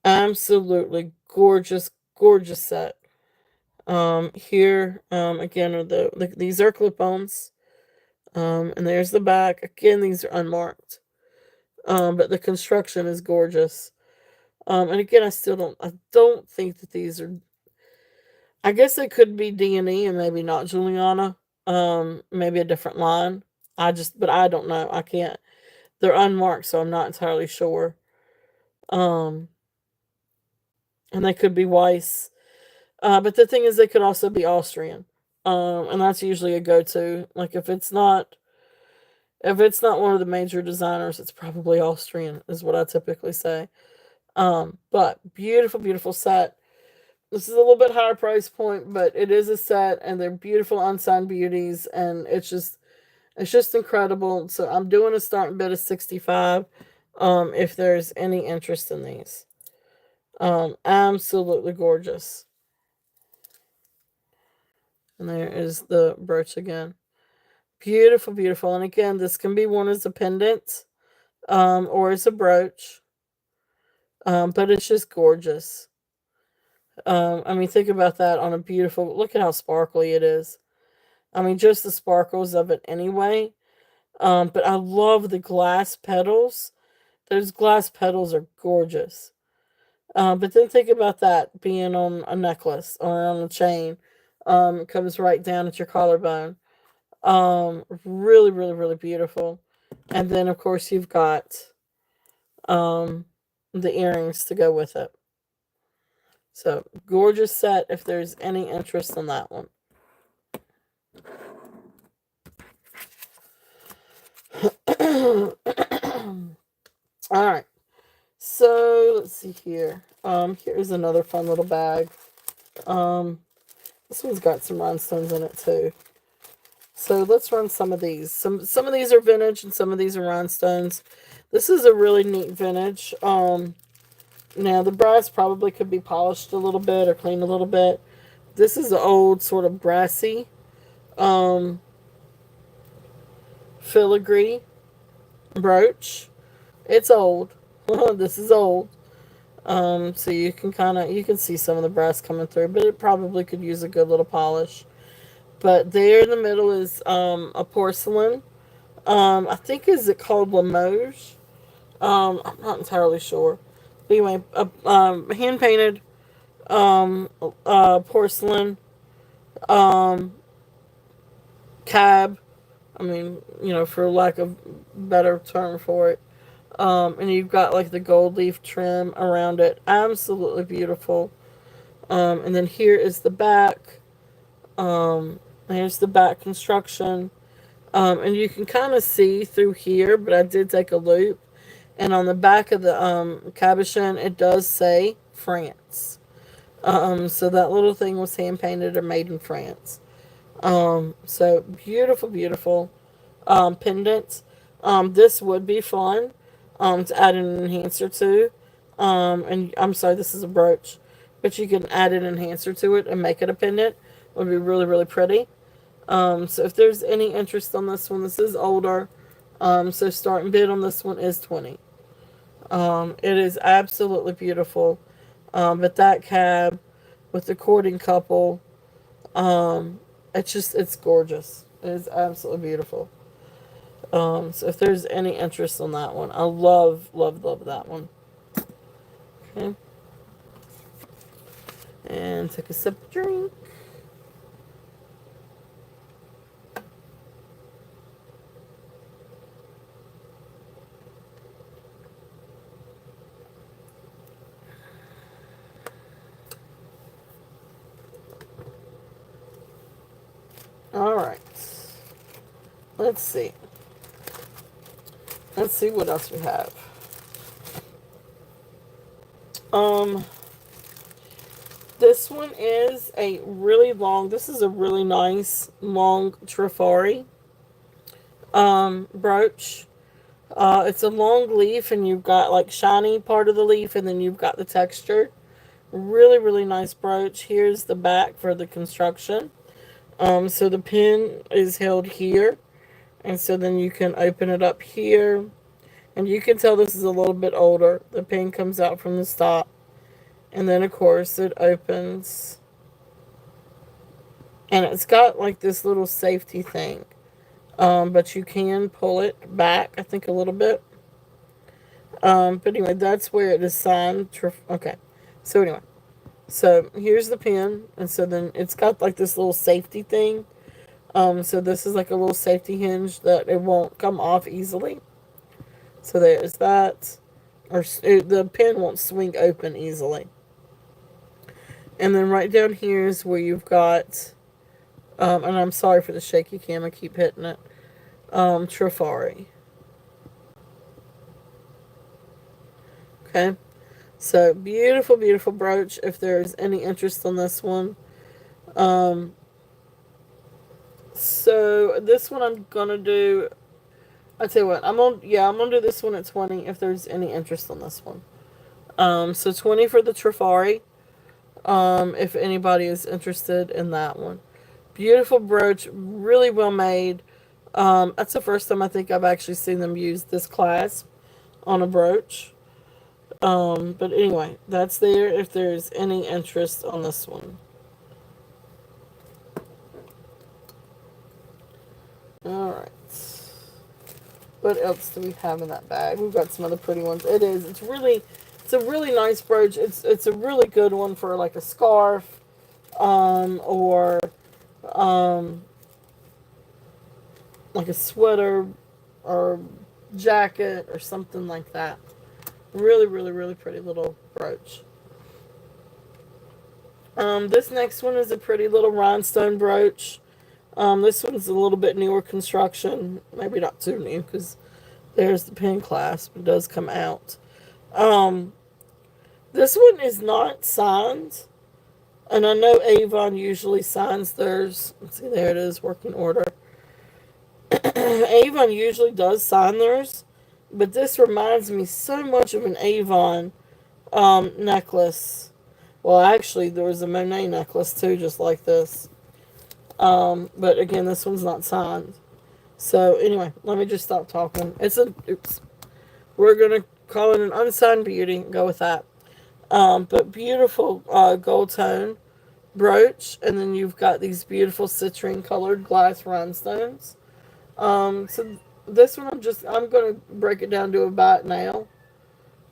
Absolutely gorgeous, gorgeous set. Here again are these are clip-ons. And there's the back. Again, these are unmarked. But the construction is gorgeous. And again, I don't think that these are. I guess it could be D&E and maybe not Juliana. Maybe a different line. But I don't know. I can't. They're unmarked, so I'm not entirely sure. Um, and they could be Weiss. But the thing is, they could also be Austrian. And that's usually a go-to. Like if it's not one of the major designers, it's probably Austrian, is what I typically say. But beautiful, beautiful set. This is a little bit higher price point, but it is a set, and they're beautiful unsigned beauties, and it's just incredible. So I'm doing a starting bid of 65. If there's any interest in these, absolutely gorgeous. And there is the brooch again. Beautiful, beautiful. And again, this can be worn as a pendant, or as a brooch. But it's just gorgeous. I mean, think about that on a beautiful. Look at how sparkly it is. I mean, just the sparkles of it anyway. But I love the glass petals. Those glass petals are gorgeous. But then think about that being on a necklace or on a chain. It comes right down at your collarbone. Really, really, really beautiful. And then, of course, you've got um, the earrings to go with it. So, gorgeous set if there's any interest in that one. All right. So, let's see here. Here's another fun little bag. This one's got some rhinestones in it too. So, let's run some of these. Some of these are vintage and some of these are rhinestones. This is a really neat vintage. Now, the brass probably could be polished a little bit or cleaned a little bit. This is an old sort of brassy filigree brooch. It's old. This is old. So you can see some of the brass coming through, but it probably could use a good little polish. But there in the middle is a porcelain. I think is it called Limoges? I'm not entirely sure. But anyway, hand painted porcelain cab. I mean, for lack of better term for it. And you've got like the gold leaf trim around it. Absolutely beautiful. And then here is the back. Here's the back construction. And you can kind of see through here, but I did take a loop. And on the back of the cabochon, it does say France. So that little thing was hand painted or made in France. So beautiful, beautiful pendants. This would be fun to add an enhancer to. And I'm sorry, this is a brooch, but you can add an enhancer to it and make it a pendant. It would be really, really pretty. So if there's any interest on this one, this is older. So starting bid on this one is 20. It is absolutely beautiful. But that cab with the courting couple, it's gorgeous. It is absolutely beautiful. So if there's any interest on that one, I love, love, love that one. Okay. And take a sip of drink. All right. Let's see. Let's see what else we have. This one is a really long, this is a really nice long Trifari brooch. It's a long leaf, and you've got like shiny part of the leaf, and then you've got the texture. Really, really nice brooch. Here's the back for the construction. So the pin is held here, and so then you can open it up here, and you can tell this is a little bit older. The pin comes out from the top, and then of course it opens, and it's got like this little safety thing. But you can pull it back, I think, a little bit. But anyway, that's where it is signed. Okay. So anyway, so here's the pin, and so then it's got like this little safety thing. So this is like a little safety hinge that it won't come off easily. So there's that. The pin won't swing open easily. And then right down here is where you've got, and I'm sorry for the shaky cam, I keep hitting it, Trifari. Okay. So beautiful, beautiful brooch. If there's any interest on this one. So this one I'm gonna do. I tell you what, I'm gonna do this one at 20 if there's any interest on this one. So 20 for the Trifari. If anybody is interested in that one. Beautiful brooch, really well made. That's the first time I think I've actually seen them use this clasp on a brooch. But anyway, that's there if there's any interest on this one. Alright. What else do we have in that bag? We've got some other pretty ones. It's a really nice brooch. It's a really good one for like a scarf, or like a sweater or jacket or something like that. Really, really, really pretty little brooch. This next one is a pretty little rhinestone brooch. This one's a little bit newer construction. Maybe not too new, because there's the pin clasp. It does come out. This one is not signed. And I know Avon usually signs theirs. Let's see, there it is, working order. Avon usually does sign theirs. But this reminds me so much of an Avon necklace. Well, actually, there was a Monet necklace, too, just like this. But again, this one's not signed. So anyway, let me just stop talking. Oops. We're going to call it an unsigned beauty. Go with that. But beautiful gold tone brooch. And then you've got these beautiful citrine colored glass rhinestones. So this one I'm going to break it down to a buy it now.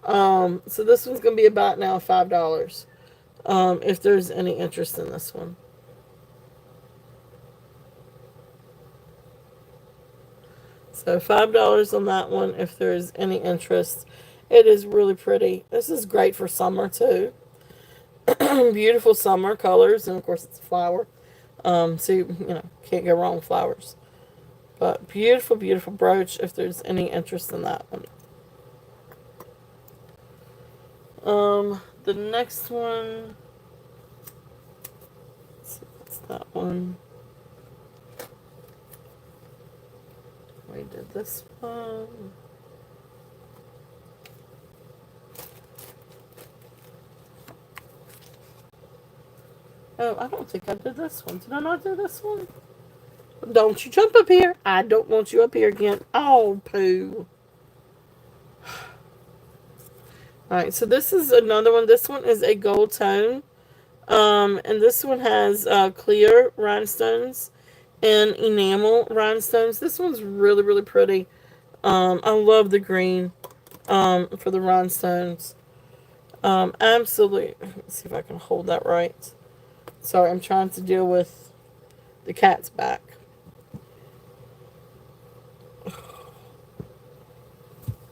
So this one's going to be a buy it now of $5. If there's any interest in this one. So $5 on that one if there's any interest. It is really pretty. This is great for summer too. Beautiful summer colors, and of course it's a flower. So you can't go wrong with flowers. But beautiful, beautiful brooch if there's any interest in that one. The next one. Let's see, what's that one? We did this one. Oh, I don't think I did this one. Did I not do this one? Don't you jump up here. I don't want you up here again. Oh, poo. Alright, so this is another one. This one is a gold tone. And this one has clear rhinestones in enamel rhinestones. This one's really, really pretty. I love the green for the rhinestones. Absolutely. Let's see if I can hold that right. Sorry, I'm trying to deal with the cat's back.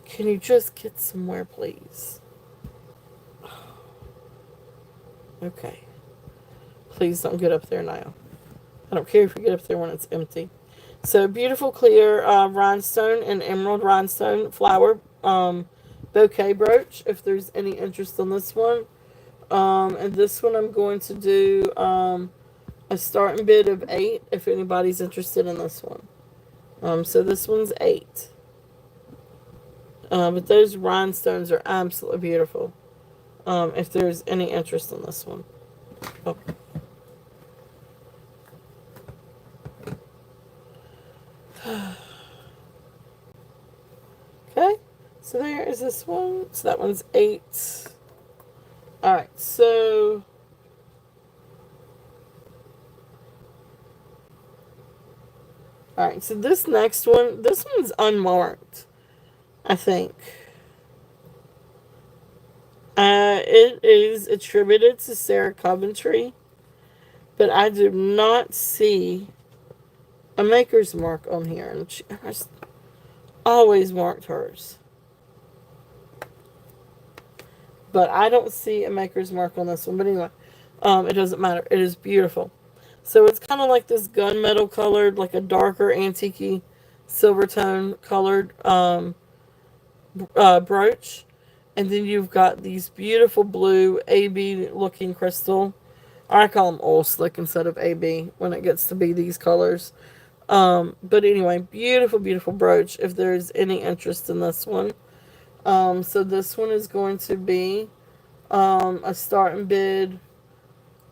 Can you just get somewhere, please? Okay. Please don't get up there now. I don't care if you get up there when it's empty. So, beautiful clear rhinestone and emerald rhinestone flower bouquet brooch, if there's any interest in this one. And this one I'm going to do a starting bid of 8 if anybody's interested in this one. So this one's 8. But those rhinestones are absolutely beautiful. If there's any interest in this one. Oh. Okay, so there is this one. So that one's 8. Alright, so alright, so this next one, this one's unmarked, I think. It is attributed to Sarah Coventry, but I do not see a maker's mark on here, and she has always marked hers. But I don't see a maker's mark on this one. But anyway, it doesn't matter. It is beautiful. So it's kind of like this gunmetal colored, like a darker antique silver tone colored brooch. And then you've got these beautiful blue AB looking crystal. I call them oil slick instead of AB when it gets to be these colors. But anyway, beautiful, beautiful brooch if there's any interest in this one. So this one is going to be a starting bid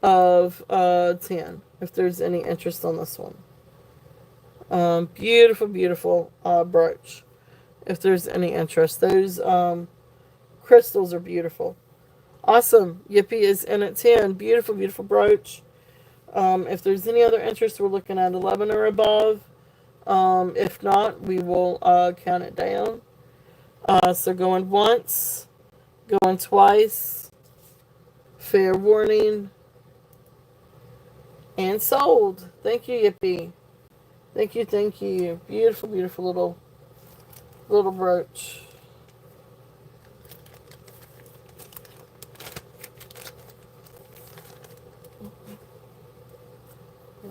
of 10 if there's any interest on this one. Beautiful, beautiful brooch if there's any interest. Those crystals are beautiful. Awesome. Yippee is in at 10. Beautiful, beautiful brooch. If there's any other interest, we're looking at 11 or above. If not, we will count it down. So going once, going twice, fair warning, and sold. Thank you, Yippee. Thank you, thank you. Beautiful, beautiful little brooch.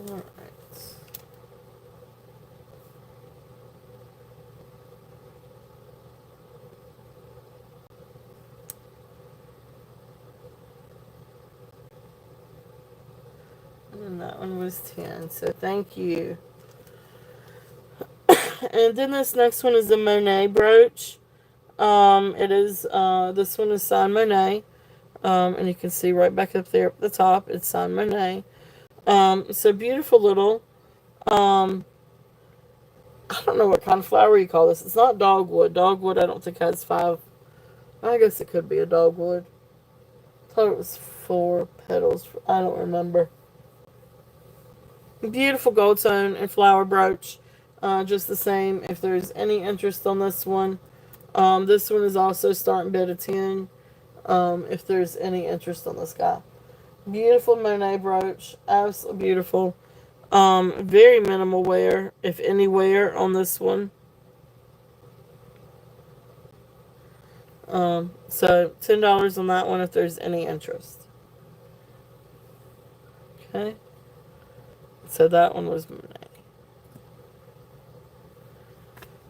Alright. And that one was 10, so thank you. And then this next one is the Monet brooch. It is, this one is signed Monet. And you can see right back up there at the top, it's signed Monet. So beautiful little, I don't know what kind of flower you call this. It's not dogwood. Dogwood I don't think has 5. I guess it could be a dogwood. I thought it was 4 petals. I don't remember. Beautiful gold tone and flower brooch. Just the same. If there's any interest on this one. This one is also starting bid of 10. If there's any interest on this guy. Beautiful Monet brooch. Absolutely beautiful. Very minimal wear, if any wear on this one. So $10 on that one if there's any interest. Okay. So that one was Monet.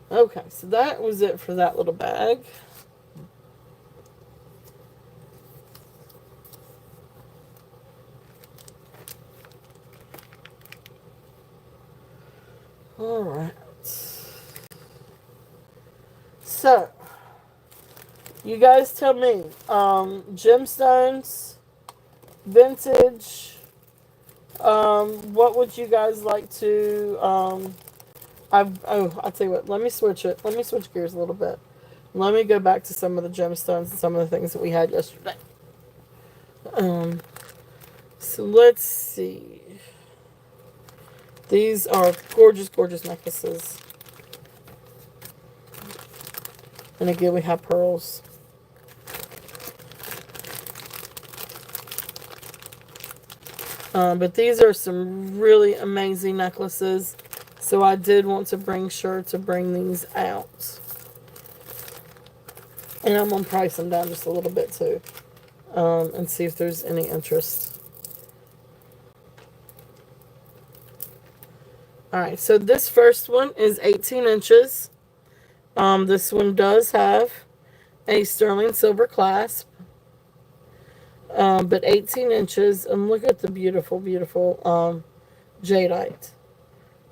Okay, so that was it for that little bag. Alright. So, you guys tell me, gemstones, vintage, what would you guys like to, I'll tell you what, let me switch gears a little bit. Let me go back to some of the gemstones and some of the things that we had yesterday. So let's see. These are gorgeous, gorgeous necklaces. And again, we have pearls. But these are some really amazing necklaces. So I did want to bring these out. And I'm going to price them down just a little bit too. And see if there's any interest. Alright, so this first one is 18 inches. This one does have a sterling silver clasp. But 18 inches. And look at the beautiful, beautiful jadeite.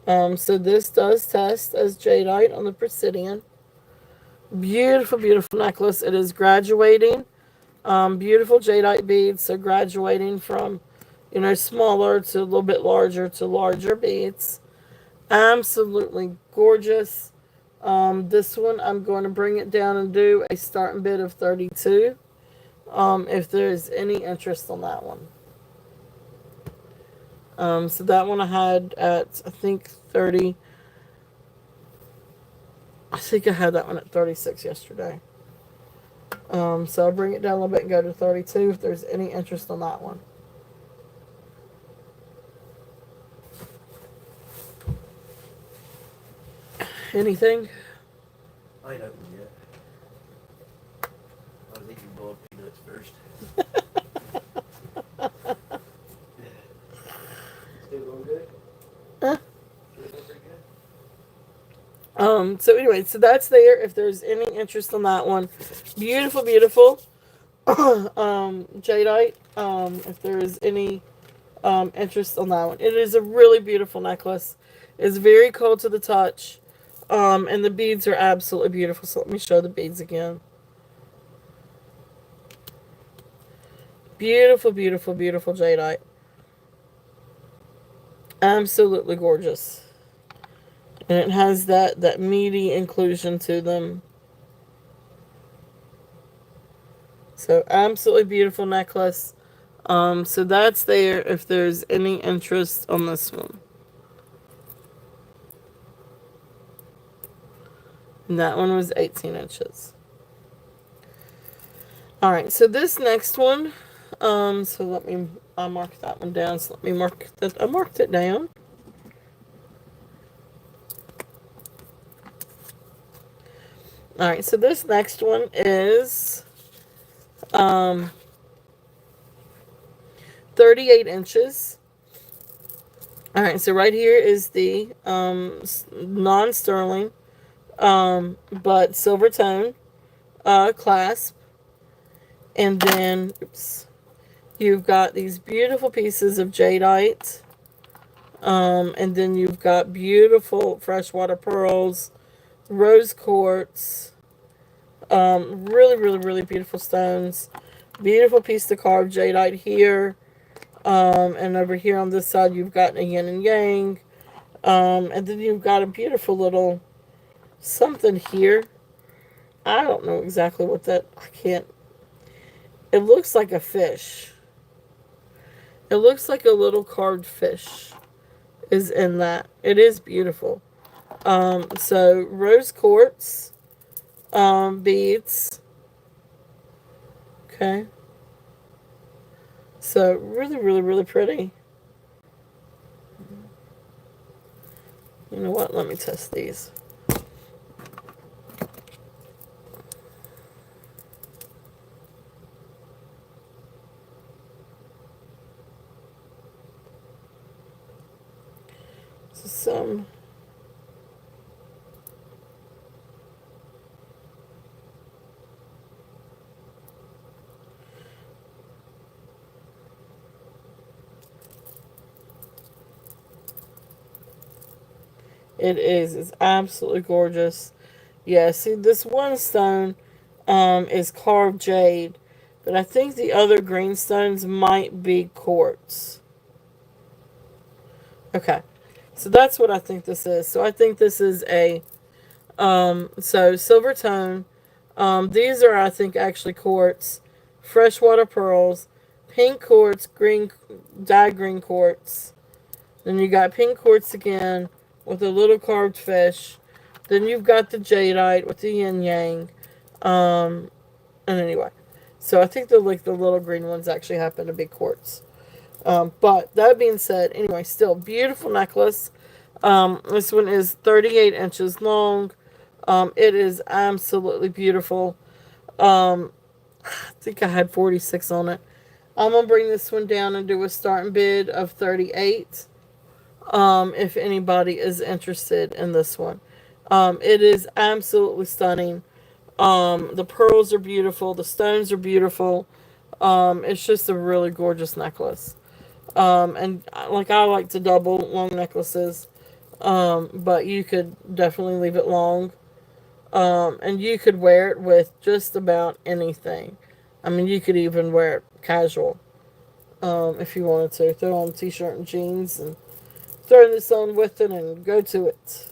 So this does test as jadeite on the Presidian. Beautiful, beautiful necklace. It is graduating. Beautiful jadeite beads. So graduating from, smaller to a little bit larger to larger beads. Absolutely gorgeous. This one, I'm going to bring it down and do a starting bid of 32. If there's any interest on that one. So that one I had at, I think, 30. I think I had that one at 36 yesterday. So I'll bring it down a little bit and go to 32 if there's any interest on that one. Anything? I ain't opened yet. I was eating boiled peanuts first. Still going good? Huh? Still going pretty good? So anyway, so that's there if there's any interest on that one. Beautiful, beautiful. Jadeite. If there is any interest on that one. It is a really beautiful necklace. It's very cold to the touch. And the beads are absolutely beautiful. So let me show the beads again. Beautiful, beautiful, beautiful jadeite. Absolutely gorgeous. And it has that meaty inclusion to them. So absolutely beautiful necklace. So that's there if there's any interest on this one. And that one was 18 inches. Alright, so this next one, so I mark that one down. So let me mark that. I marked it down. Alright, so this next one is 38 inches. Alright, so right here is the non-sterling but silver tone clasp. And then, you've got these beautiful pieces of jadeite. And then you've got beautiful freshwater pearls, rose quartz, really, really, really beautiful stones. Beautiful piece to carve jadeite here. And over here on this side, you've got a yin and yang. And then you've got a beautiful little something here. I don't know exactly what that, it looks like a fish. It looks like a little carved fish is in that. It is beautiful. So rose quartz beads. Okay. So really, really, really pretty. You know what? Let me test these. So it's absolutely gorgeous. Yeah, see this one stone is carved jade, but I think the other green stones might be quartz. Okay. So that's what I think this is. So I think this is a so silver tone. These are, I think, actually quartz, freshwater pearls, pink quartz, green dyed green quartz. Then you got pink quartz again with a little carved fish. Then you've got the jadeite with the yin yang. And anyway, so I think the little green ones actually happen to be quartz. But that being said, anyway, still beautiful necklace. This one is 38 inches long. It is absolutely beautiful. I think I had 46 on it. I'm going to bring this one down and do a starting bid of 38. If anybody is interested in this one. It is absolutely stunning. The pearls are beautiful. The stones are beautiful. It's just a really gorgeous necklace. And like I like to double long necklaces. But you could definitely leave it long. And you could wear it with just about anything. I mean, you could even wear it casual. If you wanted to. Throw on a t-shirt and jeans and throw this on with it and go to it.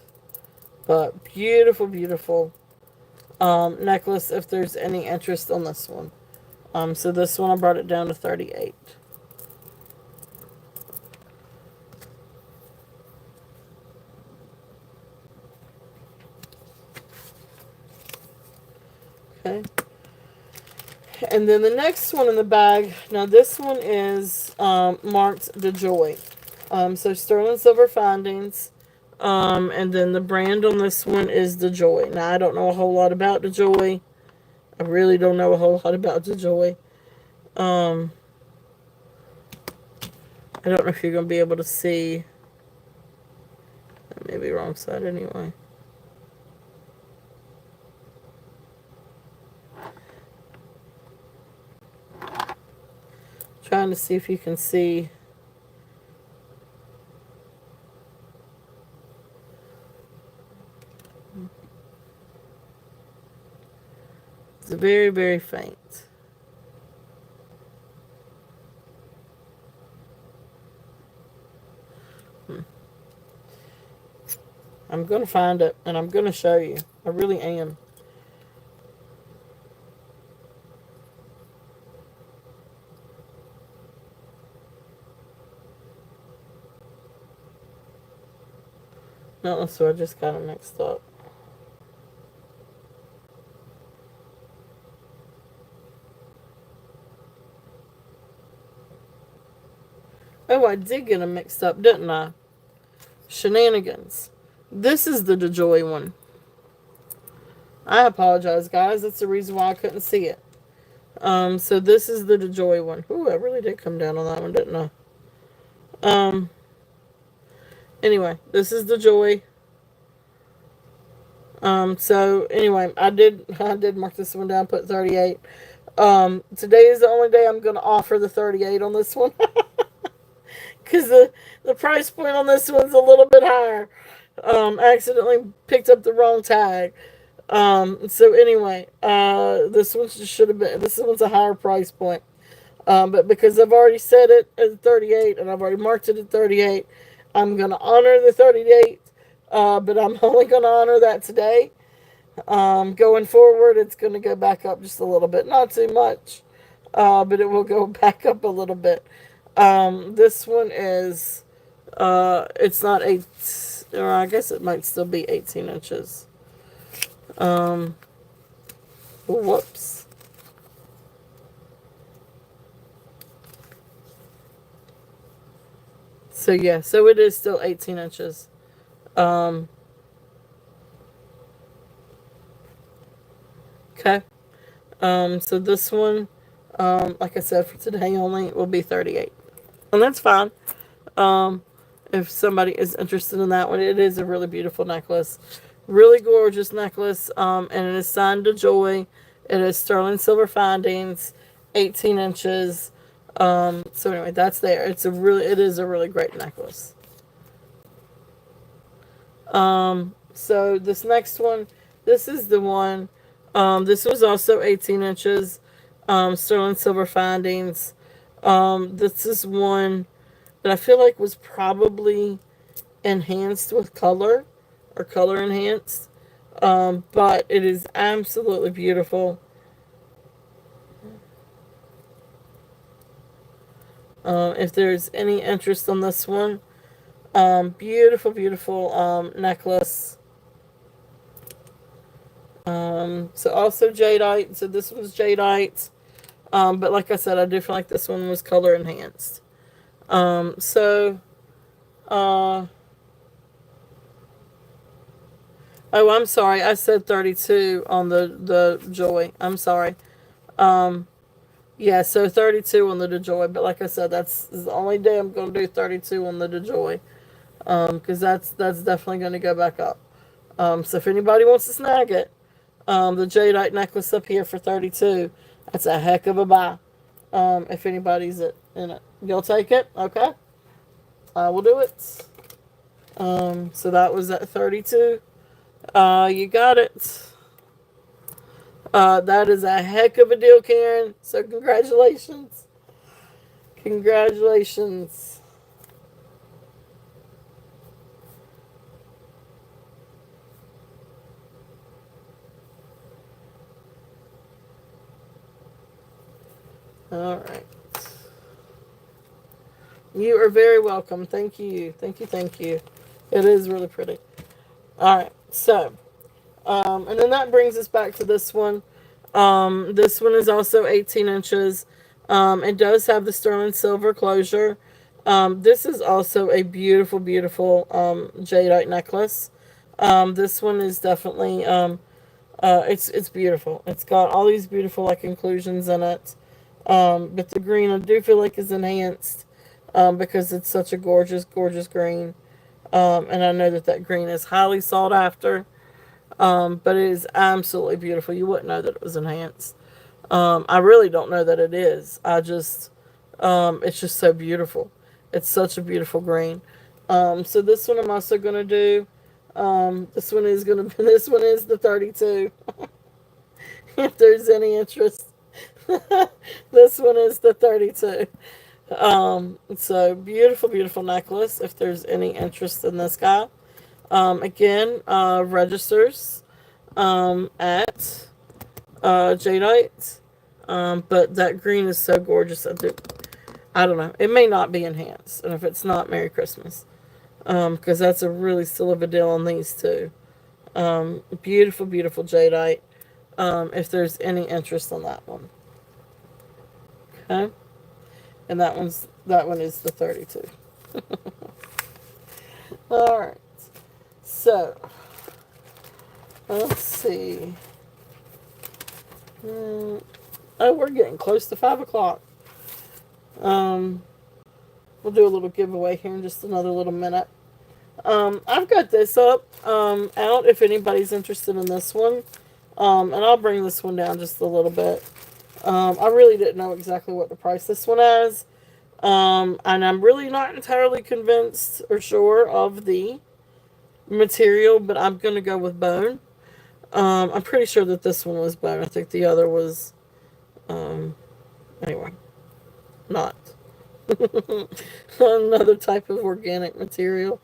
But beautiful, beautiful necklace if there's any interest on this one. So this one I brought it down to 38. Okay. And then the next one in the bag, now this one is marked DeJoy. So sterling silver findings. And then the brand on this one is DeJoy. Now I don't know a whole lot about DeJoy. I really don't know a whole lot about DeJoy. I don't know if you're going to be able to see. Maybe wrong side anyway. Trying to see if you can see. It's very, very faint. I'm going to find it, and I'm going to show you. I really am. No, so I just got it mixed up. Oh, I did get them mixed up, didn't I? Shenanigans. This is the DeJoy one. I apologize, guys. That's the reason why I couldn't see it. So this is the DeJoy one. Ooh, I really did come down on that one, didn't I? Anyway, this is DeJoy. So anyway, I did mark this one down, put 38. Today is the only day I'm going to offer the 38 on this one. Because the price point on this one's a little bit higher. I accidentally picked up the wrong tag. So anyway, this one should have been, this one's a higher price point. But because I've already set it at 38 and I've already marked it at 38, I'm going to honor the 38. But I'm only going to honor that today. Going forward, it's going to go back up just a little bit. Not too much, but it will go back up a little bit. This one is, it's not 8, or I guess it might still be 18 inches. Whoops. So yeah, so it is still 18 inches. Okay. So this one, like I said, for today only, will be 38. And that's fine. If somebody is interested in that one, it is a really beautiful necklace. Really gorgeous necklace. And it is signed DeJoy. It is sterling silver findings, 18 inches. So anyway, that's there. It is a really great necklace. So this next one, this is the one, this was also 18 inches, sterling silver findings. This is one that I feel like was probably enhanced with color, or color enhanced. But it is absolutely beautiful. If there's any interest on this one, Beautiful, beautiful necklace. So also jadeite. So this one's jadeite. But like I said, I do feel like this one was color enhanced. So, oh, I'm sorry. I said 32 on the Joy. I'm sorry. Um, yeah, so 32 on the DeJoy. But like I said, that's the only day I'm going to do 32 on the DeJoy. Because that's definitely going to go back up. So if anybody wants to snag it, the jadeite necklace up here for 32, that's a heck of a buy. If anybody's in it, you'll take it. Okay, I will do it. So that was at 32. You got it. That is a heck of a deal, Karen. So congratulations. Congratulations. All right. You are very welcome. Thank you. Thank you. Thank you. It is really pretty. All right. So, and then that brings us back to this one. This one is also 18 inches. It does have the sterling silver closure. This is also a beautiful, beautiful jadeite necklace. This one is definitely it's beautiful. It's got all these beautiful like inclusions in it. But the green I do feel like is enhanced because it's such a gorgeous, gorgeous green. And I know that green is highly sought after. But it is absolutely beautiful. You wouldn't know that it was enhanced. I really don't know that it is. It's just so beautiful. It's such a beautiful green. So this one I'm also going to do. This one is the 32. If there's any interest. This one is the 32. So beautiful, beautiful necklace. If there's any interest in this guy. Again, registers at jadeite. But that green is so gorgeous. I don't know. It may not be enhanced. And if it's not, Merry Christmas. Because that's a really still of a deal on these two. Beautiful, beautiful jadeite. If there's any interest on that one. Okay. And that one is the 32. All right. So, let's see. Oh, we're getting close to 5 o'clock. We'll do a little giveaway here in just another little minute. I've got this up out if anybody's interested in this one. And I'll bring this one down just a little bit. I really didn't know exactly what to price this one as. And I'm really not entirely convinced or sure of the material, but I'm going to go with bone. I'm pretty sure that this one was bone. I think the other was, anyway, not. Another type of organic material.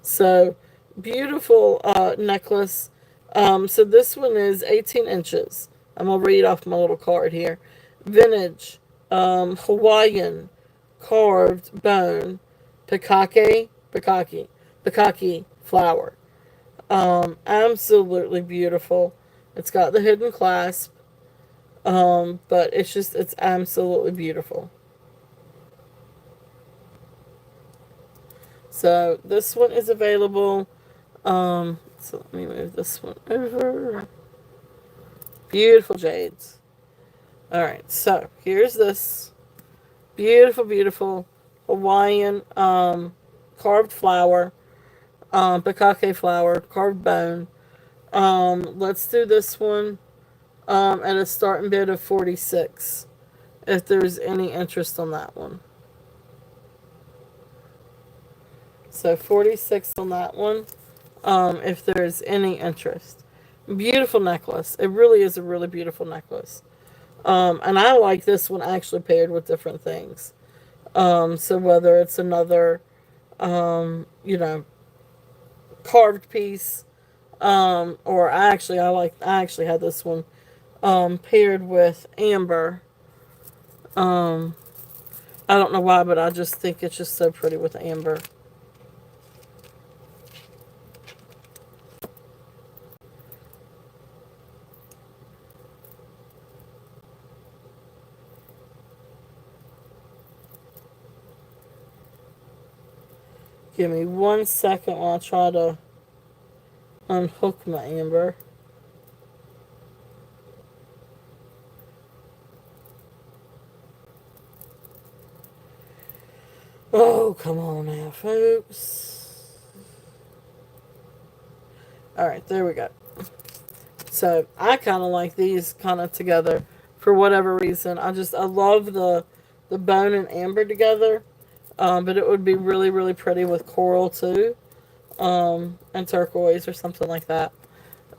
So, beautiful necklace. So this one is 18 inches. I'm going to read off my little card here. Vintage, Hawaiian, carved bone, pikake flower. Absolutely beautiful. It's got the hidden clasp. But it's absolutely beautiful. So this one is available. So let me move this one over. Beautiful jades. Alright, so here's this beautiful, beautiful Hawaiian carved flower. Pikake flower, carved bone. Let's do this one at a starting bid of 46. If there's any interest on that one. So 46 on that one. If there's any interest. Beautiful necklace. It really is a really beautiful necklace. And I like this one actually paired with different things. So whether it's another, carved piece, or I actually had this one, paired with amber. I don't know why, but I just think it's just so pretty with amber. Give me 1 second while I try to unhook my amber. Oh, come on now, folks. Alright, there we go. So, I kind of like these kind of together for whatever reason. I love the bone and amber together. But it would be really, really pretty with coral too. And turquoise or something like that.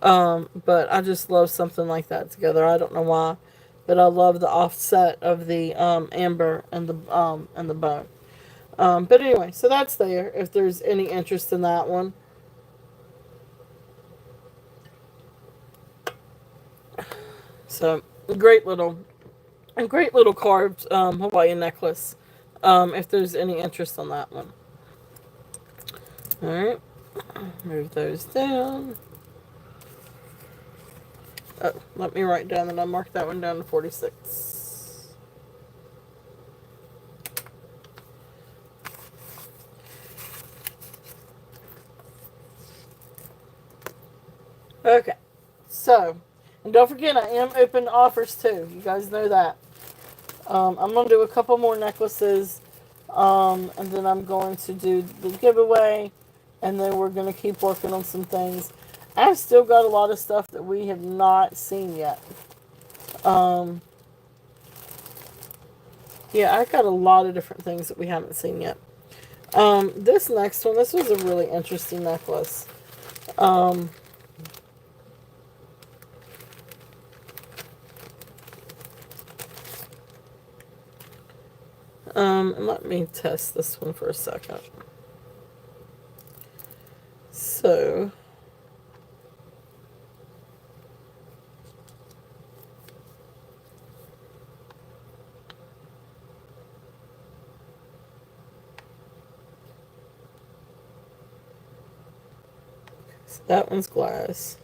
But I just love something like that together. I don't know why. But I love the offset of the amber and the bone. But anyway, so that's there if there's any interest in that one. So great little carved Hawaiian necklace. If there's any interest on that one. Alright. Move those down. Oh, let me write down that I marked that one down to 46. Okay. So, and don't forget, I am open to offers too. You guys know that. I'm going to do a couple more necklaces. And then I'm going to do the giveaway. And then we're going to keep working on some things. I've still got a lot of stuff that we have not seen yet. Yeah, I've got a lot of different things that we haven't seen yet. This next one, this was a really interesting necklace. Let me test this one for a second. So, that one's glass.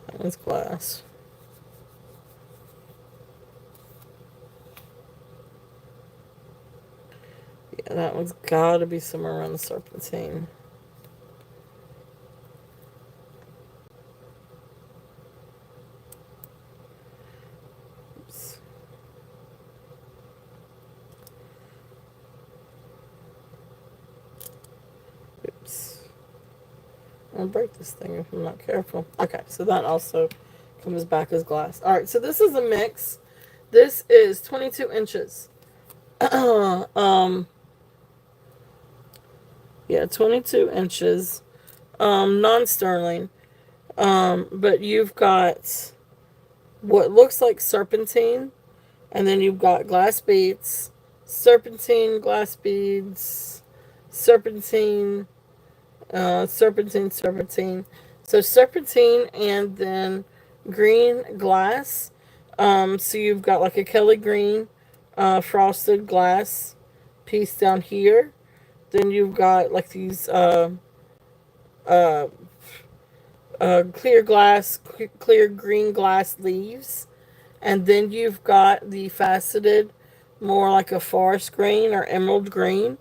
That one's glass. Yeah, that one's gotta be somewhere around the serpentine. Oops. Oops. I'll break this thing if I'm not careful. Okay, so that also comes back as glass. Alright, so this is a mix. This is 22 inches. Yeah, 22 inches. Non-sterling. But you've got what looks like serpentine. And then you've got glass beads. Serpentine, glass beads. Serpentine. Serpentine. So serpentine and then green glass. So you've got like a Kelly green frosted glass piece down here. Then you've got like these clear green glass leaves. And then you've got the faceted, more like a forest green or emerald green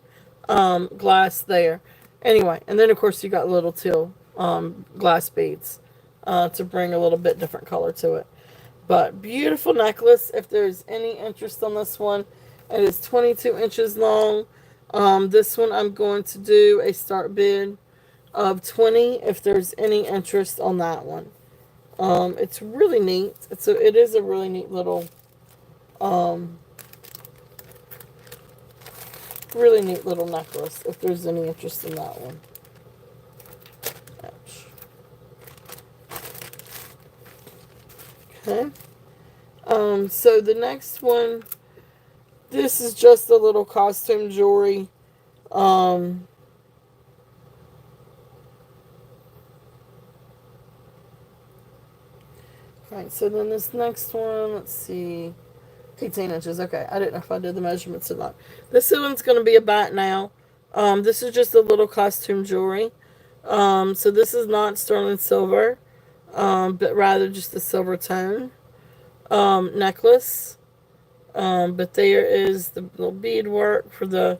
glass there. Anyway, and then of course you got little teal glass beads to bring a little bit different color to it. But beautiful necklace. If there's any interest on this one, it is 22 inches long. This one I'm going to do a start bid of 20 if there's any interest on that one. It's really neat. It is a really neat little necklace if there's any interest in that one. Ouch. Okay. So the next one, this is just a little costume jewelry. Alright, so then this next one, let's see, 18 inches. Okay, I didn't know if I did the measurements or not. This one's going to be a bat now. This is just a little costume jewelry. So this is not sterling silver, but rather just a silver tone necklace. But there is the little bead work for the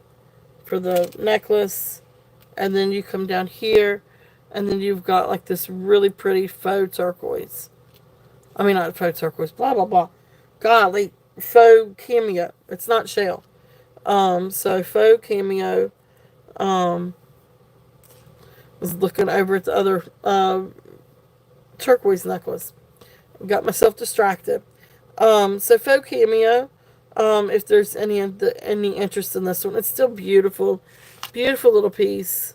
for the necklace. And then you come down here, and then you've got like this really pretty faux turquoise. I mean, not faux turquoise, blah, blah, blah. Golly, faux cameo. It's not shell. So faux cameo. Was looking over at the other turquoise necklace. Got myself distracted. So faux cameo. If there's any interest in this one, it's still beautiful, beautiful little piece.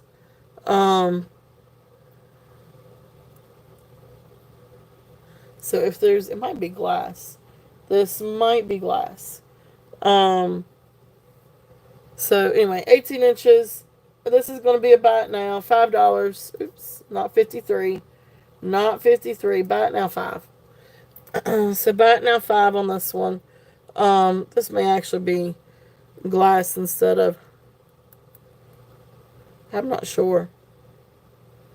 So if there's, it might be glass. This might be glass. So anyway, 18 inches. This is going to be a buy it now. $5. Oops, not 53. Not 53. Buy it now, 5. So buy it now, 5 on this one. This may actually be glass instead of, I'm not sure.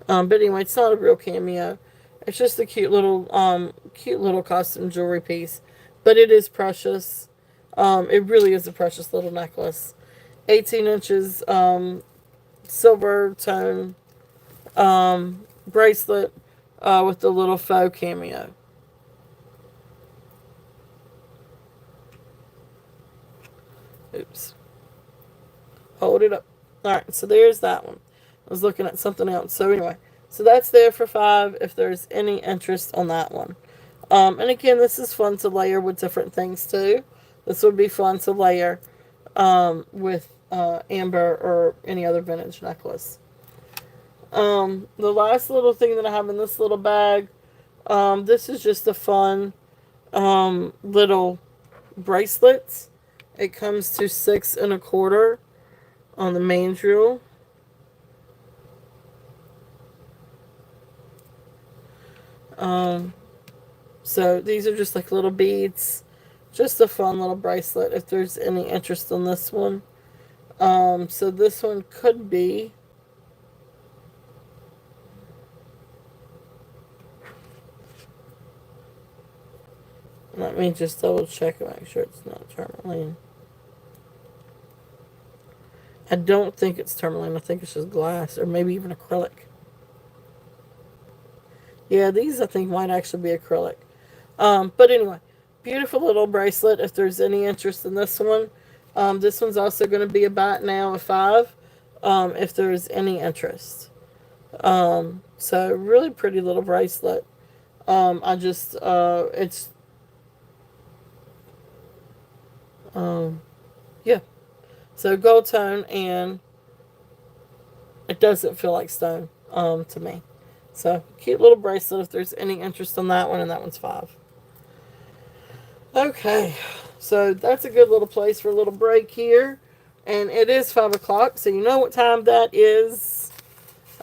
But anyway, it's not a real cameo. It's just a cute little custom jewelry piece. But it is precious. It really is a precious little necklace. 18 inches, silver tone, bracelet, with the little faux cameo. Oops. Hold it up. Alright, so there's that one. I was looking at something else. So anyway, so that's there for 5 if there's any interest on that one. And again, this is fun to layer with different things too. This would be fun to layer with amber or any other vintage necklace. The last little thing that I have in this little bag, this is just a fun little bracelet. It comes to 6 1/4 on the main jewel. So these are just like little beads. Just a fun little bracelet if there's any interest in this one. So this one could be let me just double check and make sure it's not tourmaline. I don't think it's tourmaline. I think it's just glass or maybe even acrylic. Yeah, these I think might actually be acrylic. But anyway, beautiful little bracelet if there's any interest in this one. This one's also going to be about now a 5 if there's any interest. So really pretty little bracelet. I just, it's, yeah. So gold tone, and it doesn't feel like stone to me. So cute little bracelet if there's any interest in that one, and that one's 5. Okay, so that's a good little place for a little break here. And it is 5 o'clock, so you know what time that is.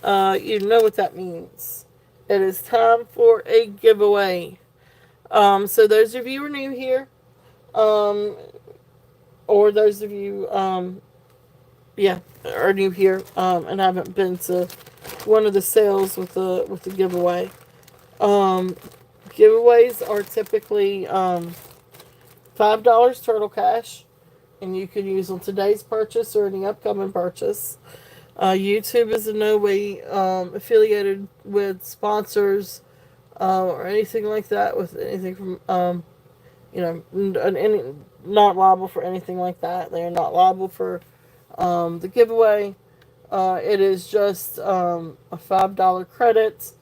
You know what that means. It is time for a giveaway. So those of you who are new here, or those of you, are new here, and haven't been to one of the sales with the giveaway. Giveaways are typically $5 Turtle Cash, and you can use on today's purchase or any upcoming purchase. YouTube is in no way affiliated with sponsors or anything like that, with anything from not liable for anything like that. They are not liable for the giveaway. It is just a $5 credit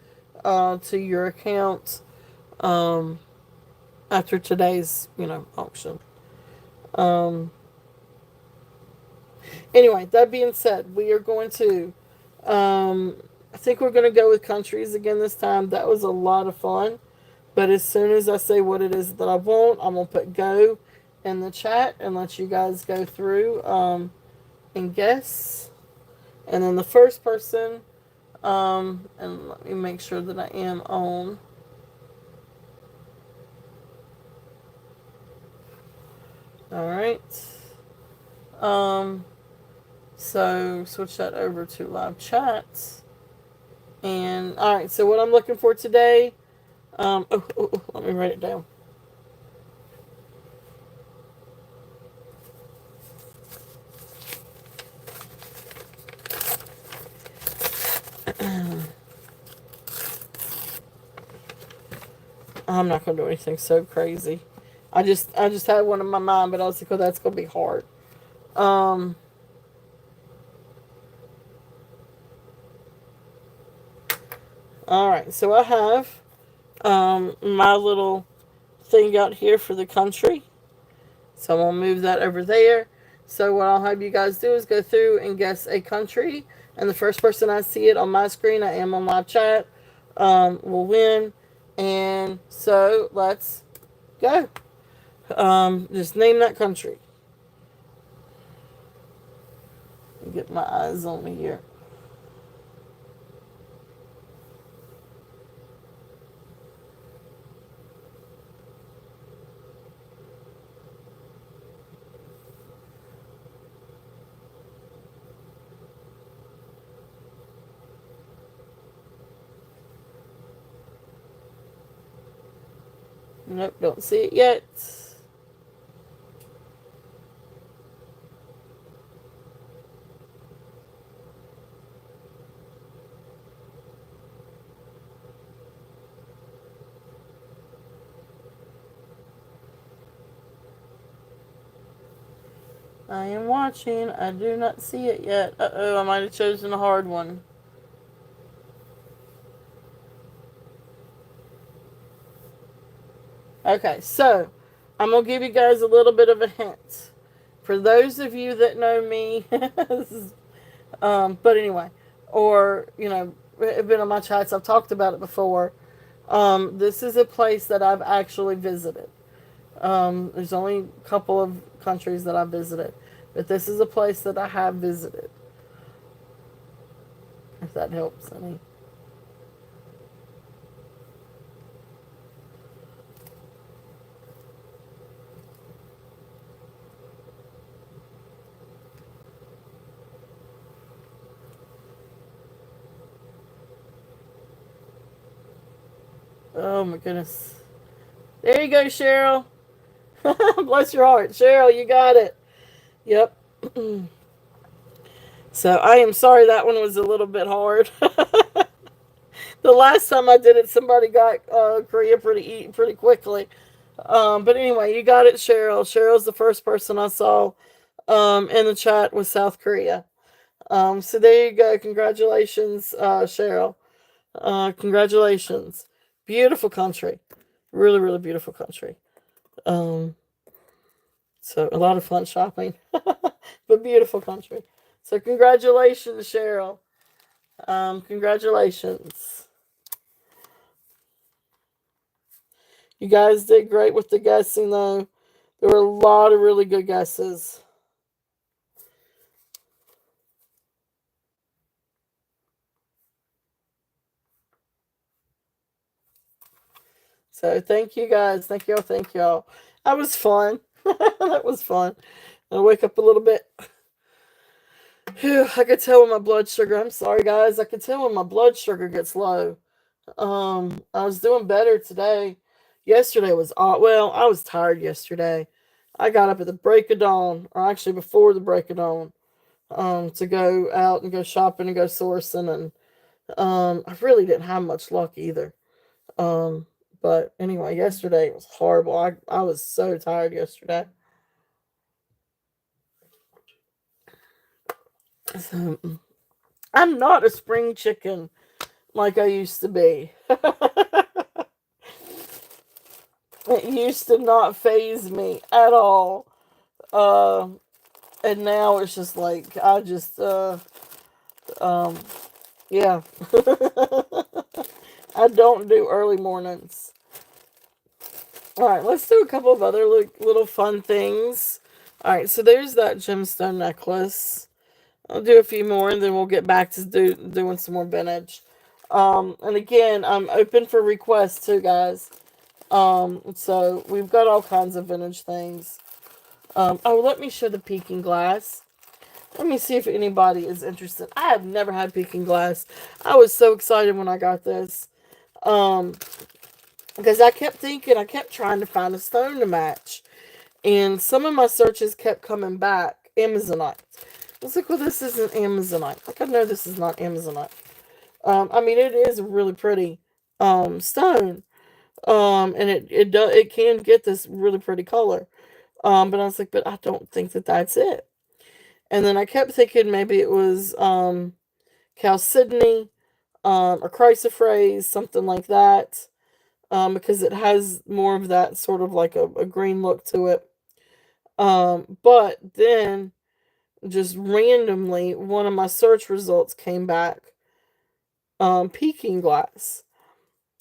to your account after today's auction. Anyway, that being said, we are going to I think we're going to go with countries again this time. That was a lot of fun. But as soon as I say what it is that I want, I'm going to put go in the chat and let you guys go through and guess. And then the first person, and let me make sure that I am on. Alright. So switch that over to live chat. And alright, so what I'm looking for today, let me write it down. I'm not gonna do anything so crazy. I just had one in my mind, but I was like, oh, that's gonna be hard. Um, all right, so I have my little thing out here for the country. So I'm gonna move that over there. So what I'll have you guys do is go through and guess a country, and the first person I see it on my screen, I am on live chat, will win. And so let's go. Just name that country. Get my eyes on me here. Nope, don't see it yet. I am watching. I do not see it yet. Uh-oh, I might have chosen a hard one. Okay, so I'm going to give you guys a little bit of a hint. For those of you that know me, but anyway, or, have been on my chats, I've talked about it before. This is a place that I've actually visited. There's only a couple of countries that I've visited, but this is a place that I have visited. If that helps any. Oh my goodness. There you go, Cheryl. Bless your heart. Cheryl, you got it. Yep. So I am sorry that one was a little bit hard. The last time I did it, somebody got Korea pretty quickly. But anyway, you got it, Cheryl. Cheryl's the first person I saw in the chat with South Korea. So there you go. Congratulations, Cheryl. Congratulations. Beautiful country. Really, really beautiful country. So a lot of fun shopping, but beautiful country. So congratulations, Cheryl. Congratulations. You guys did great with the guessing, though. There were a lot of really good guesses. So thank you guys. Thank y'all. Thank y'all. That was fun. That was fun. I'll wake up a little bit. Whew, I could tell when my blood sugar. I'm sorry, guys. I could tell when my blood sugar gets low. I was doing better today. Yesterday was well. I was tired yesterday. I got up at the break of dawn, or actually before the break of dawn, to go out and go shopping and go sourcing, and I really didn't have much luck either. But anyway, yesterday was horrible. I was so tired yesterday. So, I'm not a spring chicken like I used to be. It used to not faze me at all. And now it's just like, yeah. I don't do early mornings. Alright, let's do a couple of other little fun things. Alright, so there's that gemstone necklace. I'll do a few more and then we'll get back to doing some more vintage. And again, I'm open for requests too, guys. So we've got all kinds of vintage things. Oh, let me show the Peking glass. Let me see if anybody is interested. I have never had Peking glass. I was so excited when I got this. Because I kept trying to find a stone to match. And some of my searches kept coming back. Amazonite. I was like, well, this isn't Amazonite. Like, I know this is not Amazonite. I mean, it is a really pretty stone. And it can get this really pretty color. But I was like, but I don't think that that's it. And then I kept thinking maybe it was Chalcedony, or chrysoprase, something like that, because it has more of that sort of like a green look to it. But then just randomly, one of my search results came back, Peking glass,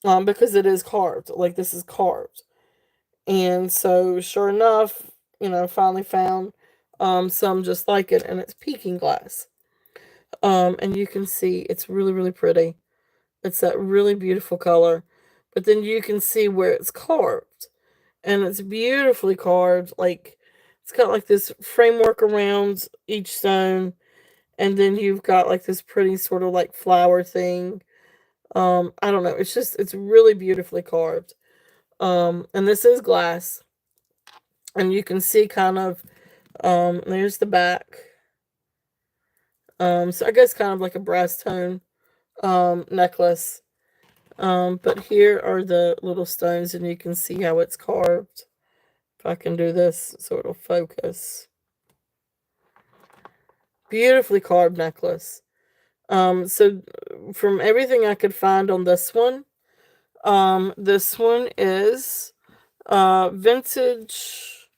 because it is carved. Like this is carved. And so, sure enough, finally found some just like it, and it's Peking glass. And you can see it's really, really pretty. It's that really beautiful color. But then you can see where it's carved. And it's beautifully carved. Like, it's got like this framework around each stone. And then you've got like this pretty sort of like flower thing. I don't know. It's really beautifully carved. And this is glass. And you can see kind of, there's the back. So I guess kind of like a brass tone necklace. But here are the little stones, and you can see how it's carved. If I can do this so it'll focus. Beautifully carved necklace. So from everything I could find on this one is vintage,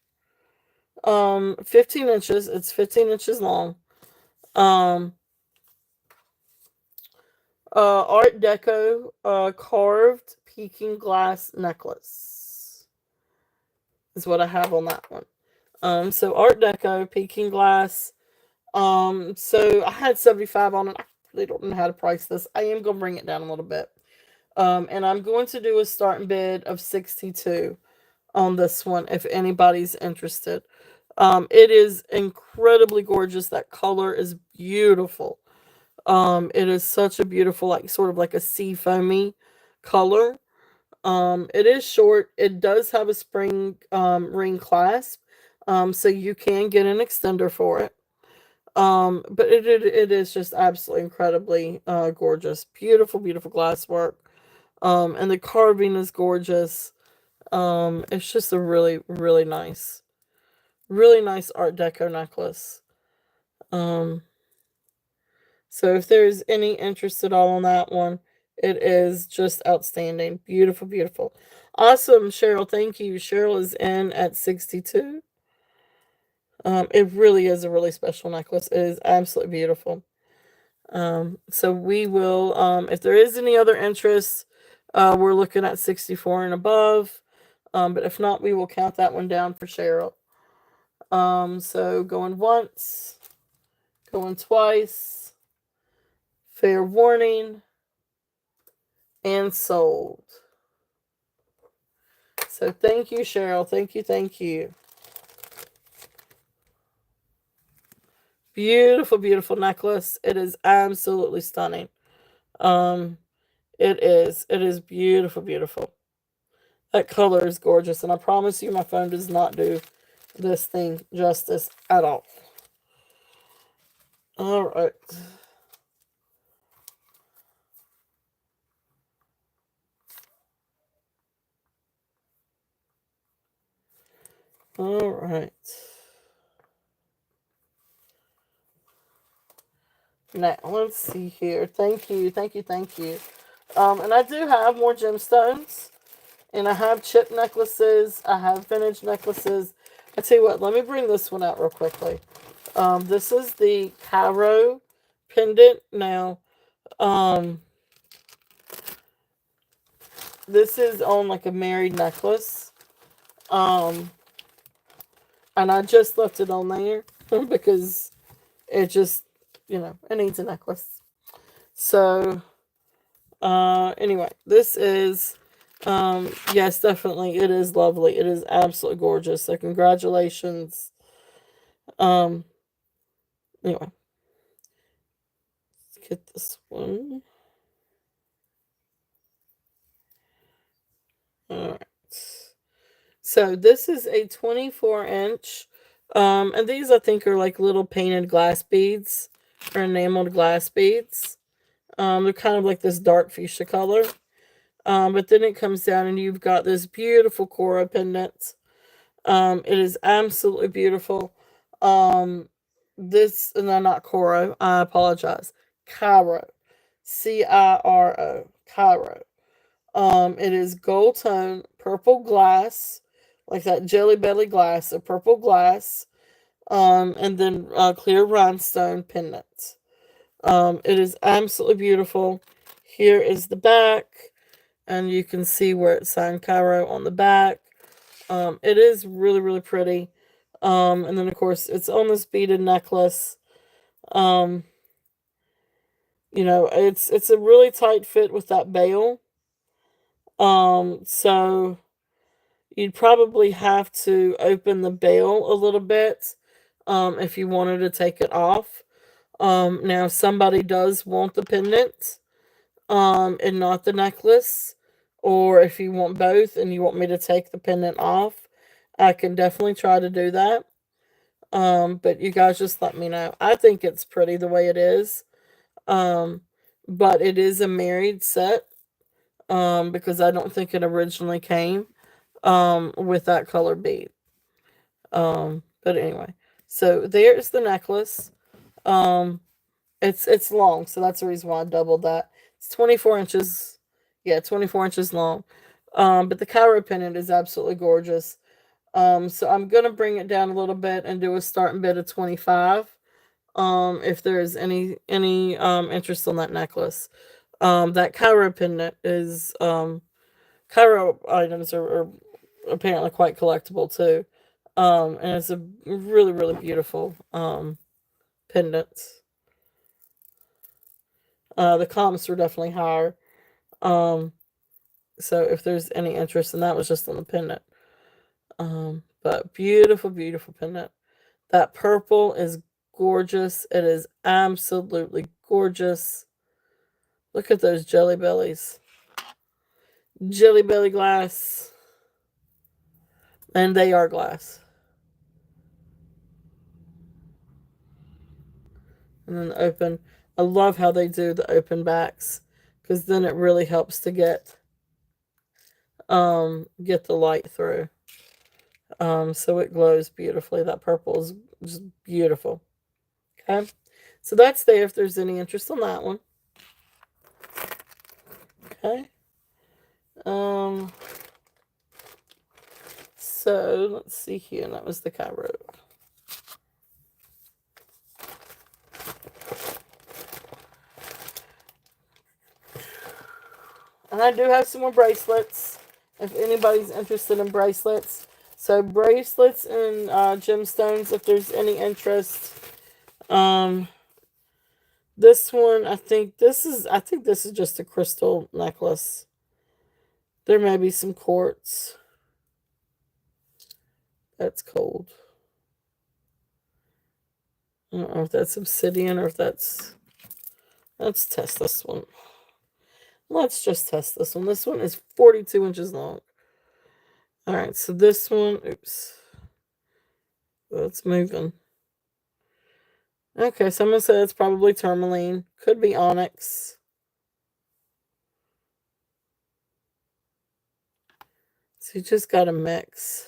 15 inches. It's 15 inches long. Art Deco, carved Peking glass necklace is what I have on that one. So Art Deco, Peking glass. So I had 75 on it. I really don't know how to price this. I am going to bring it down a little bit. And I'm going to do a starting bid of 62 on this one if anybody's interested. It is incredibly gorgeous. That color is beautiful. It is such a beautiful, like sort of like a sea foamy color. It is short. It does have a spring ring clasp, so you can get an extender for it. But it is just absolutely incredibly gorgeous, beautiful, beautiful glasswork. And the carving is gorgeous. It's just a really, really nice Art Deco necklace. Um, So if there's any interest at all on that one, it is just outstanding. Beautiful, beautiful. Awesome, Cheryl. Thank you. Cheryl is in at 62. It really is a really special necklace. It is absolutely beautiful. So we will, if there is any other interest, we're looking at 64 and above. But if not, we will count that one down for Cheryl. So going once, going twice. Fair warning, and sold. So thank you, Cheryl. Thank you, thank you. Beautiful, beautiful necklace. It is absolutely stunning. Um, it is. It is beautiful, beautiful. That color is gorgeous, and I promise you my phone does not do this thing justice at all. All right. All right. Now, let's see here. Thank you, thank you, thank you. And I do have more gemstones. And I have chip necklaces. I have vintage necklaces. I tell you what, let me bring this one out real quickly. This is the Cairo pendant. Now, this is on like a married necklace. And I just left it on there because it just, it needs a necklace. So, anyway, this is, yes, definitely, it is lovely. It is absolutely gorgeous. So, congratulations. Anyway, let's get this one. All right. So this is a 24-inch, and these I think are like little painted glass beads or enameled glass beads. They're kind of like this dark fuchsia color. But then it comes down and you've got this beautiful coral pendant. It is absolutely beautiful. This, no, not Coro. I apologize. Cairo. Ciro. Cairo. It is gold tone, purple glass, like that Jelly Belly glass, so purple glass, and then clear rhinestone pendants. It is absolutely beautiful. Here is the back, and you can see where it's signed Cairo on the back. It is really, really pretty. And then of course it's on this beaded necklace. Um, it's a really tight fit with that bail. So you'd probably have to open the bail a little bit, if you wanted to take it off. Now somebody does want the pendant, and not the necklace, or if you want both and you want me to take the pendant off, I can definitely try to do that. But you guys just let me know. I think it's pretty the way it is. Um, but it is a married set, because I don't think it originally came, with that color bead. But anyway, so there's the necklace. Um, it's long, so that's the reason why I doubled that. It's 24 inches. Yeah, 24 inches long. But the Cairo pendant is absolutely gorgeous. So I'm gonna bring it down a little bit and do a starting bid of 25. If there is any interest on that necklace. That Cairo pendant is Cairo items are apparently quite collectible too. And it's a really, really beautiful pendant. The comps were definitely higher. Um, so if there's any interest, and that was just on the pendant. But beautiful, beautiful pendant. That purple is gorgeous. It is absolutely gorgeous. Look at those jelly bellies. Jelly belly glass. And they are glass. And then the open. I love how they do the open backs, because then it really helps to get the light through. So it glows beautifully. That purple is just beautiful. Okay. So that's there if there's any interest on that one. Okay. So let's see here. That was the Cairo. And I do have some more bracelets, if anybody's interested in bracelets. So bracelets and gemstones, if there's any interest. This one, I think this is just a crystal necklace. There may be some quartz. That's cold. I don't know if that's obsidian or if that's... Let's test this one. Let's just test this one. This one is 42 inches long. Alright, so this one... Oops. It's moving. Okay, so I'm going to say it's probably tourmaline. Could be onyx. So you just got to mix.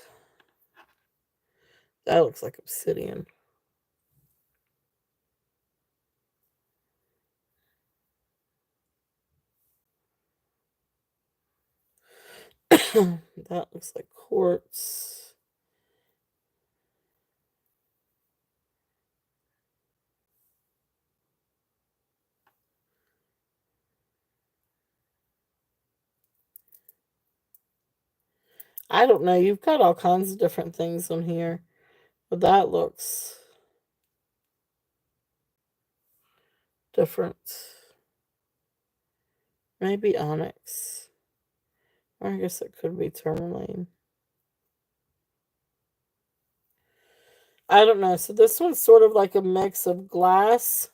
That looks like obsidian. That looks like quartz. I don't know. You've got all kinds of different things on here. But that looks different. Maybe onyx. Or I guess it could be tourmaline. I don't know. So this one's sort of like a mix of glass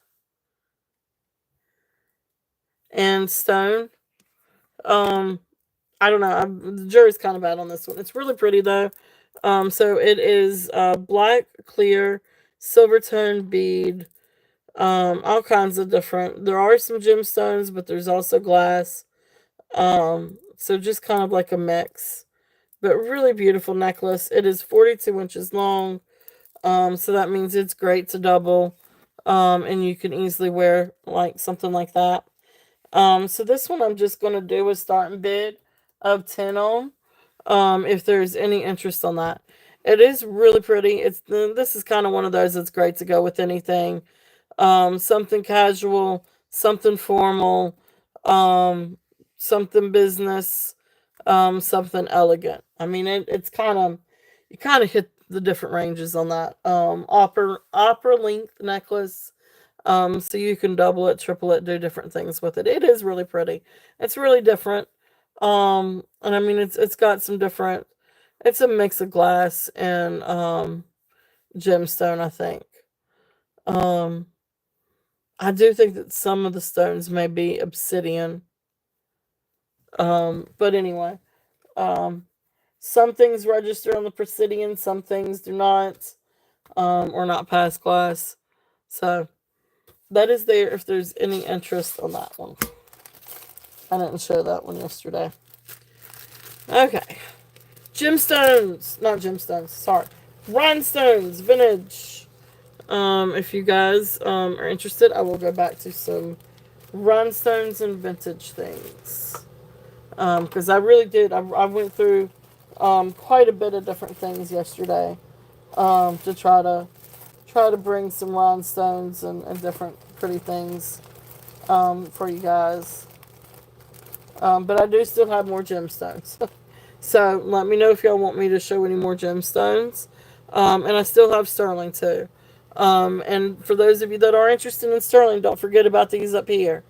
and stone. I don't know. The jury's kind of out on this one. It's really pretty though. So it is black, clear, silver tone bead. All kinds of different. There are some gemstones, but there's also glass. So just kind of like a mix, but really beautiful necklace. It is 42 inches long. So that means it's great to double. And you can easily wear like something like that. So this one I'm just going to do a starting bid of 10 on. If there's any interest on that. It is really pretty. This is kind of one of those that's great to go with anything. Something casual, something formal, um, something business, something elegant. I mean, it's kind of, you kind of hit the different ranges on that. Opera length necklace. So you can double it, triple it, do different things with it. It is really pretty. It's really different. And I mean, it's got some different. It's a mix of glass and gemstone, I think. Um, I do think that some of the stones may be obsidian. But anyway, um, some things register on the Presidian, some things do not, or not pass glass. So that is there if there's any interest on that one. I didn't show that one yesterday. Okay. Gemstones. Not gemstones, sorry. Rhinestones, vintage. If you guys are interested, I will go back to some rhinestones and vintage things. Because I really did. I went through quite a bit of different things yesterday to try to bring some rhinestones and different pretty things for you guys. But I do still have more gemstones. So let me know if y'all want me to show any more gemstones. And I still have sterling too. And for those of you that are interested in sterling, don't forget about these up here.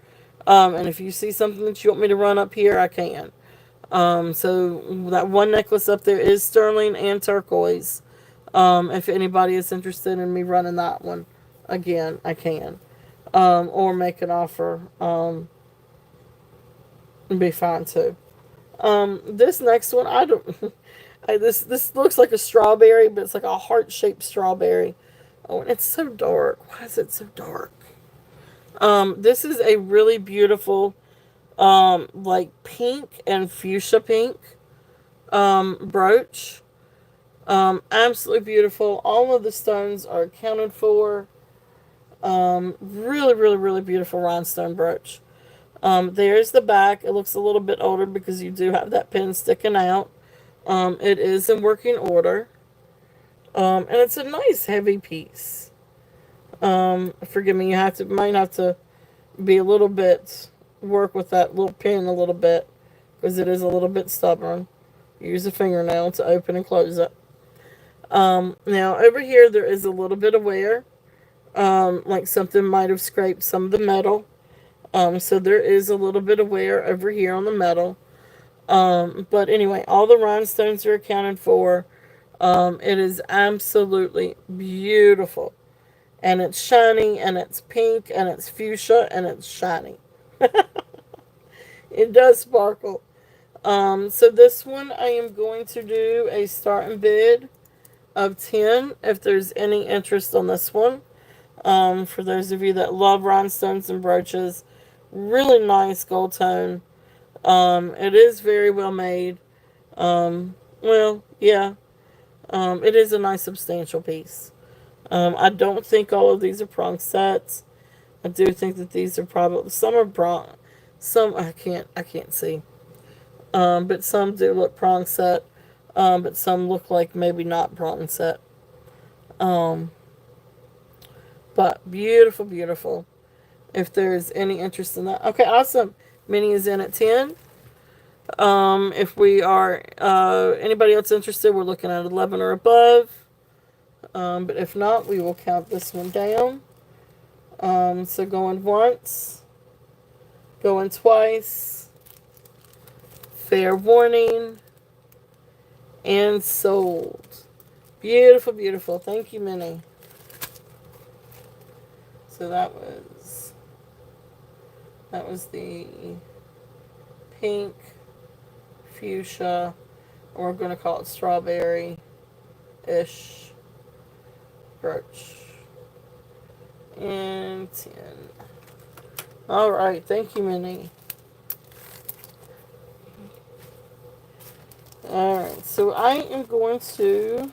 And if you see something that you want me to run up here, I can. So that one necklace up there is sterling and turquoise. If anybody is interested in me running that one, again, I can. Or make an offer. Be fine too. This next one, I don't. This looks like a strawberry, but it's like a heart-shaped strawberry. Oh, and it's so dark. Why is it so dark? This is a really beautiful, like pink and fuchsia pink, brooch. Absolutely beautiful. All of the stones are accounted for. Really, really, really beautiful rhinestone brooch. There's the back. It looks a little bit older because you do have that pin sticking out. It is in working order. And it's a nice heavy piece. Forgive me, might have to be a little bit, work with that little pin a little bit because it is a little bit stubborn. Use a fingernail to open and close it. Now over here there is a little bit of wear. Like something might have scraped some of the metal. So there is a little bit of wear over here on the metal. But anyway, all the rhinestones are accounted for. It is absolutely beautiful. And it's shiny, and it's pink, and it's fuchsia, and it's shiny. It does sparkle. So this one I am going to do a starting bid of 10 if there's any interest on this one. For those of you that love rhinestones and brooches, really nice gold tone. It is very well made. Well, yeah. It is a nice substantial piece. I don't think all of these are prong sets. I do think that these are probably, some are prong, some I can't see. But some do look prong set. But some look like maybe not prong set. But beautiful, beautiful. If there's any interest in that. Okay, awesome. Minnie is in at 10. If we are, anybody else interested, we're looking at 11 or above. But if not, we will count this one down. So going once, going twice, fair warning, and sold. Beautiful, beautiful. Thank you, Minnie. So that was the pink, fuchsia, or we're going to call it strawberry-ish brooch. And 10. Alright, thank you, Minnie. so I am going to,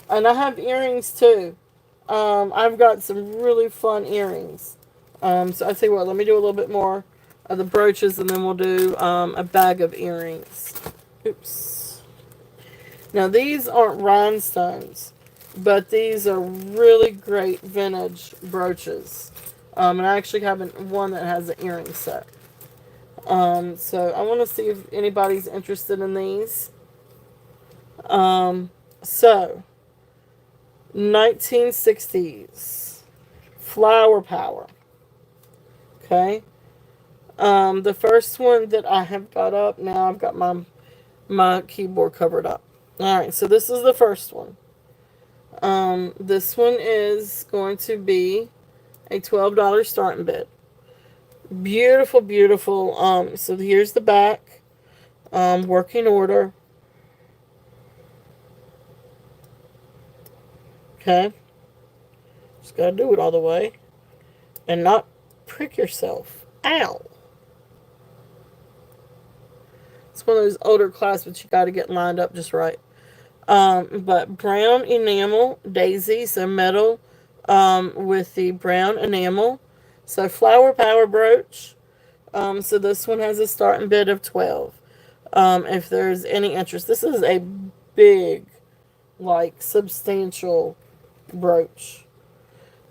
and I have earrings too. I've got some really fun earrings. So I tell you what, let me do a little bit more of the brooches, and then we'll do a bag of earrings. Oops. Now these aren't rhinestones, but these are really great vintage brooches. And I actually have one that has an earring set. So I want to see if anybody's interested in these. So 1960s flower power. Okay. The first one that I have got up, now I've got my keyboard covered up. Alright, so this is the first one. This one is going to be a $12 starting bid. Beautiful, beautiful. So here's the back. Working order. Okay. Just gotta do it all the way. And not prick yourself. Ow. It's one of those older clasps, but you gotta get lined up just right. But brown enamel daisy, so metal with the brown enamel. So flower power brooch. So this one has a starting bid of 12. If there's any interest. This is a big, like, substantial brooch.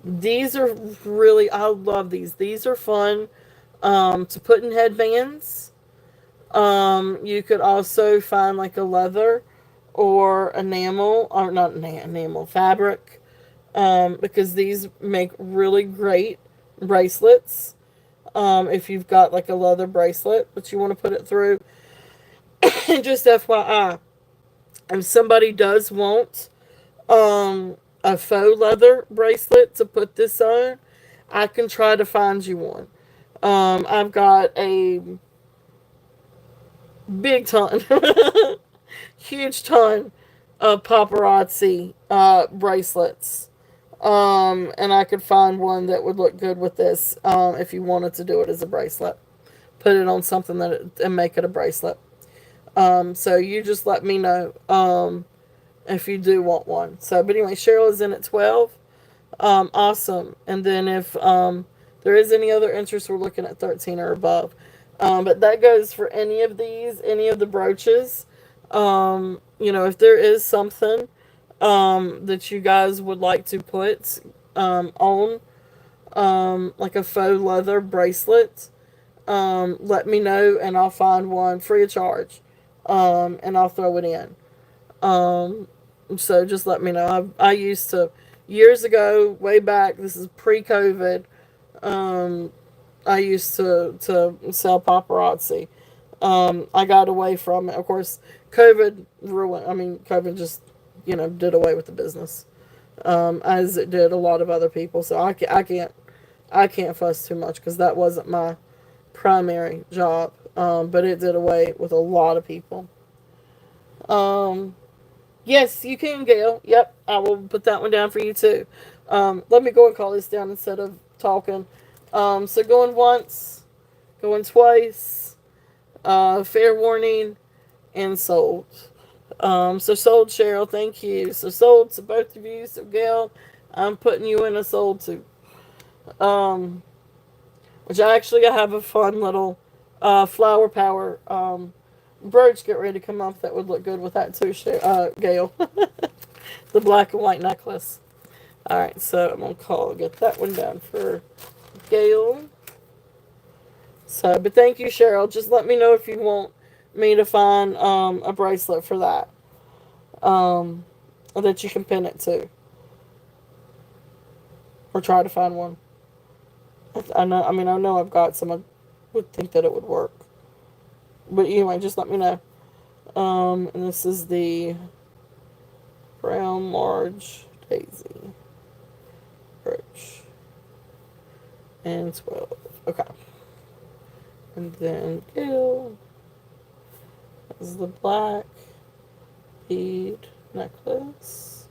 These are really, I love these. These are fun to put in headbands. You could also find like a leather or enamel, or not enamel, fabric, because these make really great bracelets. If you've got like a leather bracelet that you want to put it through. And just FYI, if somebody does want a faux leather bracelet to put this on, I can try to find you one. I've got a big ton, huge ton of paparazzi bracelets. And I could find one that would look good with this if you wanted to do it as a bracelet. Put it on something and make it a bracelet. So you just let me know if you do want one. So, but anyway, Cheryl is in at 12. Awesome. And then if there is any other interest, we're looking at 13 or above. But that goes for any of these, any of the brooches. If there is something that you guys would like to put on, like a faux leather bracelet, let me know and I'll find one free of charge. And I'll throw it in. So just let me know. I used to, years ago, way back, this is pre-COVID, I used to sell paparazzi. I got away from it. Of course, COVID just, did away with the business. As it did a lot of other people. So I can't fuss too much because that wasn't my primary job. But it did away with a lot of people. Yes, you can, Gail. Yep, I will put that one down for you too. Let me go and call this down instead of talking. So going once, going twice, fair warning, and sold. So sold, Cheryl, thank you. So sold to both of you. So Gail, I'm putting you in a sold too. Which I have a fun little flower power brooch get ready to come off that would look good with that too, Gail. The black and white necklace. Alright, so I'm going to get that one down for Gail. So, but thank you, Cheryl. Just let me know if you want me to find a bracelet for that. That you can pin it to. Or try to find one. I know I've got some. I would think that it would work. But anyway, just let me know. And this is the brown large daisy brooch. And 12. Okay. And then Gail is the black bead necklace.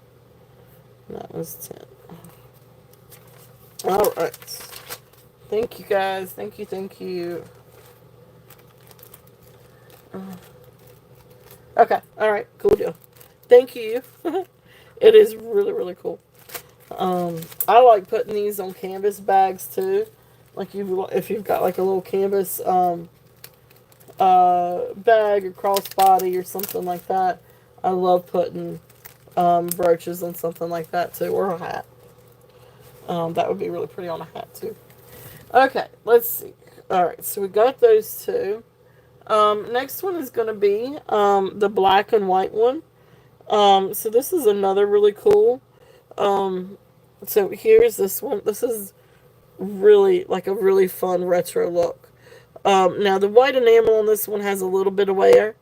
And that was 10. Alright. Thank you guys. Thank you. Okay. All right. Cool deal. Thank you. It is really, really cool. I like putting these on canvas bags too. Like if you've got like a little canvas bag or crossbody or something like that. I love putting brooches on something like that too, or a hat. That would be really pretty on a hat too. Okay, let's see. All right, so we got those two. Next one is going to be the black and white one. So this is another really cool. Um, so here's this one. This is really like a really fun retro look. Now the white enamel on this one has a little bit of wear.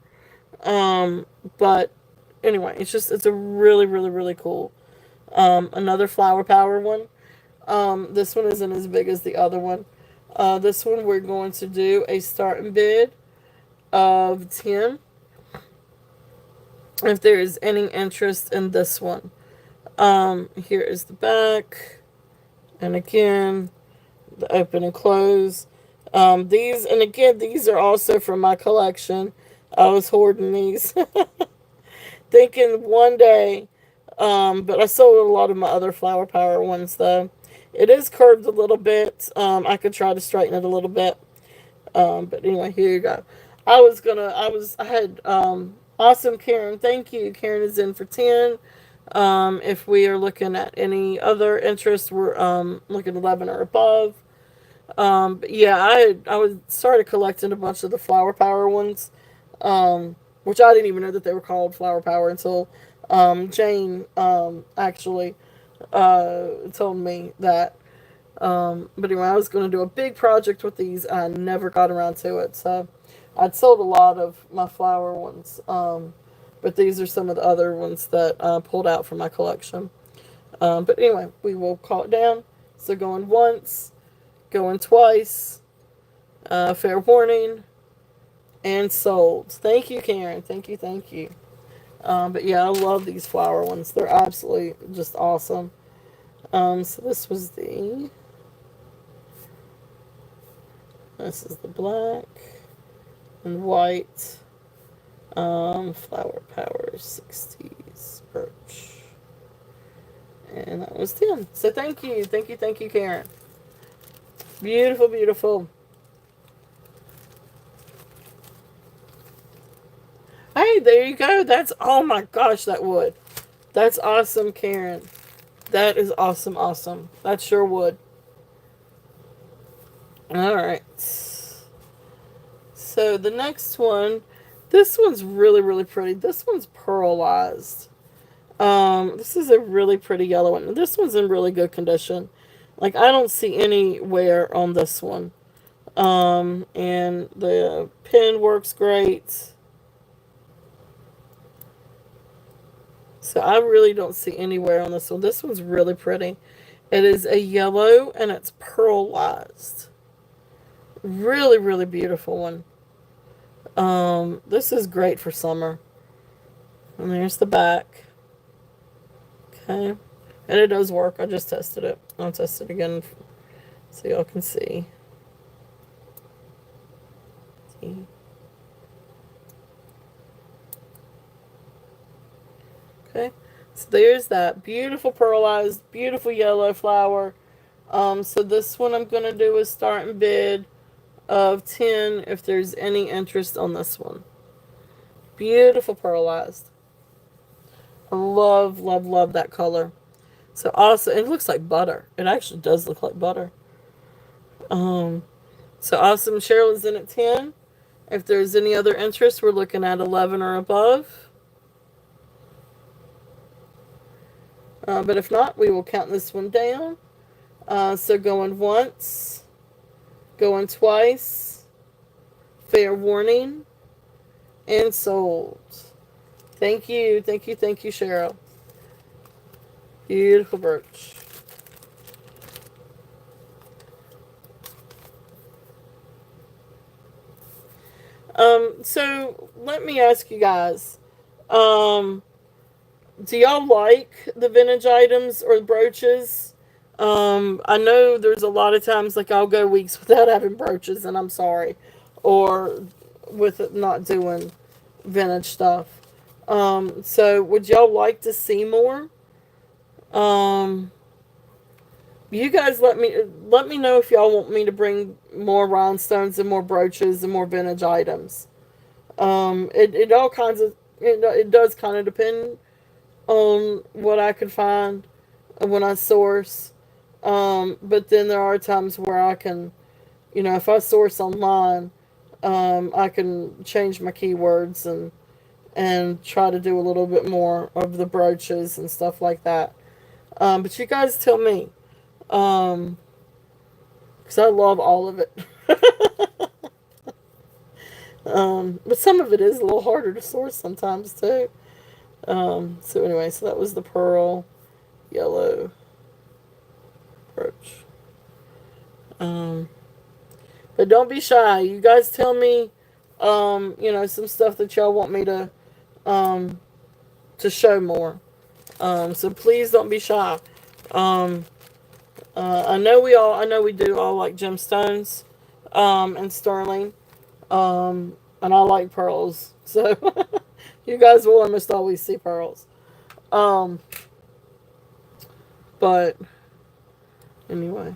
But anyway, it's a really, really, really cool. Another flower power one. This one isn't as big as the other one. This one we're going to do a starting bid of 10 if there is any interest in this one. Here is the back, and again the open and close. These are also from my collection. I was hoarding these thinking one day, but I sold a lot of my other flower power ones though. It is curved a little bit. I could try to straighten it a little bit. But anyway, here you go. I had awesome Karen. Thank you. Karen is in for 10. If we are looking at any other interest, we're looking 11 or above. But yeah, started collecting a bunch of the flower power ones, which I didn't even know that they were called flower power until Jane actually told me that. But anyway, I was going to do a big project with these. I never got around to it. So I'd sold a lot of my flower ones. But these are some of the other ones that I pulled out from my collection. But anyway, we will call it down. So going once, going twice, fair warning, and sold. Thank you, Karen. Thank you, thank you. But yeah, I love these flower ones. They're absolutely just awesome. So this is the black and white flower power 60s birch. And that was 10. So thank you, Karen. Beautiful, beautiful. Hey, there you go. Oh my gosh, that wood. That's awesome, Karen. That is awesome, awesome. That sure would. Alright. So the next one, this one's really, really pretty. This one's pearlized. This is a really pretty yellow one. This one's in really good condition. Like, I don't see any wear on this one. And the pen works great. So I really don't see any wear on this one. This one's really pretty. It is a yellow and it's pearlized. Really, really beautiful one. This is great for summer. And there's the back. Okay. And it does work. I just tested it. I'll test it again so y'all can see. Okay. So there's that beautiful pearlized, beautiful yellow flower. So this one I'm going to do is starting bid of 10 if there's any interest on this one. Beautiful pearlized. I love, love, love that color. So also, it looks like butter. It actually does look like butter. So awesome. Cheryl is in at 10. If there's any other interest, we're looking at 11 or above. But if not, we will count this one down. So going once, going twice, fair warning, and sold. Thank you, thank you, thank you, Cheryl. Beautiful birch. So let me ask you guys, do y'all like the vintage items or the brooches? I know there's a lot of times like I'll go weeks without having brooches and I'm sorry, or with it not doing vintage stuff. So would y'all like to see more? Um, you guys let me know if y'all want me to bring more rhinestones and more brooches and more vintage items. It all kinds of it does kind of depend on what I could find when I source. But then there are times where I can, if I source online, I can change my keywords and try to do a little bit more of the brooches and stuff like that. But you guys tell me, because I love all of it. But some of it is a little harder to source sometimes too. So anyway, so that was the pearl yellow brooch. But don't be shy. You guys tell me, some stuff that y'all want me to show more. So please don't be shy. I know we do all like gemstones, and sterling, and I like pearls. So you guys will almost always see pearls. But anyway,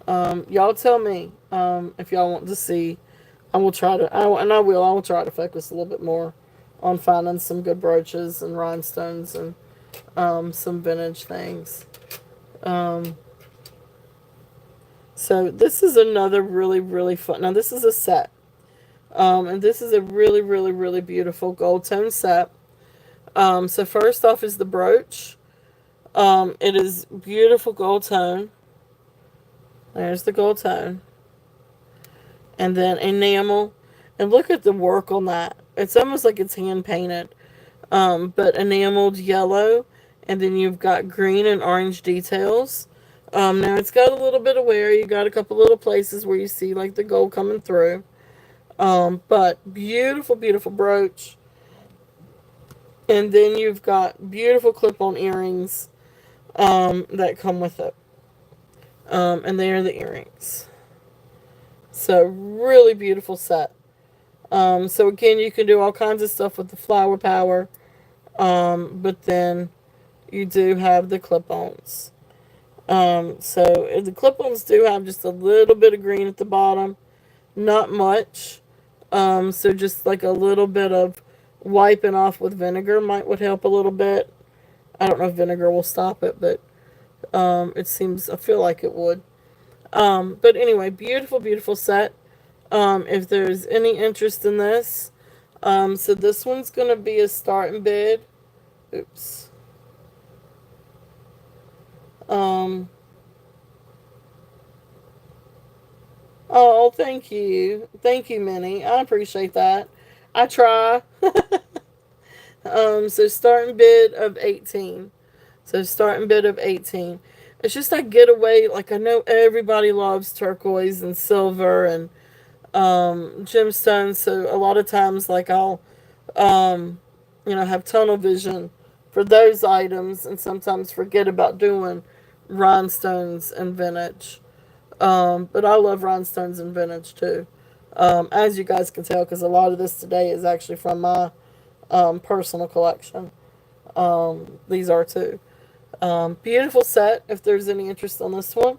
y'all tell me, if y'all want to see. I will try to, I will try to focus a little bit more on finding some good brooches and rhinestones and some vintage things. So this is another really, really fun. Now this is a set. And this is a really, really, really beautiful gold tone set. So first off is the brooch. It is beautiful gold tone. There's the gold tone. And then enamel. And look at the work on that. It's almost like it's hand painted. But enameled yellow. And then you've got green and orange details. Now it's got a little bit of wear. You got a couple little places where you see like the gold coming through. But beautiful, beautiful brooch. And then you've got beautiful clip-on earrings that come with it. And they are the earrings. So really beautiful set. So again, you can do all kinds of stuff with the flower power. But then you do have the clip-ons. So the clip-ons do have just a little bit of green at the bottom. Not much. So just like a little bit of wiping off with vinegar would help a little bit. I don't know if vinegar will stop it, but I feel like it would. But anyway, beautiful, beautiful set. If there's any interest in this, so this one's going to be a starting bid. Oops. Oh, thank you. Thank you, Minnie. I appreciate that. I try. So starting bid of 18. So starting bid of 18. It's just I get away, like I know everybody loves turquoise and silver and gemstones, so a lot of times like I'll have tunnel vision for those items and sometimes forget about doing rhinestones and vintage. But I love rhinestones and vintage too. As you guys can tell, because a lot of this today is actually from my personal collection. These are too. Beautiful set if there's any interest on this one.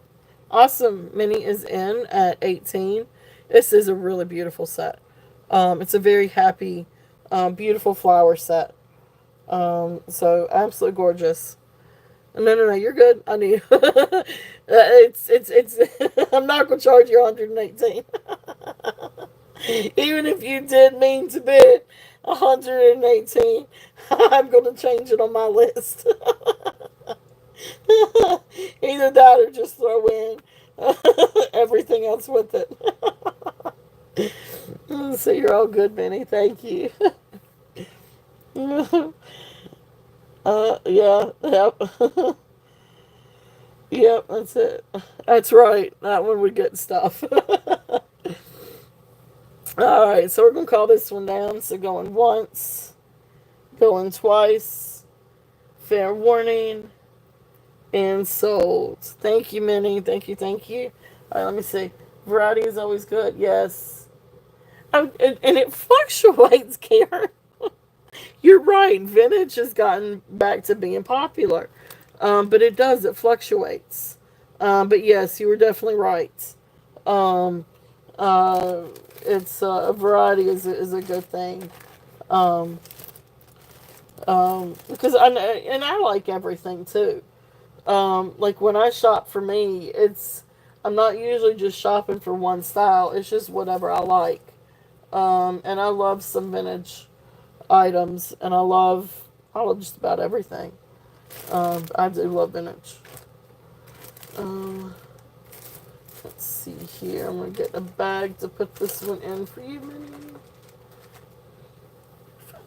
Awesome. Minnie is in at 18. This is a really beautiful set. It's a very happy, beautiful flower set. So absolutely gorgeous. No, you're good. I need. it's. I'm not gonna charge you 118. Even if you did mean to bid 118, I'm gonna change it on my list. Either that or just throw in everything else with it. So you're all good, Benny. Thank you. Yeah, yep. Yep, that's it. That's right. That one would get stuff. Alright, so we're going to call this one down. So going once, going twice, fair warning, and sold. Thank you, Minnie. Thank you. Alright, let me see. Variety is always good. Yes. Oh, and it fluctuates, Karen. you're right. Vintage has gotten back to being popular, but it fluctuates. But yes, you were definitely right. Um, uh, it's a variety is a good thing. Um, because I like everything too. Like when I shop for me, I'm not usually just shopping for one style. It's just whatever I like. And I love some vintage items, and I love just about everything. I do love vintage. Um, let's see here. I'm gonna get a bag to put this one in for you, Minnie.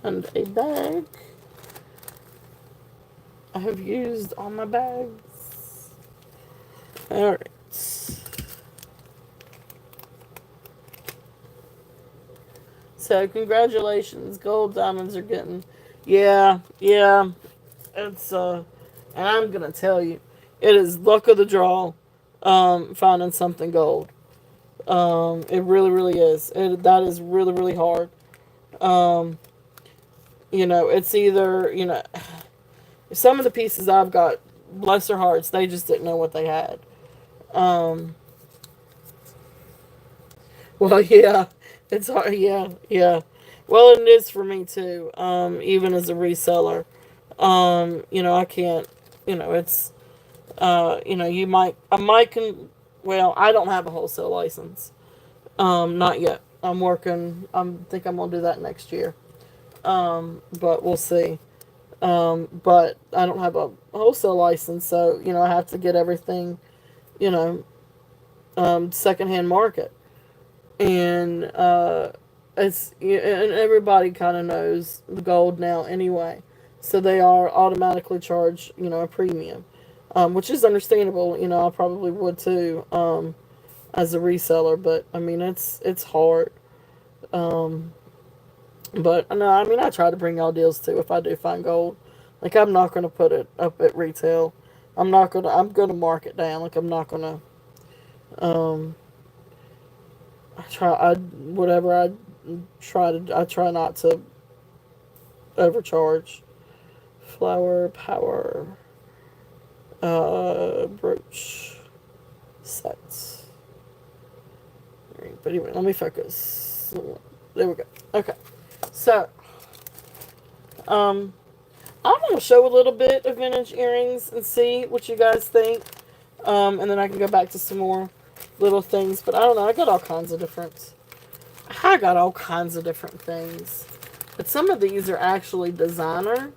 And a bag. I have used all my bags. All right. So congratulations, gold diamonds are getting. Yeah, yeah. It's and I'm gonna tell you, it is luck of the draw, finding something gold. It really, really is. That is really, really hard. Um, it's either some of the pieces I've got, bless their hearts, they just didn't know what they had. Um, well, yeah, it's hard. Yeah, yeah. Well, it is for me too. Even as a reseller, I can't. It's I might can. Well, I don't have a wholesale license. Not yet. I'm working. Think I'm gonna do that next year. But we'll see. But I don't have a wholesale license, so I have to get everything, you know, secondhand market, and and everybody kind of knows the gold now anyway, so they are automatically charged, a premium, which is understandable. I probably would too, as a reseller, but I mean it's hard. Um, but no, I mean I try to bring y'all deals too if I do find gold. Like I'm not gonna put it up at retail. I'm gonna mark it down. Like I'm not gonna um I try not to overcharge. Flower power brooch sets. All right, but anyway, let me focus. There we go. Okay. So I'm going to show a little bit of vintage earrings and see what you guys think. And then I can go back to some more little things. But I don't know. I got all kinds of different things. But some of these are actually designer.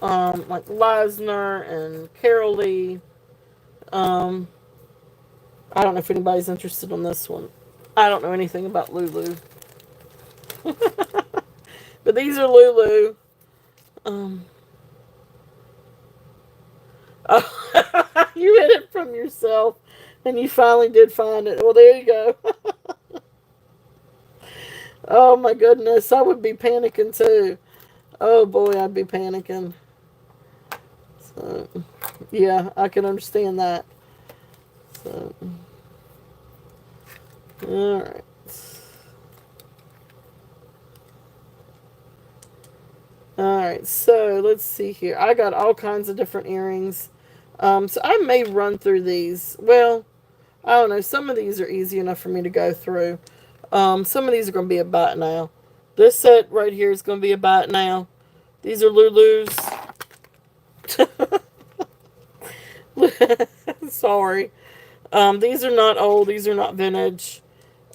Like Leisner and Carol Lee. I don't know if anybody's interested in this one. I don't know anything about Lulu. But these are Lulu. Oh, you hid it from yourself, and you finally did find it. Well, there you go. Oh my goodness, I would be panicking too. Oh boy, I'd be panicking. So, yeah, I can understand that. So, all right. Alright, so let's see here. I got all kinds of different earrings. So I may run through these. Well, I don't know. Some of these are easy enough for me to go through. Some of these are going to be a bite now. This set right here is going to be a bite now. These are Lulu's. Sorry. These are not old. These are not vintage.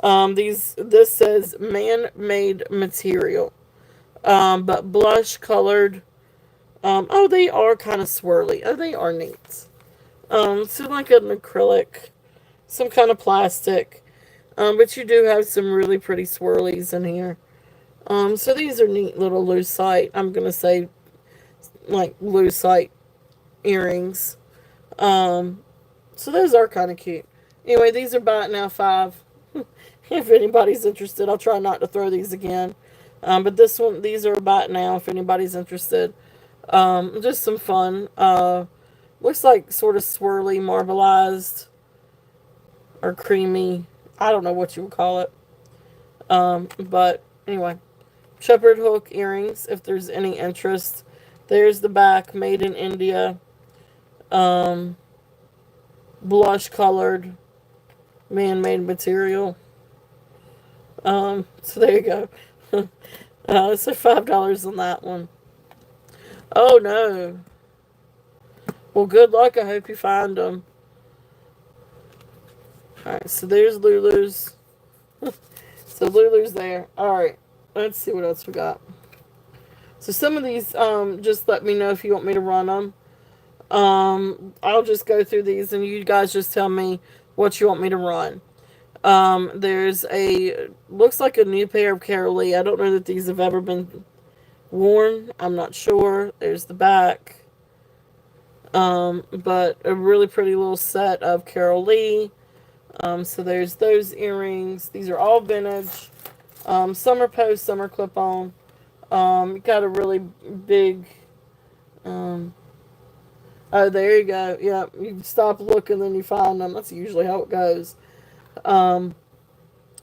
This says man-made material. But blush colored. Oh, they are kind of swirly. Oh, they are neat. So like an acrylic, some kind of plastic. But you do have some really pretty swirlies in here. So these are neat little lucite. I'm gonna say like lucite earrings. So those are kind of cute. Anyway, these are buying now $5. If anybody's interested, I'll try not to throw these again. But these are about now if anybody's interested. Just some fun. Looks like sort of swirly, marbleized, or creamy. I don't know what you would call it. But anyway, shepherd hook earrings, if there's any interest. There's the back, made in India. Um, Blush colored, man-made material. So there you go. So $5 on that one. Oh no. Well, good luck. I hope you find them. Alright, so there's Lulu's. So Lulu's there. Alright, let's see what else we got. So some of these, just let me know if you want me to run them. I'll just go through these and you guys just tell me what you want me to run. There's looks like a new pair of Carolee. I don't know that these have ever been worn. I'm not sure. There's the back. But a really pretty little set of Carolee. So there's those earrings. These are all vintage. Some are post, some are clip-on. Got a really big, oh, there you go. Yeah, you stop looking, then you find them. That's usually how it goes.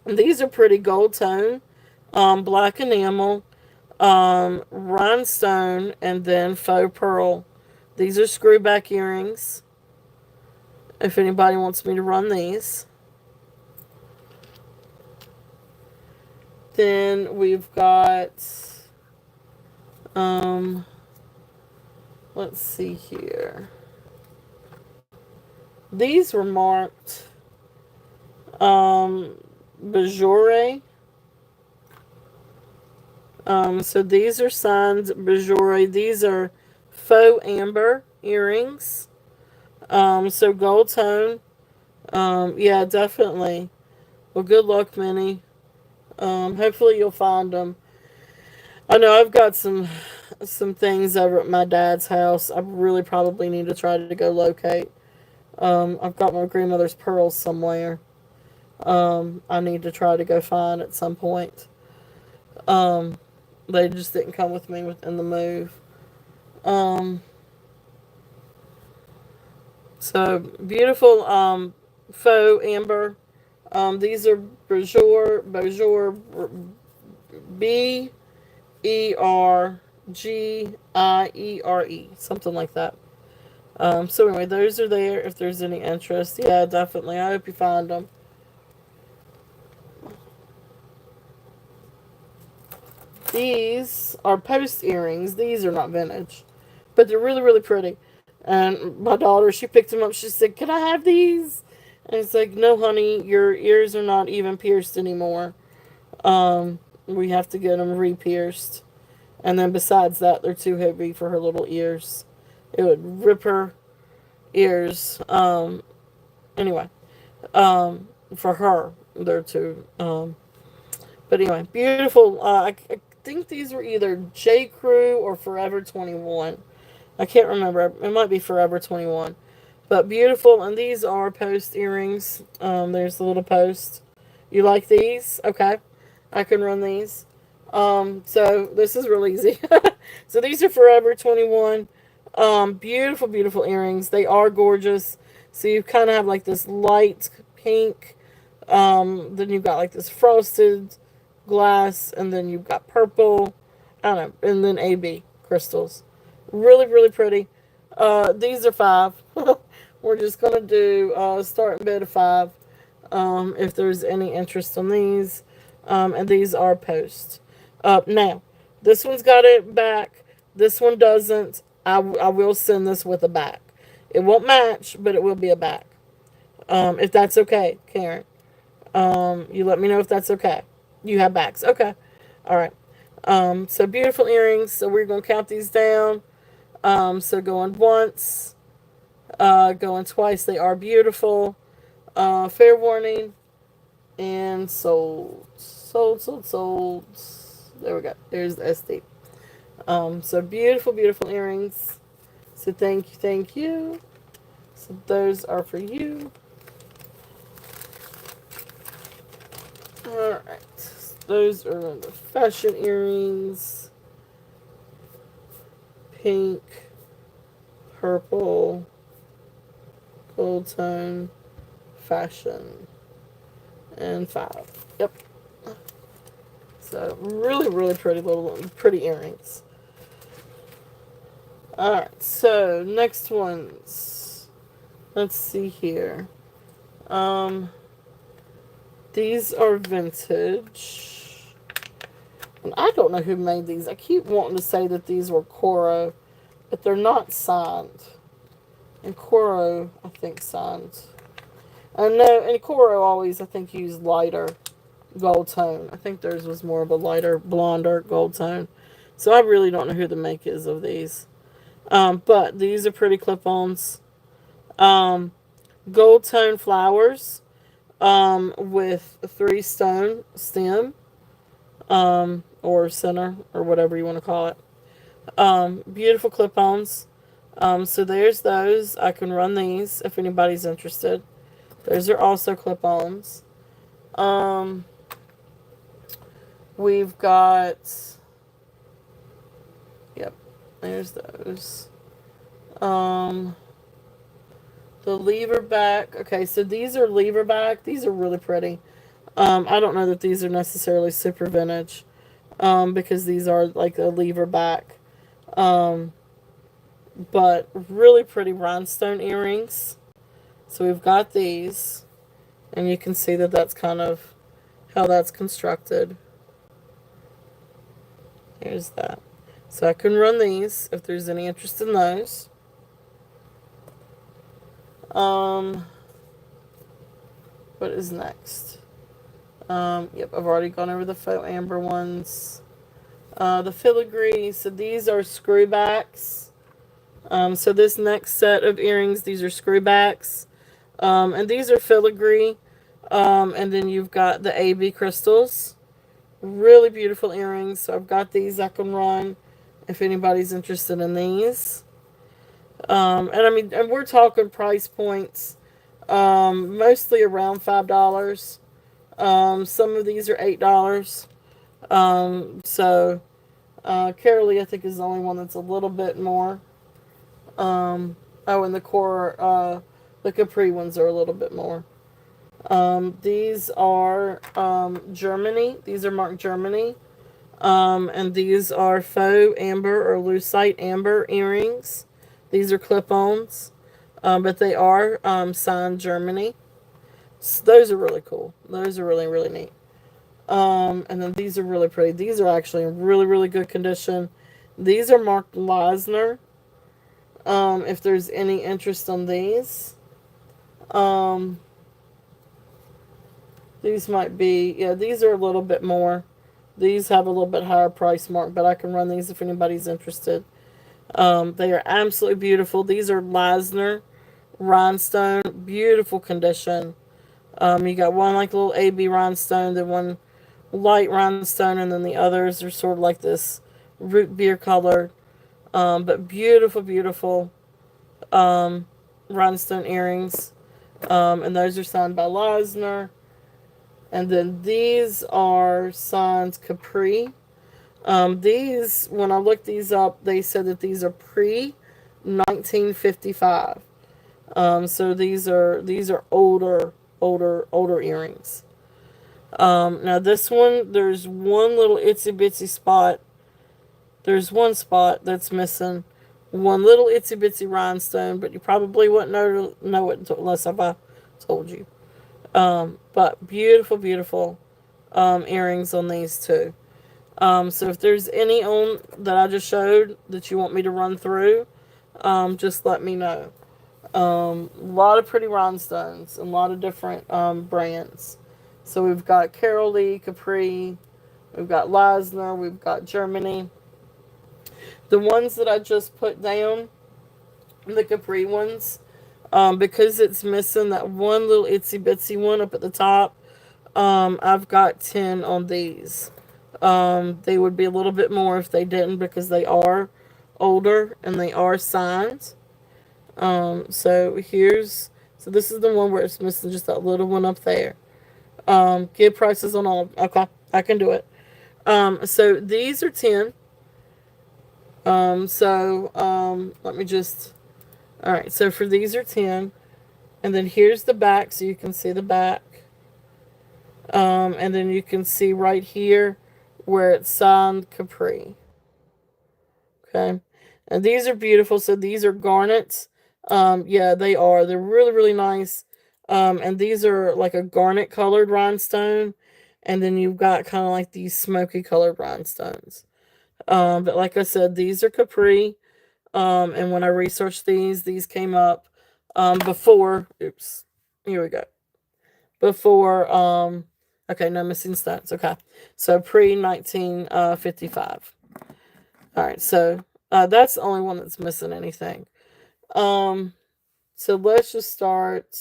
These are pretty gold tone, black enamel, rhinestone, and then faux pearl. These are screw back earrings. If anybody wants me to run these. Then we've got, let's see here. These were marked, Bajore. So these are signed Bajore. These are faux amber earrings. So gold tone. Yeah, definitely. Well, good luck, Minnie. Hopefully you'll find them. I know I've got some things over at my dad's house. I really probably need to try to go locate. I've got my grandmother's pearls somewhere. I need to try to go find at some point. They just didn't come with me within the move. So beautiful faux amber. These are Bergere Bergiere, something like that. So anyway, those are there if there's any interest. Yeah, definitely. I hope you find them. These are post earrings. These are not vintage, but they're really, really pretty. And my daughter, she picked them up. She said, "Can I have these?" And it's like, "No, honey, your ears are not even pierced anymore. We have to get them re-pierced. And then besides that, they're too heavy for her little ears. It would rip her ears. Anyway, for her, they're too. But anyway, beautiful. I think these were either J. Crew or Forever 21. I can't remember. It might be Forever 21. But beautiful. And these are post earrings. There's the little post. You like these? Okay. I can run these. So this is real easy. So these are Forever 21. Beautiful, beautiful earrings. They are gorgeous. So you kind of have like this light pink. Then you've got like this frosted glass. And then you've got purple. I don't know. And then AB crystals. Really, really pretty. These are $5. We're just going to do starting bid of $5. If there's any interest on these. And these are post. Now, this one's got it back. This one doesn't. I will send this with a back. It won't match, but it will be a back. If that's okay, Karen. You let me know if that's okay. You have backs. Okay. All right. So beautiful earrings. So we're going to count these down. So going once, going twice. They are beautiful. Fair warning. And sold. Sold. There we go. There's the SD. So beautiful, beautiful earrings. So thank you. So those are for you. Alright. Those are the fashion earrings. Pink, purple, gold tone, fashion, and $5. Yep. So So really, really pretty earrings. Alright, so next ones. Let's see here. These are vintage. And I don't know who made these. I keep wanting to say that these were Coro, but they're not signed. And Coro, I think, signed. And Coro always, I think, used lighter gold tone. I think theirs was more of a lighter, blonder gold tone. So I really don't know who the make is of these. But these are pretty clip-ons. Gold tone flowers with a 3-stone stem or center or whatever you want to call it. Beautiful clip-ons. So there's those. I can run these if anybody's interested. Those are also clip-ons. We've got, yep, there's those. The lever back. Okay, so these are lever back. These are really pretty. I don't know that these are necessarily super vintage, because these are like a lever back. But really pretty rhinestone earrings. So we've got these, and you can see that that's kind of how that's constructed. Here's that. So I can run these if there's any interest in those. What is next? Yep, I've already gone over the faux amber ones. The filigree, so these are screwbacks. So this next set of earrings, these are screwbacks. And these are filigree. And then you've got the AB crystals. Really beautiful earrings. So I've got these I can run if anybody's interested in these. And I mean, and we're talking price points, mostly around $5. Some of these are $8. So, Carolee, I think, is the only one that's a little bit more. Oh, and the core, the Capri ones are a little bit more. These are, Germany. These are marked Germany. And these are faux amber or lucite amber earrings. These are clip-ons, but they are signed Germany. So those are really cool. Those are really, really neat. And then these are really pretty. These are actually in really, really good condition. These are marked Leisner. If there's any interest on these. These might be, yeah, these are a little bit more. These have a little bit higher price mark, but I can run these if anybody's interested. They are absolutely beautiful. These are Leisner rhinestone, beautiful condition. You got one like little AB rhinestone, then one light rhinestone, and then the others are sort of like this root beer color. But beautiful, beautiful rhinestone earrings. And those are signed by Leisner. And then these are signed Capri. These, when I looked these up, they said that these are pre-1955. So these are older earrings. Now this one, there's one little itsy bitsy spot. There's one spot that's missing. One little itsy bitsy rhinestone, but you probably wouldn't know it unless I told you. But beautiful, beautiful earrings on these two. So if there's any on that I just showed that you want me to run through, just let me know. A lot of pretty rhinestones, and a lot of different brands. So we've got Carolee, Capri, we've got Leisner, we've got Germany. The ones that I just put down, the Capri ones, because it's missing that one little itsy bitsy one up at the top, I've got 10 on these. They would be a little bit more if they didn't, because they are older and they are signed. So this is the one where it's missing just that little one up there. Give prices on all. Okay, I can do it. So these are 10. Let me just. All right, so for these are 10, and then here's the back, so you can see the back. And then you can see right here where it's signed Capri. Okay. And these are beautiful. So these are garnets. Yeah, they are. They're really, really nice. And these are like a garnet colored rhinestone. And then you've got kind of like these smoky colored rhinestones. But like I said, these are Capri. And when I researched these came up before. Oops. Here we go. Before. Okay, no missing stones. Okay. So pre 1955. All right. So that's the only one that's missing anything. So let's just start.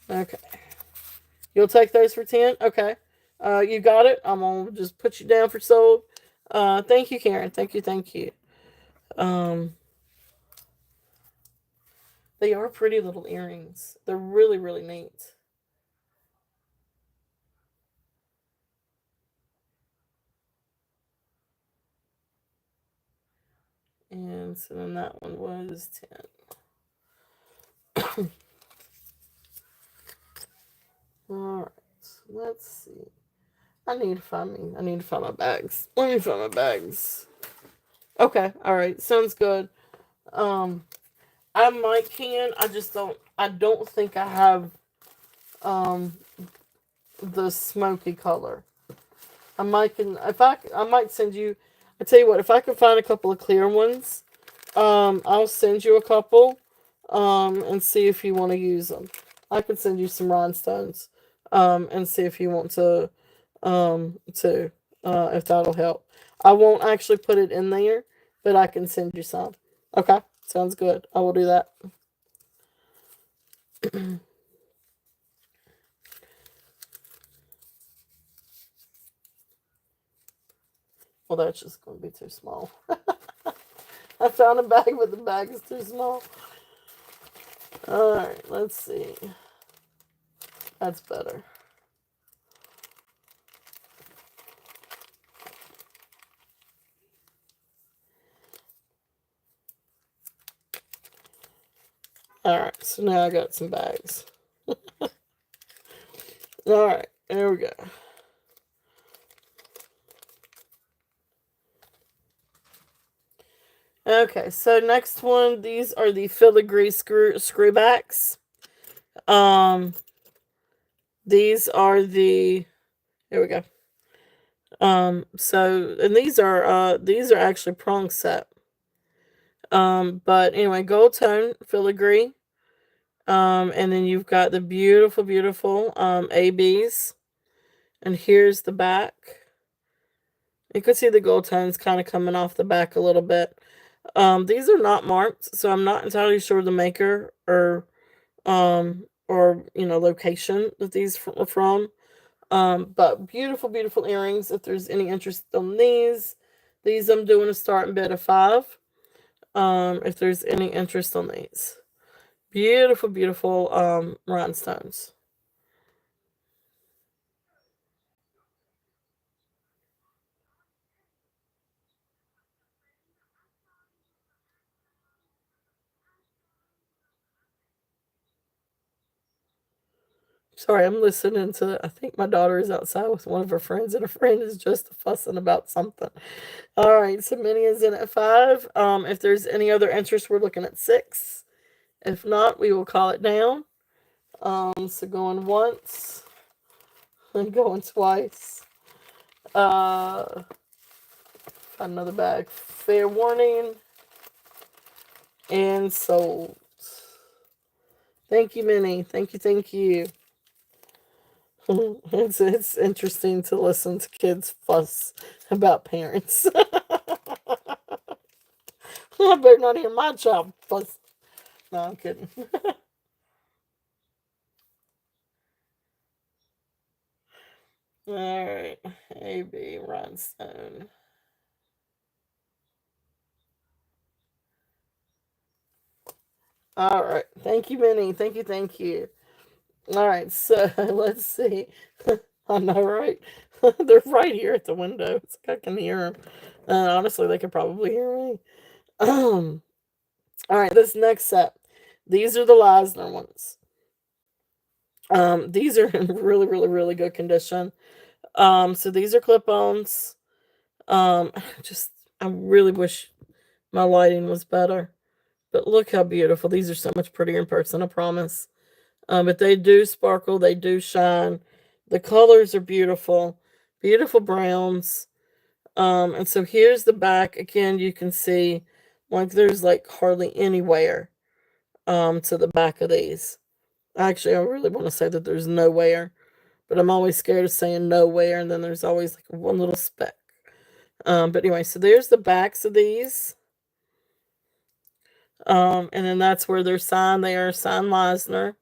Okay. You'll take those for 10? Okay. You got it. I'm gonna just put you down for sold. Thank you, Karen. Thank you, thank you. They are pretty little earrings. They're really, really neat. And so then that one was 10. Alright, let's see. I need to find my bags. Let me find my bags. Okay, alright, sounds good. I might can. I don't think I have the smoky color. I might send you. I tell you what, if I can find a couple of clear ones, I'll send you a couple, and see if you want to use them. I could send you some rhinestones, and see if you want to, if that'll help. I won't actually put it in there, but I can send you some. Okay, sounds good. I will do that. Well, that's just going to be too small. I found a bag, but the bag is too small. Alright, let's see. That's better. Alright, so now I got some bags. Alright, there we go. Okay, so next one, these are the filigree screwbacks. These are the, here we go. So, and these are actually prong set. But anyway, gold tone filigree. And then you've got the beautiful, beautiful, ABs. And here's the back. You can see the gold tones kind of coming off the back a little bit. These are not marked, so I'm not entirely sure the maker or location that these are from. But beautiful, beautiful earrings. If there's any interest on these I'm doing a starting bid of 5. If there's any interest on these. Beautiful, beautiful rhinestones. Sorry, I'm listening to, I think my daughter is outside with one of her friends, and her friend is just fussing about something. All right, so Minnie is in at 5. If there's any other interest, we're looking at 6. If not, we will call it down. So going once and going twice. Another bag. Fair warning. And sold. Thank you, Minnie. Thank you, thank you. It's interesting to listen to kids fuss about parents. I better not hear my child fuss. No, I'm kidding. Alright. A.B. Rhinestone. Alright. Thank you, Minnie. Thank you, thank you. Alright, so let's see. I know, right? They're right here at the window. It's like I can hear them. Honestly, they could probably hear me. Alright, this next set. These are the Leisner ones. These are in really, really, really good condition. So these are clip-ons. Um, just I really wish my lighting was better. But look how beautiful. These are so much prettier in person, I promise. But they do sparkle, they do shine. The colors are beautiful, beautiful browns. And so here's the back. Again, you can see like there's like hardly any wear to the back of these. Actually, I really want to say that there's no wear, but I'm always scared of saying no wear, and then there's always like one little speck. But anyway, so there's the backs of these. And then that's where they're signed. They are signed Leisner.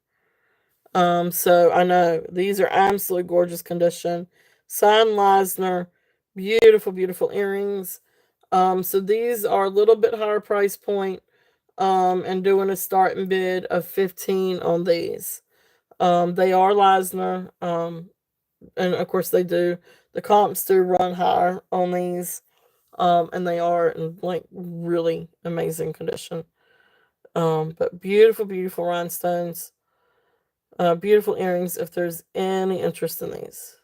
So I know these are absolutely gorgeous condition. Signed Leisner, beautiful, beautiful earrings. So these are a little bit higher price point. And doing a starting bid of 15 on these. They are Leisner. And of course they do. The comps do run higher on these. And they are in like really amazing condition. But beautiful, beautiful rhinestones. Beautiful earrings if there's any interest in these.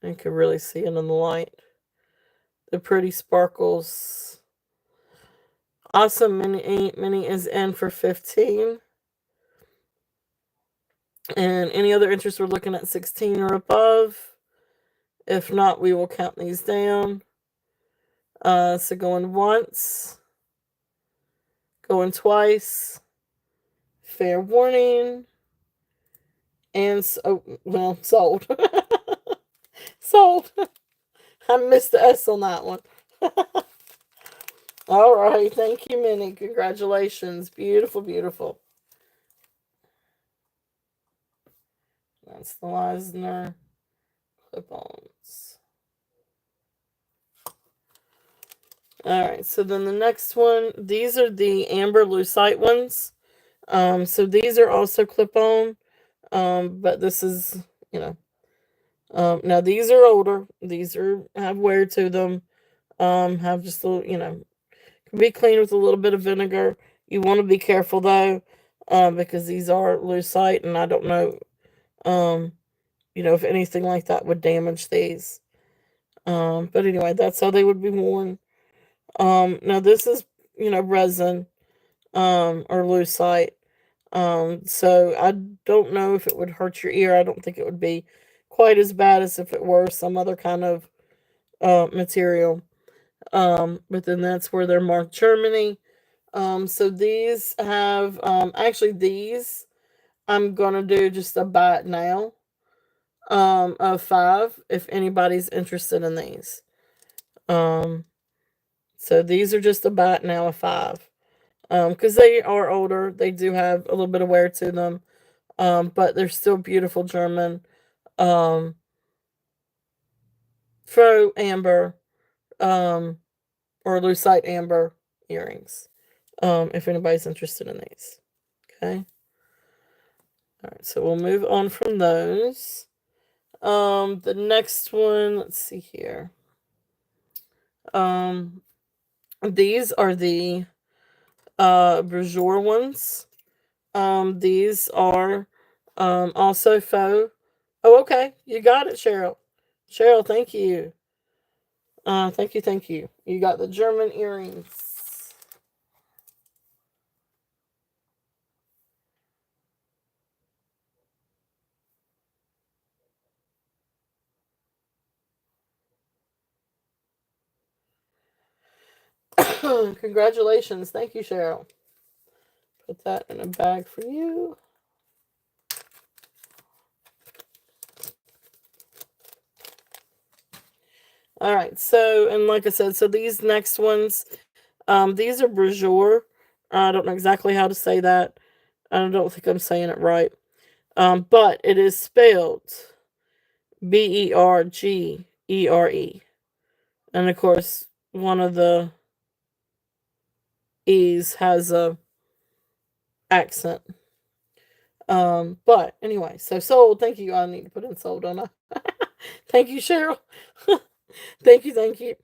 You can really see it in the light. The pretty sparkles. Awesome mini is in for 15. And any other interest, we're looking at 16 or above. If not, we will count these down. So going once, going twice, fair warning, and sold. Sold. I missed the S on that one. All right, thank you, Minnie. Congratulations. Beautiful, beautiful. That's the Leisner clip-ons. All right, so then the next one, these are the amber lucite ones. So these are also clip-on, but this is, now these are older. These have wear to them. Have just a little, can be cleaned with a little bit of vinegar. You want to be careful though, because these are lucite, and I don't know, if anything like that would damage these. But anyway, that's how they would be worn. Now this is, resin, or lucite. So I don't know if it would hurt your ear. I don't think it would be quite as bad as if it were some other kind of material. But then that's where they're marked Germany. So these have actually these I'm gonna do just a buy it now of 5 if anybody's interested in these. So these are just a buy it now of 5. Because they are older, they do have a little bit of wear to them. But they're still beautiful German faux amber or lucite amber earrings. If anybody's interested in these. Okay. All right, so we'll move on from those. The next one, let's see here. These are the Brujour ones. These are also faux. Oh, okay. You got it, Cheryl. Cheryl, thank you. Thank you. You got the German earrings. Congratulations. Thank you, Cheryl. Put that in a bag for you. All right. So, and like I said, so these next ones, these are Brujour. I don't know exactly how to say that. I don't think I'm saying it right. But it is spelled Bergere. And of course, one of the E's has a accent. But anyway, so sold. Thank you. I need to put in sold on. Thank you, Cheryl. Thank you.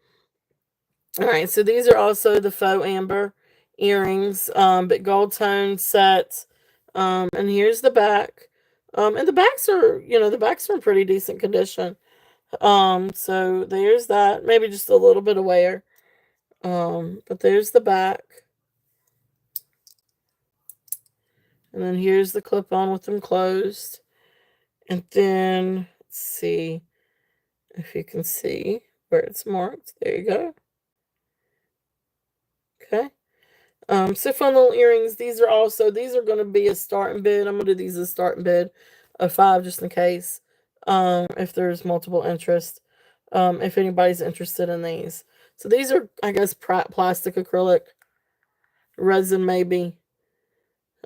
All right, so these are also the faux amber earrings, but gold tone set. And here's the back. And the backs are, the backs are in pretty decent condition. So there's that. Maybe just a little bit of wear. But there's the back. And then here's the clip on with them closed. And then let's see if you can see where it's marked. There you go. Okay. So fun little earrings. These are going to be a starting bid. I'm going to do these as a starting bid of 5 just in case. If there's multiple interest. If anybody's interested in these. So these are, I guess, plastic acrylic. Resin maybe.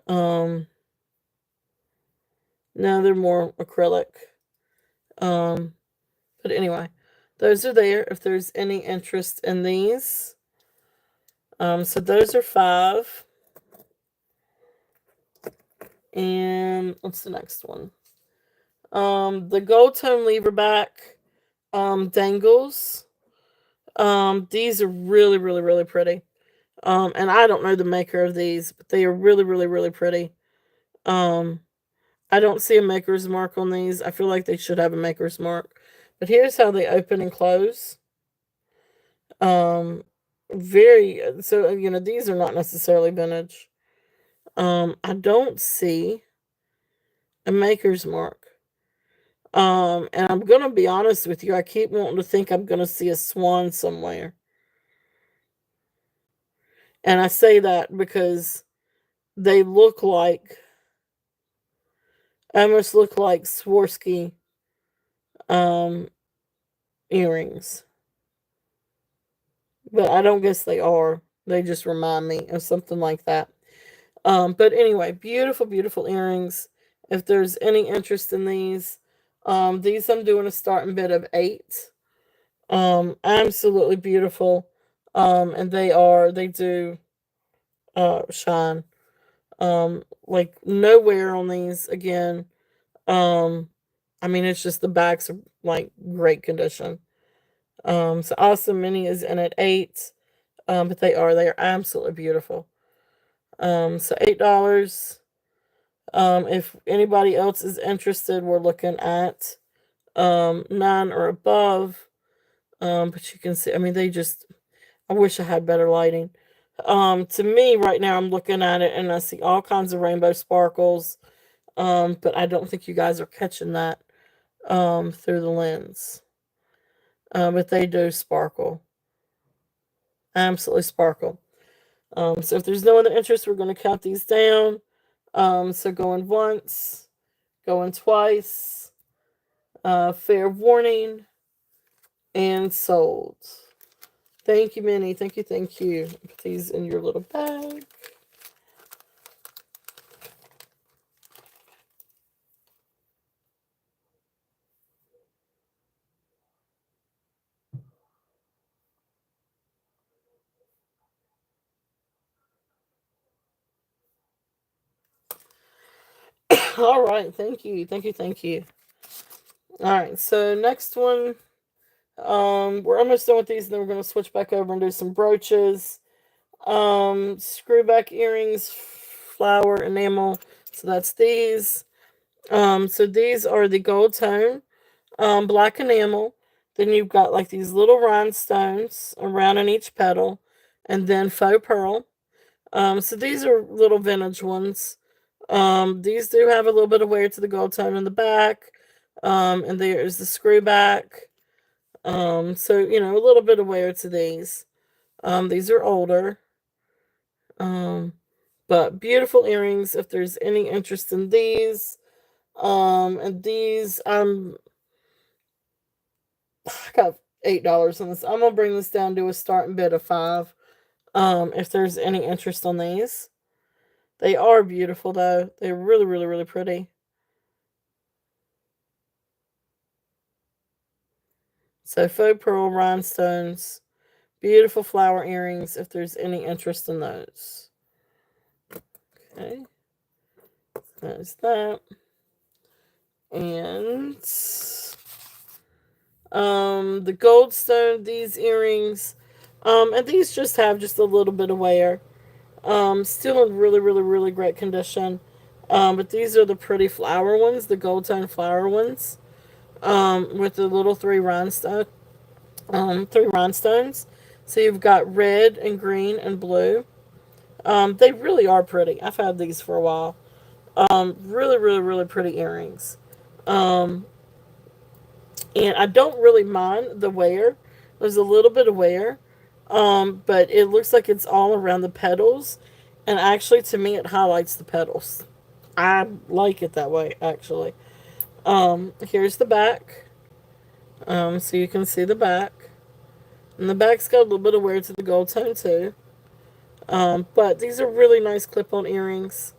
No, they're more acrylic. But anyway, those are there if there's any interest in these. So those are 5. And what's the next one? The gold tone lever back dangles. These are really, really, really pretty. And I don't know the maker of these, but they are really, really, really pretty. I don't see a maker's mark on these. I feel like they should have a maker's mark. But here's how they open and close. These are not necessarily vintage. I don't see a maker's mark. And I'm gonna be honest with you, I keep wanting to think I'm gonna see a swan somewhere. And I say that because they almost look like Swarovski earrings. But I don't guess they are. They just remind me of something like that. But anyway, beautiful, beautiful earrings. If there's any interest in these I'm doing a starting bid of 8. Absolutely beautiful. And they do shine. Like no wear on these again. It's just the backs are like great condition. So Awesome Mini is in at 8. But they are absolutely beautiful. So $8. If anybody else is interested, we're looking at 9 or above. But you can see, I wish I had better lighting. To me right now, I'm looking at it and I see all kinds of rainbow sparkles. But I don't think you guys are catching that through the lens. But they do sparkle. Absolutely sparkle. So if there's no other interest, we're going to count these down. So going once, going twice, fair warning, and sold. Thank you, Minnie. Thank you, thank you. Put these in your little bag. All right, thank you, thank you, thank you. All right, so next one, we're almost done with these, and then we're going to switch back over and do some brooches. Screwback earrings, flower enamel. So that's these. So these are the gold tone, black enamel. Then you've got like these little rhinestones around in each petal, and then faux pearl. So these are little vintage ones. These do have a little bit of wear to the gold tone in the back. And there is the screw back. So a little bit of wear to these. These are older. But beautiful earrings if there's any interest in these. And these I got $8 on this. I'm gonna bring this down to a starting bid of 5. If there's any interest on these. They are beautiful though. They're really, really, really pretty. So faux pearl rhinestones, beautiful flower earrings if there's any interest in those. Okay. There's that. And the gold stone, these earrings, And these just have just a little bit of wear. Still in really, really, really great condition. But these are the pretty flower ones, the gold tone flower ones. With the little three rhinestones. So you've got red and green and blue. They really are pretty. I've had these for a while. Really, really, really pretty earrings. Um, and I don't really mind the wear. There's a little bit of wear. But it looks like it's all around the petals. And actually, to me, it highlights the petals. I like it that way, actually. Here's the back. So you can see the back. And the back's got a little bit of wear to the gold tone, too. But these are really nice clip-on earrings.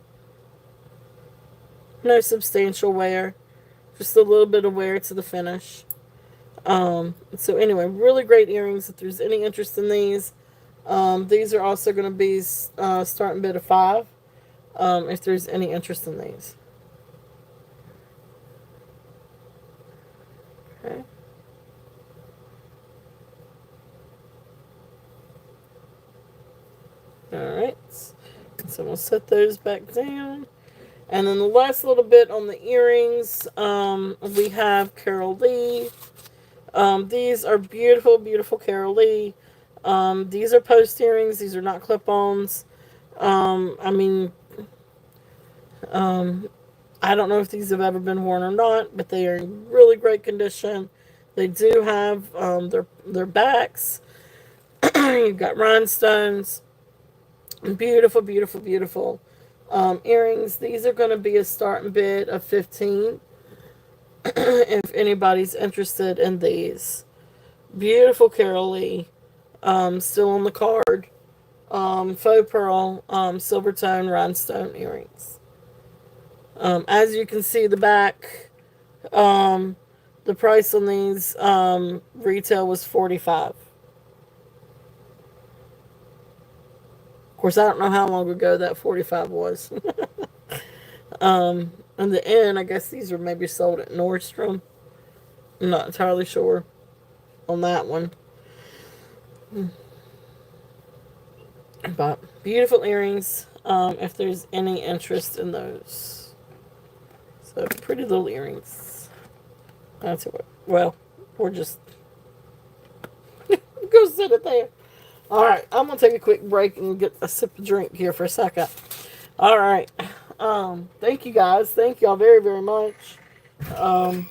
No substantial wear. Just a little bit of wear to the finish. So anyway, really great earrings. If there's any interest in these are also going to be starting bid of $5. If there's any interest in these. Okay. Alright. So we'll set those back down. And then the last little bit on the earrings, we have Carol Lee. These are beautiful, beautiful Carol Lee. These are post earrings. These are not clip-ons. I mean, I don't know if these have ever been worn or not, but they are in really great condition. They do have their backs. You've got rhinestones. Beautiful, beautiful, beautiful earrings. These are going to be a starting bid of $15 if anybody's interested in these. Beautiful Carol Lee. Still on the card. Faux pearl, silver tone rhinestone earrings. As you can see, the back, the price on these retail was $45. Of course, I don't know how long ago that $45 was. In the end, I guess these are maybe sold at Nordstrom. I'm not entirely sure on that one. But beautiful earrings, if there's any interest in those. So pretty little earrings. That's it. Well, we're just go sit it there. Alright, I'm going to take a quick break and get a sip of drink here for a second. Alright. Thank you guys. Thank y'all very, very much. Hi,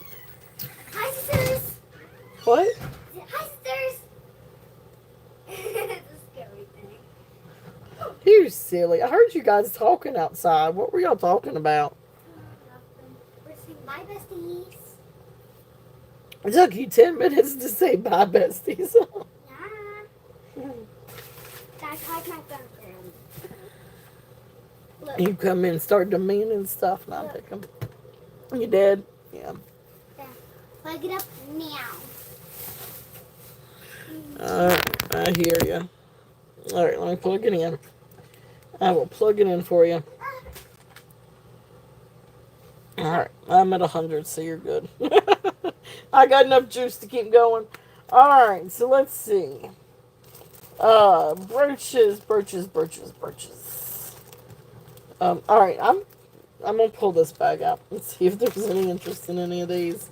sisters. What? Hi, sisters. It's a scary thing. You silly. I heard you guys talking outside. What were y'all talking about? We're saying bye, besties. It took you 10 minutes to say bye, besties. Yeah. That's how my phone sounds. Look. You come in and start demanding stuff, and I'm thinking, you did? Yeah. Plug it up now. I hear you. Alright, let me plug it in. I will plug it in for you. Alright, I'm at 100, so you're good. I got enough juice to keep going. Alright, so let's see. Brooches. Alright, I'm gonna pull this bag out and see if there's any interest in any of these.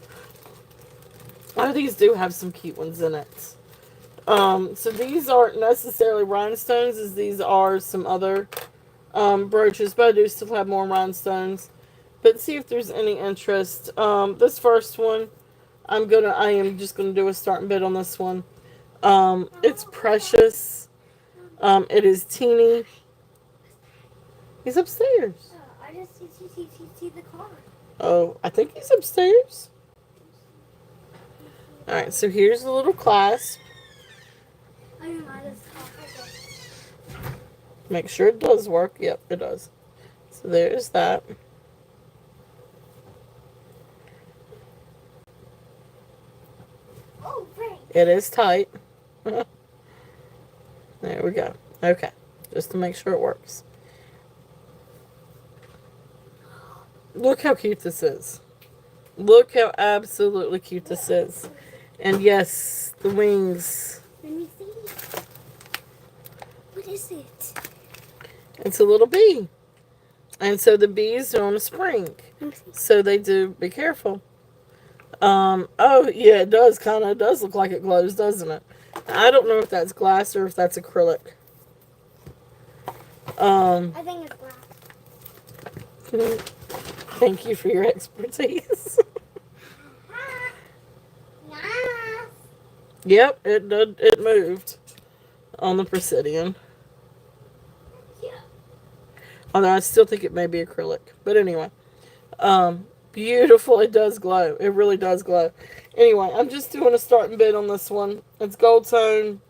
Oh, these do have some cute ones in it. So these aren't necessarily rhinestones, as these are some other brooches, but I do still have more rhinestones. But see if there's any interest. This first one, I am just gonna do a starting bid on this one. It's precious. It is teeny. He's upstairs. I just see the car. Oh, I think he's upstairs. Alright, so here's the little clasp. I don't know this car. Make sure it does work. Yep, it does. So there's that. Oh, great. It is tight. There we go. Okay, just to make sure it works. Look how cute this is. Look how absolutely cute this is. And yes, the wings. Let me see. is it? It's a little bee. And so the bees are on a spring. So they do, be careful. Oh yeah, it does does look like it glows, doesn't it? I don't know if that's glass or if that's acrylic. I think it's glass. Thank you for your expertise. Yes. Yep, it did. It moved on the Presidian. Yeah. Although I still think it may be acrylic. But anyway, beautiful. It does glow. It really does glow. Anyway, I'm just doing a starting bid on this one. It's gold tone.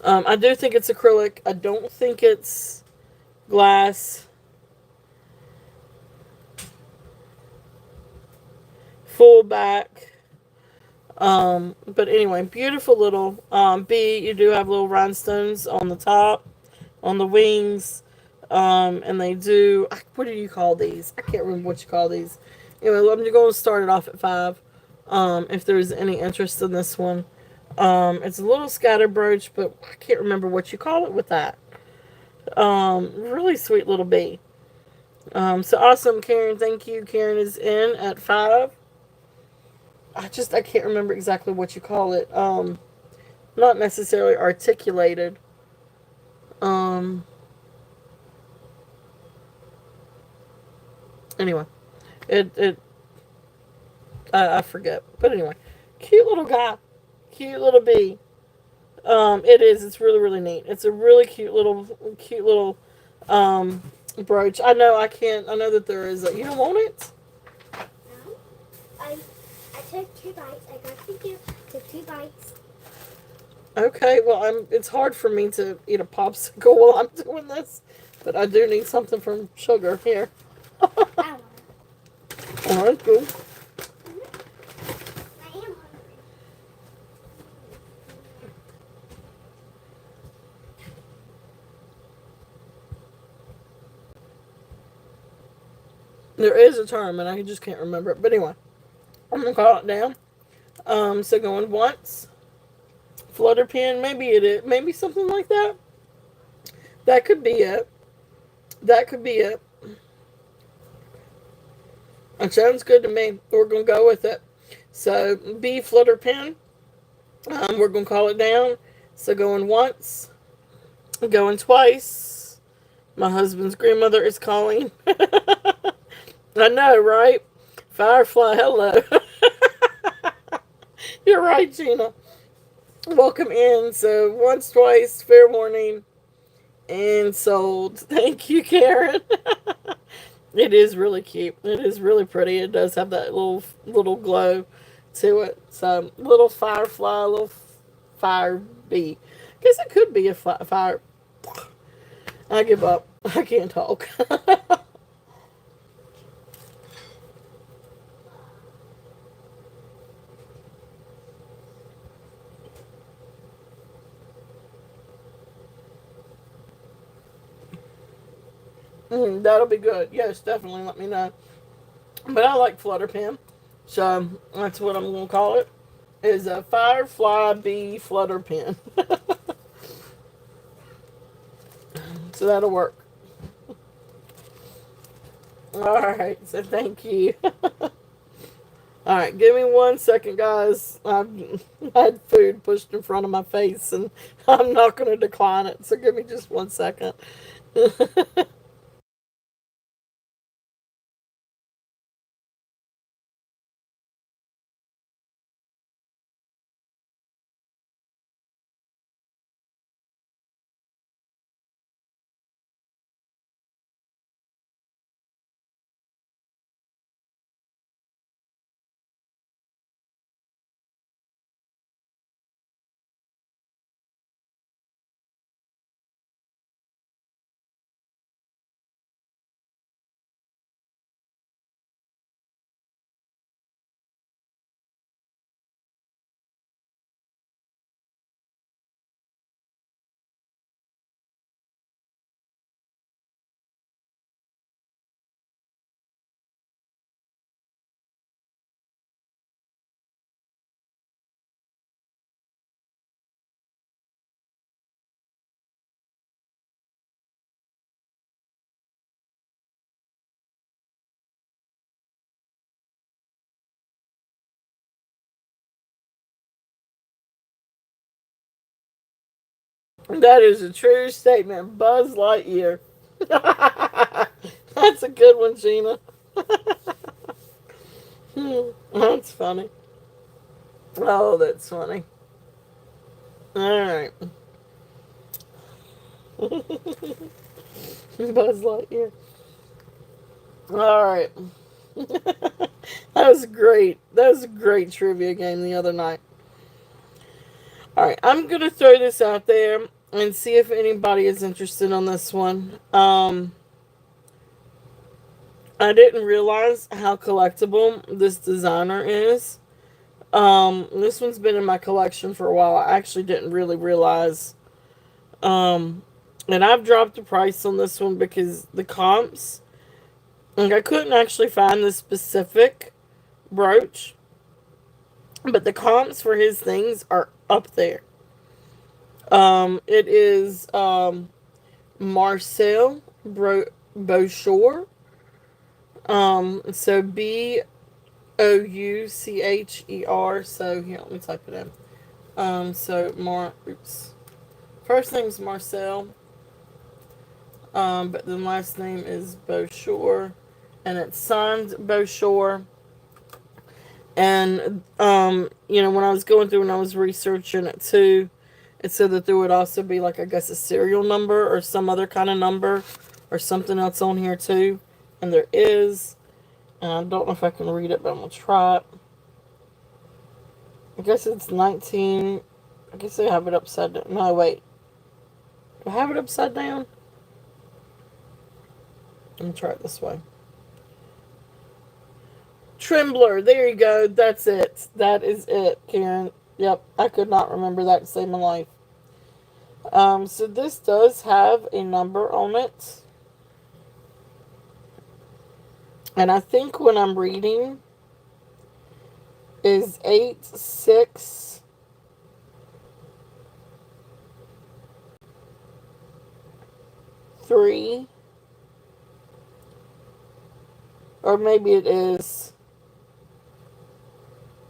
I do think it's acrylic. I don't think it's glass. Full back. But anyway, beautiful little bee. You do have little rhinestones on the top, on the wings, and they do. What do you call these? I can't remember what you call these. Anyway, I'm going to start it off at 5. If there's any interest in this one, it's a little scatter brooch, but I can't remember what you call it with that. Really sweet little bee. So awesome, Karen. Thank you. Karen is in at 5. I can't remember exactly what you call it. Not necessarily articulated. Anyway, I forget. But anyway, cute little guy, cute little bee. It is. It's really really neat. It's a really cute little brooch. I know. I can't. I know that there is. You don't want it? No. I took 2 bites. I got to do took 2 bites. Okay. Well, it's hard for me to eat a popsicle while I'm doing this, but I do need something from sugar here. I want it. All right, cool. I am hungry. There is a term, and I just can't remember it. But anyway, I'm gonna call it down. So going once, flutter pen. Maybe it is. Maybe something like that. That could be it. That could be it. It sounds good to me. We're gonna go with it. So B flutter pen. We're gonna call it down. So going once, going twice. My husband's grandmother is calling. I know, right? Firefly, hello. You're right, Gina. Welcome in. So once, twice, fair warning, and sold. Thank you, Karen. It is really cute. It is really pretty. It does have that little glow to it. So little firefly, little fire bee. Guess it could be a fire. I give up. I can't talk. That'll be good. Yes, definitely let me know. But I like flutter pen. So that's what I'm going to call it. Is a firefly bee flutter pen. So that'll work. Alright, so thank you. Alright, give me 1 second, guys. I've had food pushed in front of my face and I'm not going to decline it. So give me just 1 second. That is a true statement. Buzz Lightyear. That's a good one, Gina. That's funny. Oh, that's funny. Alright. Buzz Lightyear. Alright. That was great. That was a great trivia game the other night. Alright, I'm going to throw this out there and see if anybody is interested on this one. I didn't realize how collectible this designer is. This one's been in my collection for a while. I actually didn't really realize. And I've dropped the price on this one because the comps, like, I couldn't actually find the specific brooch, but the comps for his things are up there. It is Marcel Boucher. So Boucher. So here, let me type it in. First name's Marcel. But the last name is Boucher, and it's signed Boucher. And when I was going through and I was researching it too, it said that there would also be, like, I guess, a serial number or some other kind of number or something else on here too. And there is. And I don't know if I can read it, but I'm going to try it. I guess it's 19. I guess they have it upside down. No, wait. Do I have it upside down? Let me try it this way. Trembler. There you go. That's it. That is it, Karen. Yep. I could not remember that to save my life. So this does have a number on it. And I think when I'm reading is 863, or maybe it is,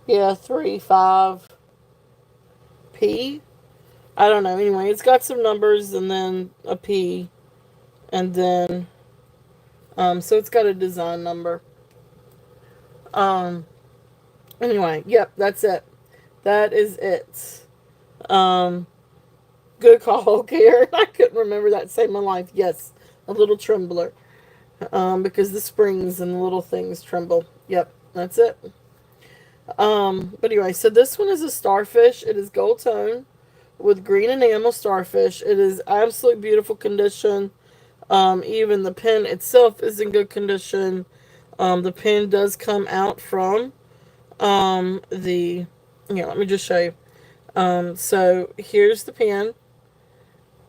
35P. I don't know. Anyway, it's got some numbers and then a P, and then so it's got a design number. Anyway, yep, that's it. That is it. Good call, Karen. I couldn't remember that to save my life. Yes, a little trembler. Because the springs and the little things tremble. Yep, that's it. But anyway, so this one is a starfish. It is gold tone with green enamel starfish. It is absolutely beautiful condition. Even the pen itself is in good condition. The pen does come out from let me just show you. So here's the pen.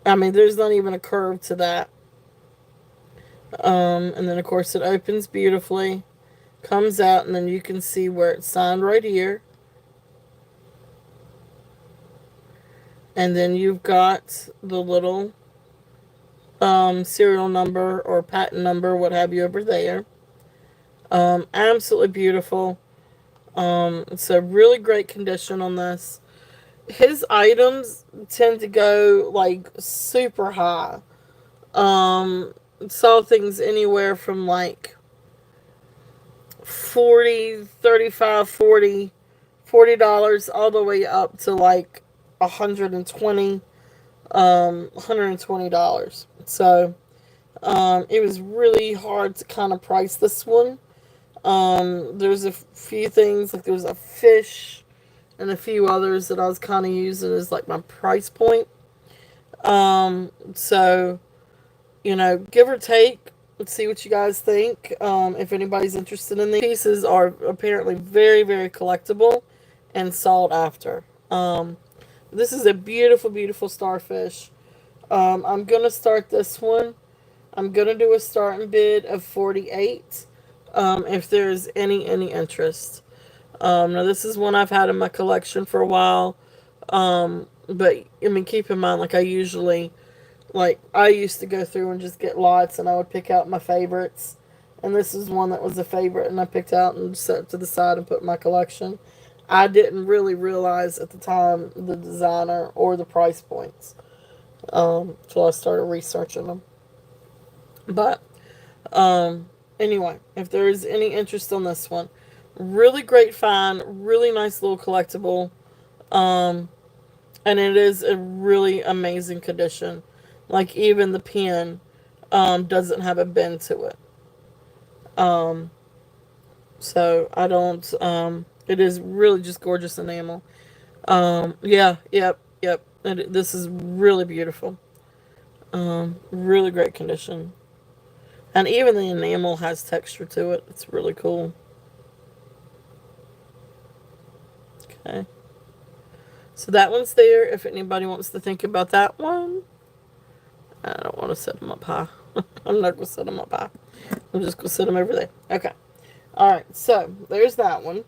I mean, there's not even a curve to that. And then of course it opens beautifully, comes out, and then you can see where it's signed right here. And then you've got the little serial number or patent number, what have you, over there. Absolutely beautiful. It's a really great condition on this. His items tend to go, like, super high. Saw things anywhere from, like, 40, 35, 40, $40 all the way up to, like, 120, $120. So, it was really hard to kind of price this one. There's a few things, like there was a fish and a few others that I was kind of using as, like, my price point. So, give or take, let's see what you guys think. If anybody's interested in these pieces, are apparently very, very collectible and sought after. This is a beautiful, beautiful starfish. I'm going to start this one. I'm going to do a starting bid of 48. If there's any interest. Now this is one I've had in my collection for a while. But I mean, keep in mind, like, I used to go through and just get lots, and I would pick out my favorites. And this is one that was a favorite, and I picked out and set it to the side and put in my collection. I didn't really realize at the time the designer or the price points. Till I started researching them. But anyway, if there is any interest on this one, really great find, really nice little collectible, um, and it is a really amazing condition. Like even the pen doesn't have a bend to it. Um, so I don't. It is really just gorgeous enamel. Yeah, yep. This is really beautiful. Really great condition. And even the enamel has texture to it. It's really cool. Okay. So that one's there if anybody wants to think about that one. I don't want to set them up high. I'm not going to set them up high. I'm just going to set them over there. Okay. Alright, so there's that one.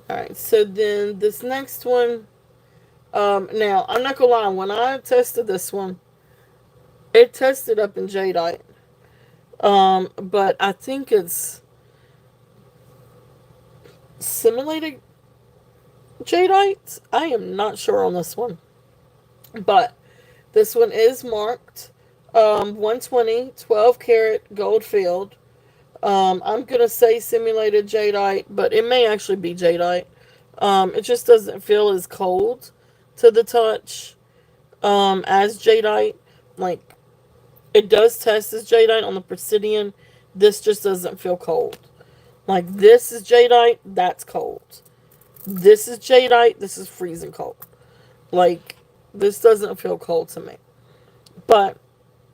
Alright, so then this next one. Now, I'm not going to lie. When I tested this one, it tested up in jadeite. But I think it's simulated jadeite. I am not sure on this one. But this one is marked 120, 12 karat gold field. I'm going to say simulated jadeite, but it may actually be jadeite. It just doesn't feel as cold to the touch as jadeite. Like, it does test as jadeite on the Presidian. This just doesn't feel cold. Like, this is jadeite, that's cold. This is jadeite, this is freezing cold. Like, this doesn't feel cold to me. But,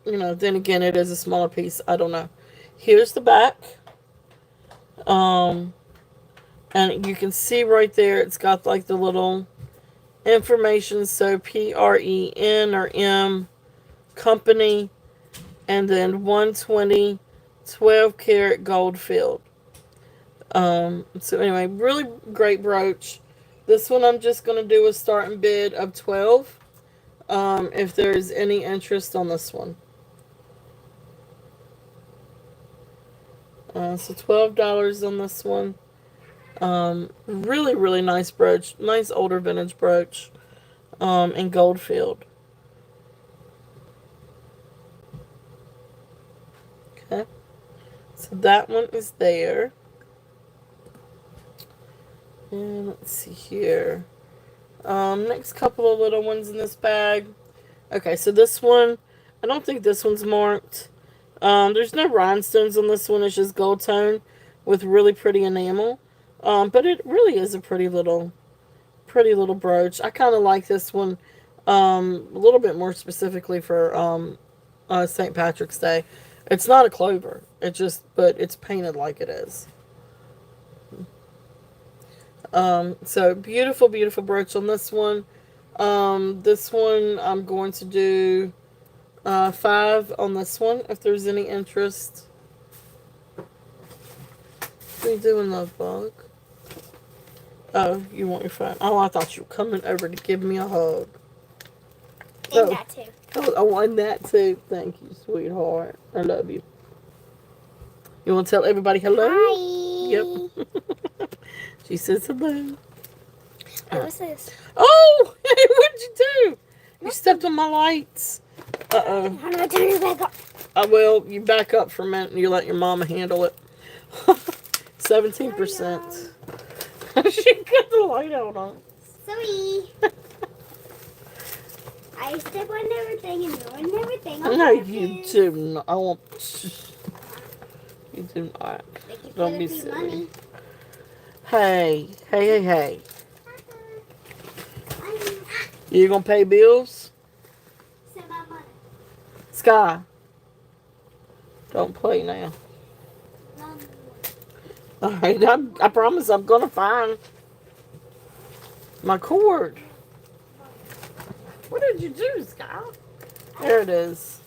you know, then again, it is a smaller piece. I don't know. Here's the back. And you can see right there, it's got like the little information. So PREN or M company. And then 120, 12 karat gold field. So anyway, really great brooch. This one I'm just going to do a starting bid of 12. If there's any interest on this one. So $12 on this one. Really, really nice brooch. Nice older vintage brooch. In gold field. Okay. So that one is there. And let's see here. Next couple of little ones in this bag. Okay, so this one, I don't think this one's marked. There's no rhinestones on this one. It's just gold tone with really pretty enamel. But it really is a pretty little brooch. I kind of like this one a little bit more specifically for St. Patrick's Day. It's not a clover. But it's painted like it is. So beautiful, beautiful brooch on this one. This one I'm going to do 5 on this one if there's any interest. What are you doing, love bug? Oh, you want your phone? Oh, I thought you were coming over to give me a hug. And that too. Oh, I want that too. Thank you, sweetheart. I love you. You want to tell everybody hello? Hi. Yep. She says hello. What's this? Oh, what'd you do? You stepped on my lights. Uh-oh. I'm gonna turn it back up. Well, you back up for a minute and you let your mama handle it. 17%. She got the light out on. Sorry. I step on everything and ruin everything. No, you do not. I won't. You do not. Don't be silly. Money. Hey. You gonna pay bills? Send my money. Sky. Don't play now. Alright, I promise I'm gonna find my cord. What did you do, Sky? There it is.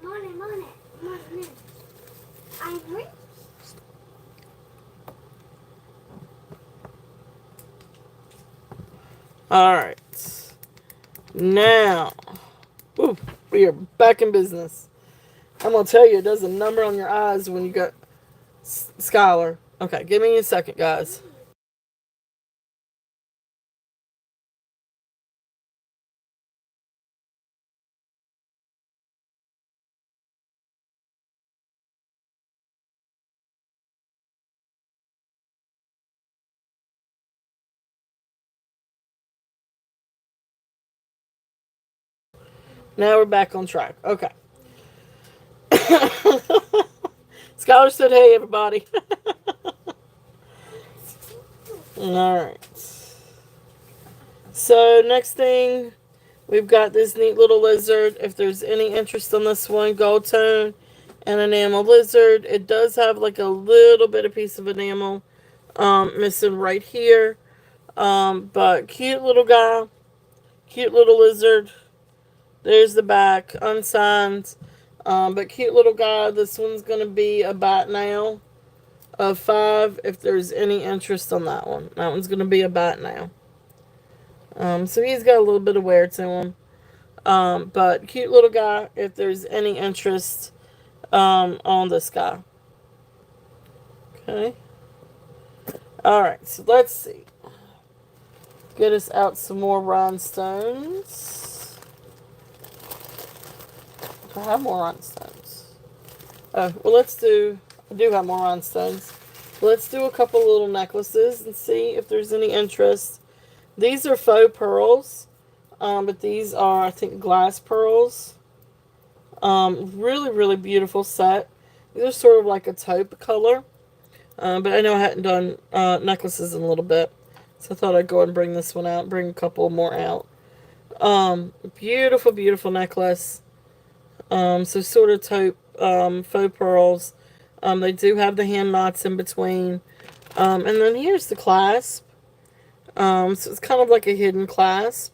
Money. I'm rich. Alright. Now, we are back in business. I'm going to tell you, it does a number on your eyes when you got Skylar. Okay, give me a second, guys. Now we're back on track. Okay. Scholar said, hey, everybody. Alright. So, next thing, we've got this neat little lizard. If there's any interest on this one, gold tone and enamel lizard. It does have like a little bit of piece of enamel missing right here. But cute little guy. Cute little lizard. There's the back, unsigned. But cute little guy. This one's going to be a bat now of 5 if there's any interest on that one. That one's going to be a bat now. So he's got a little bit of wear to him. But cute little guy if there's any interest on this guy. Okay. Alright, so let's see. Get us out some more rhinestones. Do I have more rhinestones? Oh, well, I do have more rhinestones. Let's do a couple little necklaces and see if there's any interest. These are faux pearls, but these are, I think, glass pearls. Really, really beautiful set. These are sort of like a taupe color, but I know I hadn't done necklaces in a little bit, so I thought I'd go and bring this one out, bring a couple more out. Beautiful, beautiful necklace. So sort of taupe faux pearls. They do have the hand knots in between. And then here's the clasp. So it's kind of like a hidden clasp.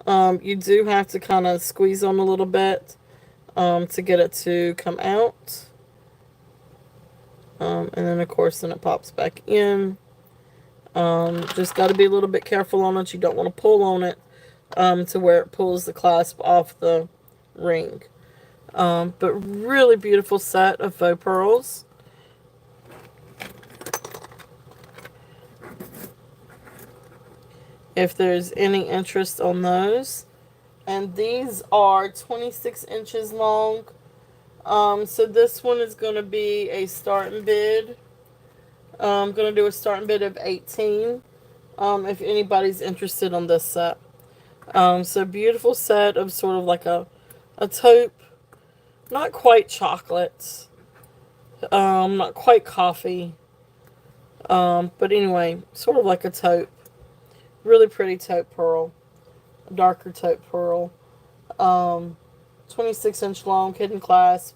You do have to kind of squeeze on a little bit to get it to come out. And then, of course, then it pops back in. Just got to be a little bit careful on it. You don't want to pull on it to where it pulls the clasp off the ring. But really beautiful set of faux pearls. If there's any interest on those. And these are 26 inches long. So this one is going to be a starting bid. I'm going to do a starting bid of 18. If anybody's interested on this set. So beautiful set of sort of like a taupe. Not quite chocolate. Not quite coffee. But anyway, sort of like a taupe. Really pretty taupe pearl. A darker taupe pearl. 26 inch long, hidden clasp.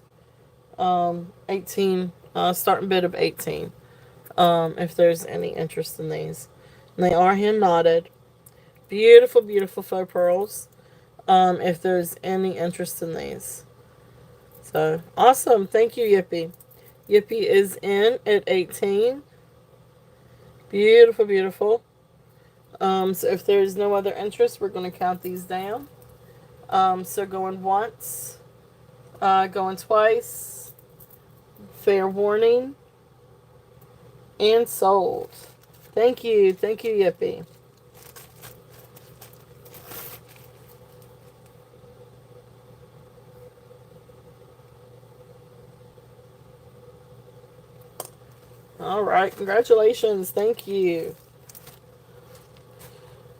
18. Starting bid of 18. If there's any interest in these. And they are hand knotted. Beautiful, beautiful faux pearls. If there's any interest in these. So, awesome. Thank you, Yippee. Yippee is in at 18. Beautiful, beautiful. So if there's no other interest, we're going to count these down. So going once, going twice, fair warning, and sold. Thank you, Yippee. All right, congratulations. Thank you.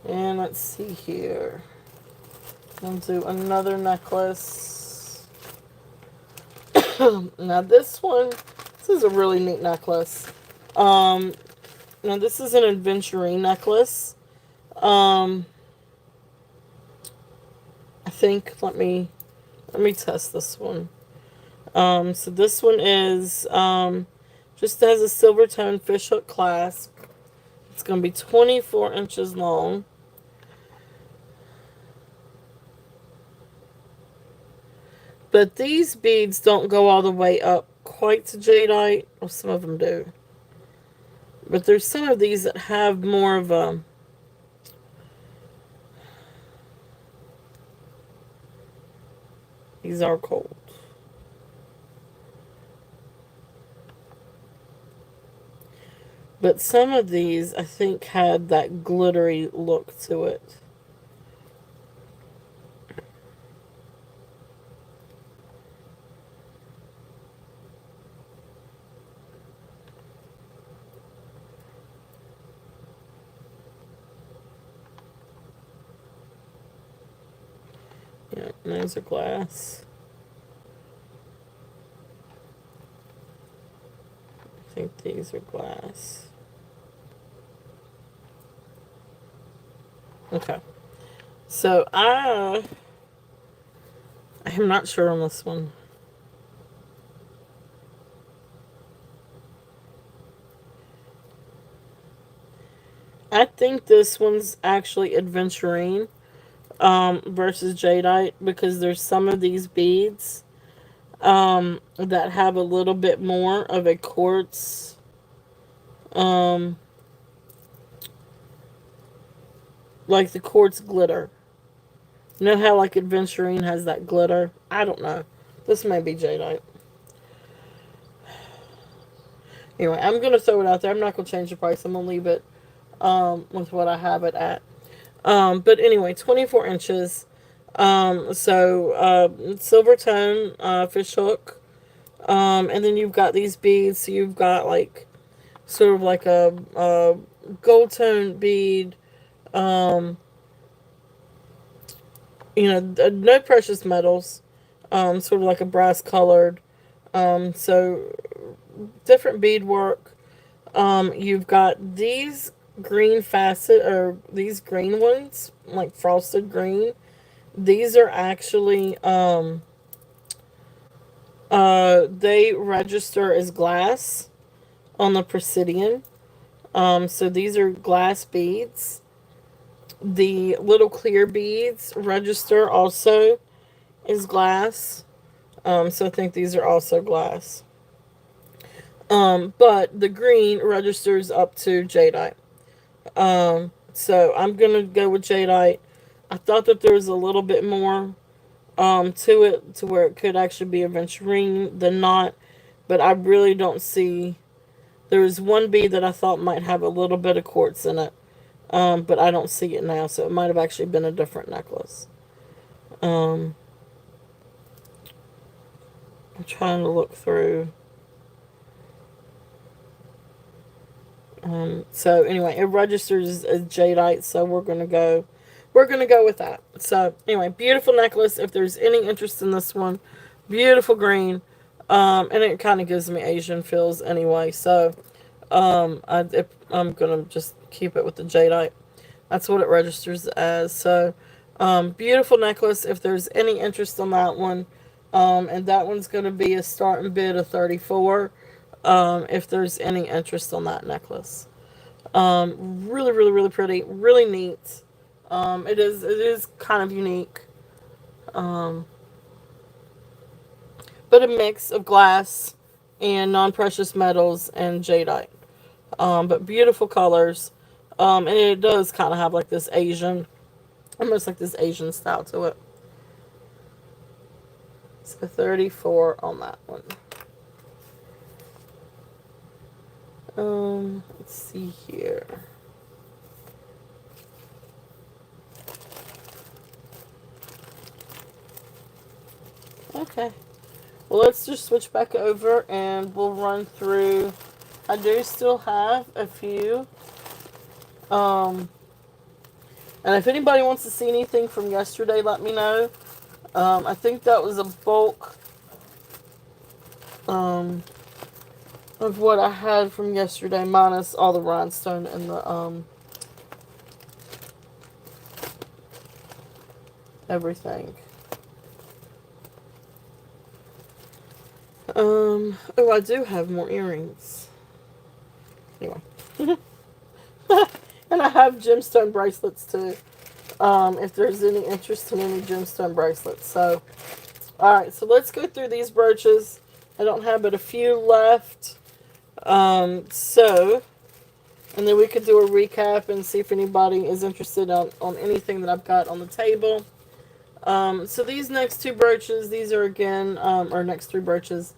And let's see here. I'm going to do another necklace. Now this is a really neat necklace. Now this is an aventurine necklace. I think, let me test this one. So this one is, just has a silver tone fishhook clasp. It's going to be 24 inches long. But these beads don't go all the way up quite to jadeite. Well, some of them do. But there's some of these that have more of a... These are cold. But some of these, I think, had that glittery look to it. Yeah, those are glass. I think these are glass. Okay. So I am not sure on this one. I think this one's actually Adventurine versus Jadeite, because there's some of these beads that have a little bit more of a quartz um, like the quartz glitter. You know how like Adventurine has that glitter? I don't know. This may be Jadeite. Anyway, I'm going to throw it out there. I'm not going to change the price. I'm going to leave it with what I have it at. But anyway, 24 inches. Silver tone fish hook. And then you've got these beads. So you've got like sort of like a gold tone bead. Um, no precious metals. Sort of like a brass colored. So different beadwork. You've got these green facet, or these green ones, like frosted green. These are actually they register as glass on the Presidian. So these are glass beads. The little clear beads register also as glass. So I think these are also glass. But the green registers up to jadeite. So I'm gonna go with jadeite. I thought that there was a little bit more to it, to where it could actually be aventurine than not, but I really don't see. There was one bead that I thought might have a little bit of quartz in it, but I don't see it now, so it might have actually been a different necklace. I'm trying to look through. So anyway, it registers as jadeite, so we're gonna go with that. So anyway, beautiful necklace. If there's any interest in this one, beautiful green, and it kind of gives me Asian feels anyway. So I'm gonna just keep it with the jadeite. That's what it registers as. So beautiful necklace. If there's any interest on that one, and that one's gonna be a starting bid of 34. If there's any interest on that necklace. Really, really, really pretty, really neat. It is kind of unique. Um, but a mix of glass and non-precious metals and jadeite. But beautiful colors. And it does kind of have like this Asian, almost like this Asian style to it. So 34 on that one. Let's see here. Okay. Well, let's just switch back over and we'll run through. I do still have a few. And if anybody wants to see anything from yesterday, let me know. I think that was a bulk of what I had from yesterday, minus all the rhinestone and the everything. Oh, I do have more earrings. Anyway. And I have gemstone bracelets too. If there's any interest in any gemstone bracelets. So, alright, so let's go through these brooches. I don't have but a few left. And then we could do a recap and see if anybody is interested on anything that I've got on the table. So these next two brooches, these are again, or next three brooches,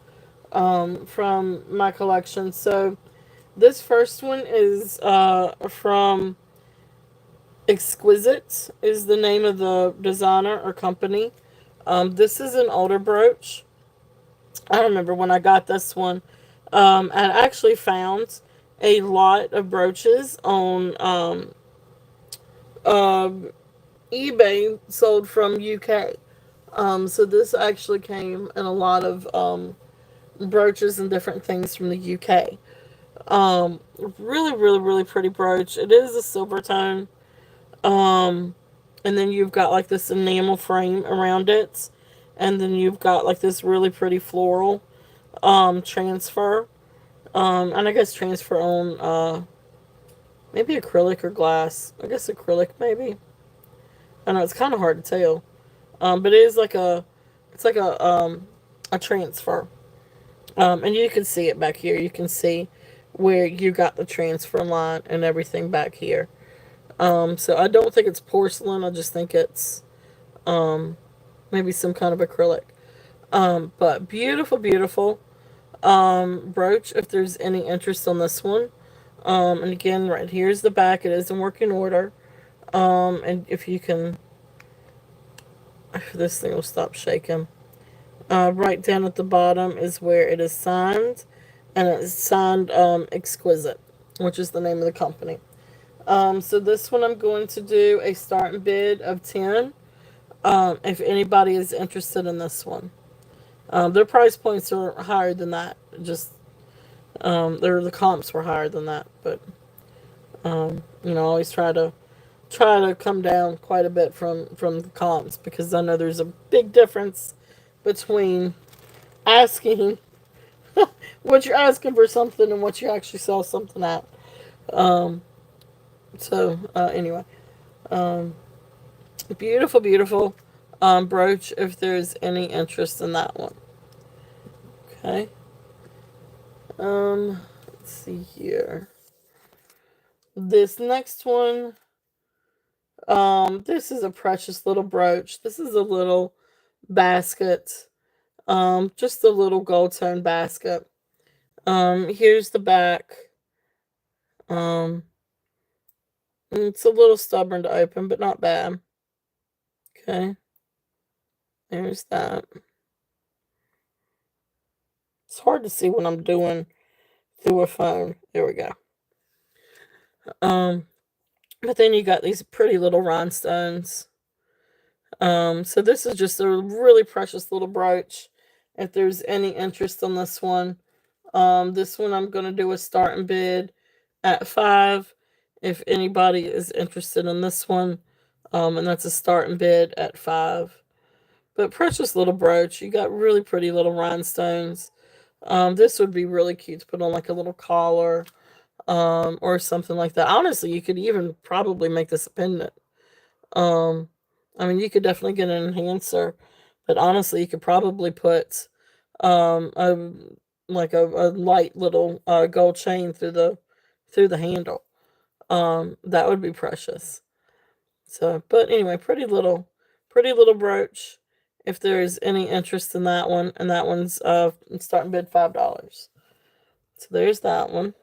from my collection. So This first one is from Exquisite is the name of the designer or company. This is an older brooch. I remember when I got this one, I actually found a lot of brooches on um, eBay sold from UK. So this actually came in a lot of brooches and different things from the UK. Really, really, really pretty brooch. It is a silver tone. Um, and then you've got like this enamel frame around it, and then you've got like this really pretty floral transfer. And I guess transfer on maybe acrylic or glass. I guess acrylic maybe. I know it's kind of hard to tell. But it is like it's like a transfer. And you can see it back here. You can see where you got the transfer line and everything back here. So I don't think it's porcelain. I just think it's um, maybe some kind of acrylic. But beautiful, beautiful brooch. If there's any interest on this one, and again, right here's the back. It is in working order. And if you can, this thing will stop shaking. Right down at the bottom is where it is signed, and it's signed Exquisite, which is the name of the company. So this one I'm going to do a starting bid of 10. If anybody is interested in this one, their price points are higher than that. Just the comps were higher than that, but always try to come down quite a bit from the comps because I know there's a big difference between asking what you're asking for something and what you actually sell something at. Um, anyway, um, beautiful, beautiful brooch. If there's any interest in that one, okay. Let's see here. This next one, this is a precious little brooch. This is a little basket, just a little gold tone basket. Here's the back. Um, it's a little stubborn to open, but not bad. Okay, there's that. It's hard to see when I'm doing through a phone. There we go. Um, but then you got these pretty little rhinestones. So this is just a really precious little brooch. If there's any interest on this one I'm gonna do a starting bid at 5. If anybody is interested in this one, and that's a starting bid at 5. But precious little brooch. You got really pretty little rhinestones. This would be really cute to put on like a little collar, or something like that. Honestly, you could even probably make this a pendant. Um, I mean, you could definitely get an enhancer, but honestly, you could probably put a like a light little gold chain through the handle. That would be precious. So, but anyway, pretty little brooch. If there is any interest in that one, and that one's starting bid $5. So there's that one.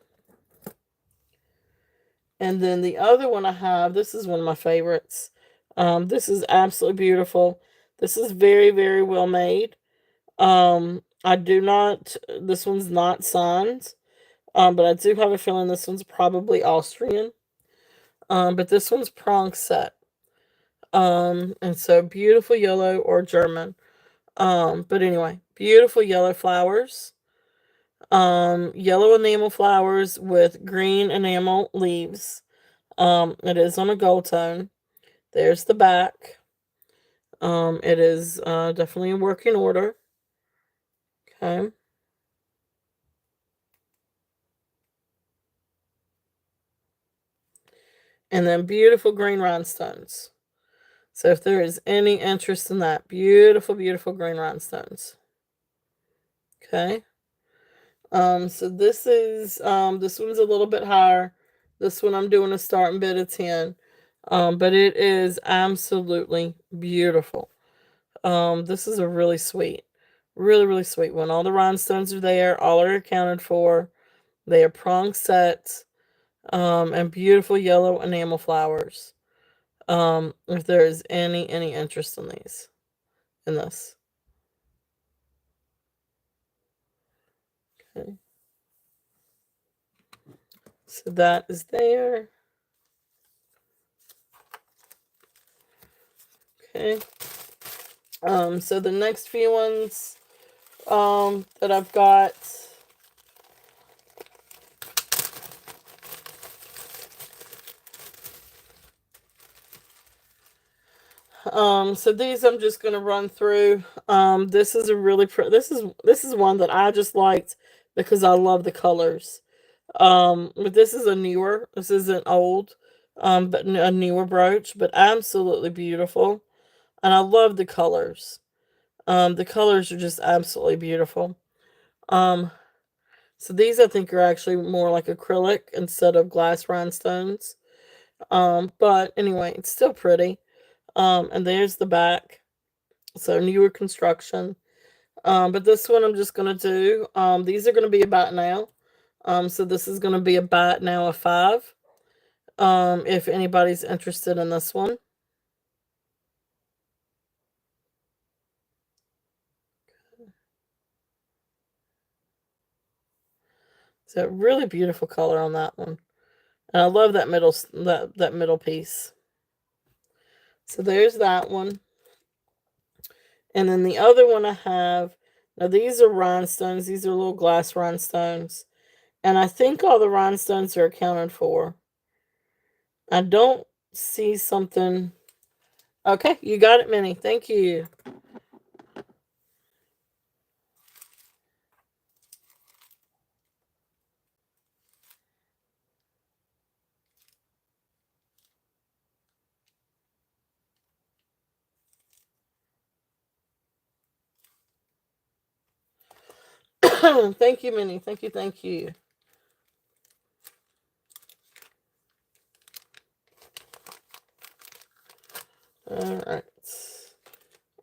And then the other one I have, this is one of my favorites. This is absolutely beautiful. This is very, very well made. I do not, this one's not signed, but I do have a feeling this one's probably Austrian. But this one's prong set. And so beautiful yellow or German. But anyway, beautiful yellow flowers. Yellow enamel flowers with green enamel leaves. It is on a gold tone. There's the back. It is definitely in working order. Okay. And then beautiful green rhinestones. So if there is any interest in that, beautiful, beautiful green rhinestones. Okay. So this one's a little bit higher. This one I'm doing a starting bid of 10. But it is absolutely beautiful. This is a really sweet, really, really sweet one. All the rhinestones are there, all are accounted for. They are prong set, and beautiful yellow enamel flowers. If there is any interest in this. Okay. So that is there. Okay. So the next few ones that I've got. So these I'm just gonna run through. This is a really this is one that I just liked because I love the colors. But this is a newer. This isn't old, but a newer brooch, but absolutely beautiful, and I love the colors. The colors are just absolutely beautiful. Um, so these I think are actually more like acrylic instead of glass rhinestones. But anyway, it's still pretty. And there's the back. So newer construction. But this one I'm just gonna do. These are gonna be about now. So this is gonna be about now a 5. If anybody's interested in this one. So really beautiful color on that one. And I love that middle piece. So there's that one. And then the other one I have, now these are rhinestones. These are little glass rhinestones. And I think all the rhinestones are accounted for. I don't see something. Okay, you got it, Minnie. Thank you. Thank you, Minnie. Thank you, thank you. All right.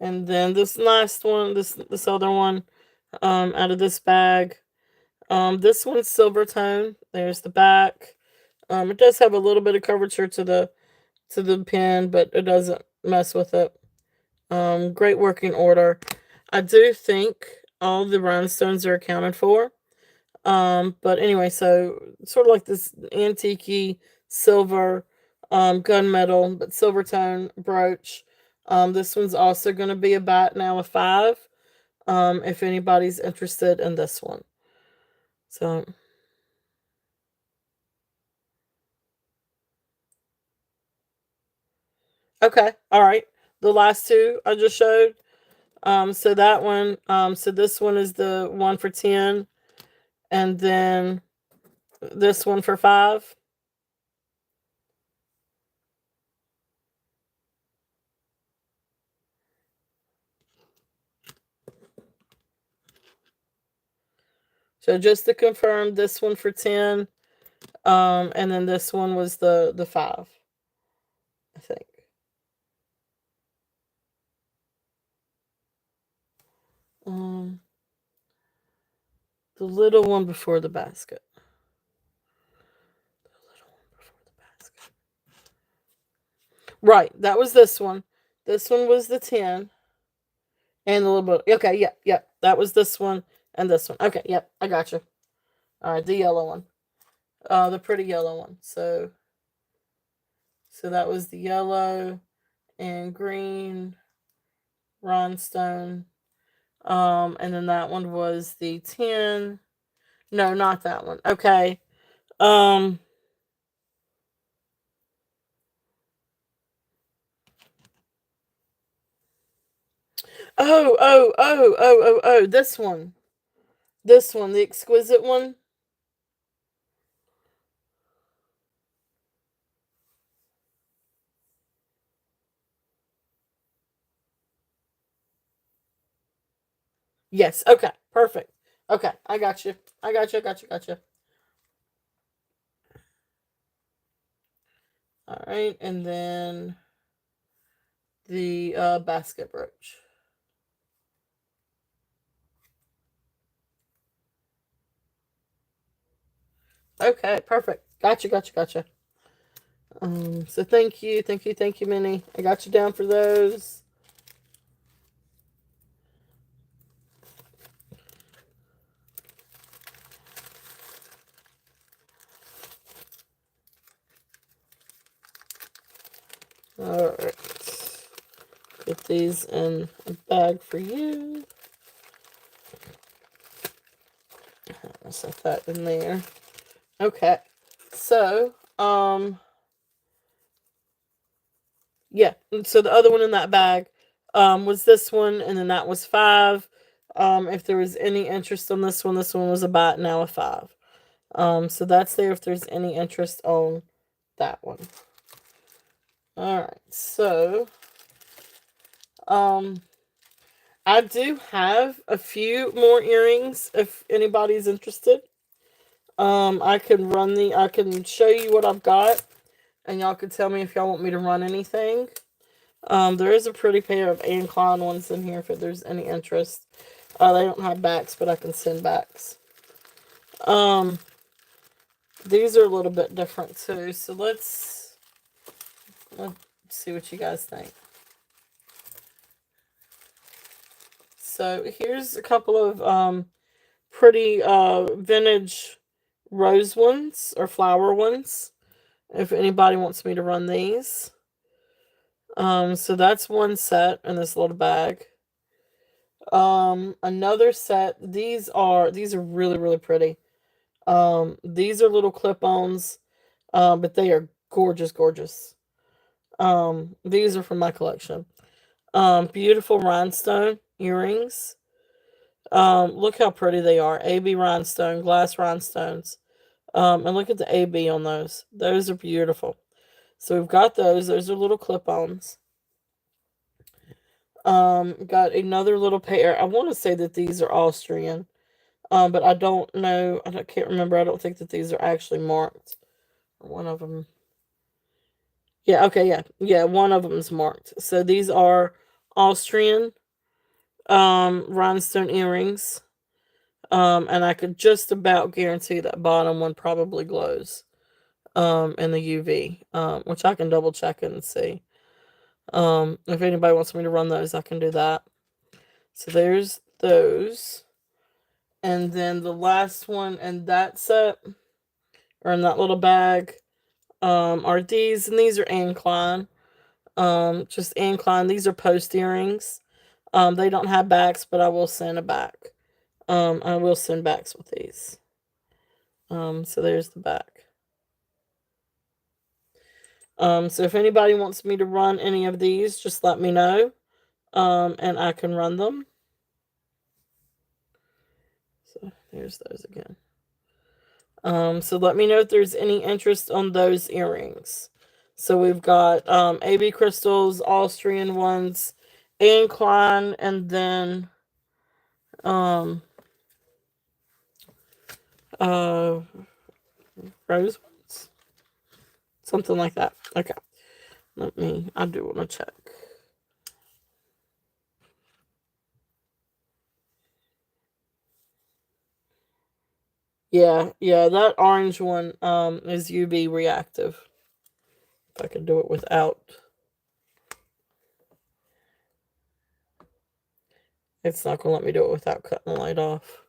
And then this last one, this other one, out of this bag. This one's silver tone. There's the back. It does have a little bit of curvature to the pin, but it doesn't mess with it. Great working order. I do think all the rhinestones are accounted for. But anyway, so sort of like this antique silver, gunmetal, but silver tone brooch. This one's also going to be about now a 5. If anybody's interested in this one. So, okay, all right. The last two I just showed. So that one, so this one is the one for 10, and then this one for 5. So just to confirm, this one for 10, and then this one was the 5, I think. Um, the little one before the basket. The little one before the basket. Right, that was this one. This one was the 10, and the little bit. Okay, yeah. That was this one and this one. Okay, yep, I got you. All right, the yellow one. The pretty yellow one. So that was the yellow and green rhinestone. And then that one was the 10. No, not that one. Okay. Um oh, this one. This one, the exquisite one. Yes, okay. Perfect. Okay, I got you. I got you. All right, and then the basket brooch. Okay, perfect. Gotcha. So thank you, Minnie. I got you down for those. Alright. Put these in a bag for you. Set that in there. Okay. So, yeah. So the other one in that bag, was this one, and then that was 5. If there was any interest on this one was a bat, now a 5. So that's there if there's any interest on that one. Alright, so, I do have a few more earrings if anybody's interested. I can show you what I've got, and y'all can tell me if y'all want me to run anything. There is a pretty pair of Anne Klein ones in here if there's any interest. They don't have backs, but I can send backs. These are a little bit different too, so let's see what you guys think. So here's a couple of pretty vintage rose ones or flower ones, if anybody wants me to run these. So that's one set in this little bag. Another set, these are really, really pretty. These are little clip-ons, but they are gorgeous. These are from my collection. Beautiful rhinestone earrings. Look how pretty they are. AB rhinestone, glass rhinestones. And look at the AB on those. Those are beautiful. So we've got those. Those are little clip-ons. Got another little pair. I want to say that these are Austrian. But I don't know. I can't remember. I don't think that these are actually marked. One of them. Yeah, okay, yeah. Yeah, one of them is marked. So these are Austrian rhinestone earrings. And I could just about guarantee that bottom one probably glows in the UV. Which I can double check and see. If anybody wants me to run those, I can do that. So there's those. And then the last one in that set, or in that little bag, are these, and these are Anne Klein. Just Anne Klein. These are post earrings. They don't have backs, but I will send a back. I will send backs with these. So there's the back. So if anybody wants me to run any of these, just let me know. And I can run them. So there's those again. So let me know if there's any interest on those earrings. So we've got AB crystals, Austrian ones, Anne Klein, and then rose ones. Something like that. Okay. I do want to check. Yeah, that orange one is UV reactive. If I could do it without. It's not going to let me do it without cutting the light off.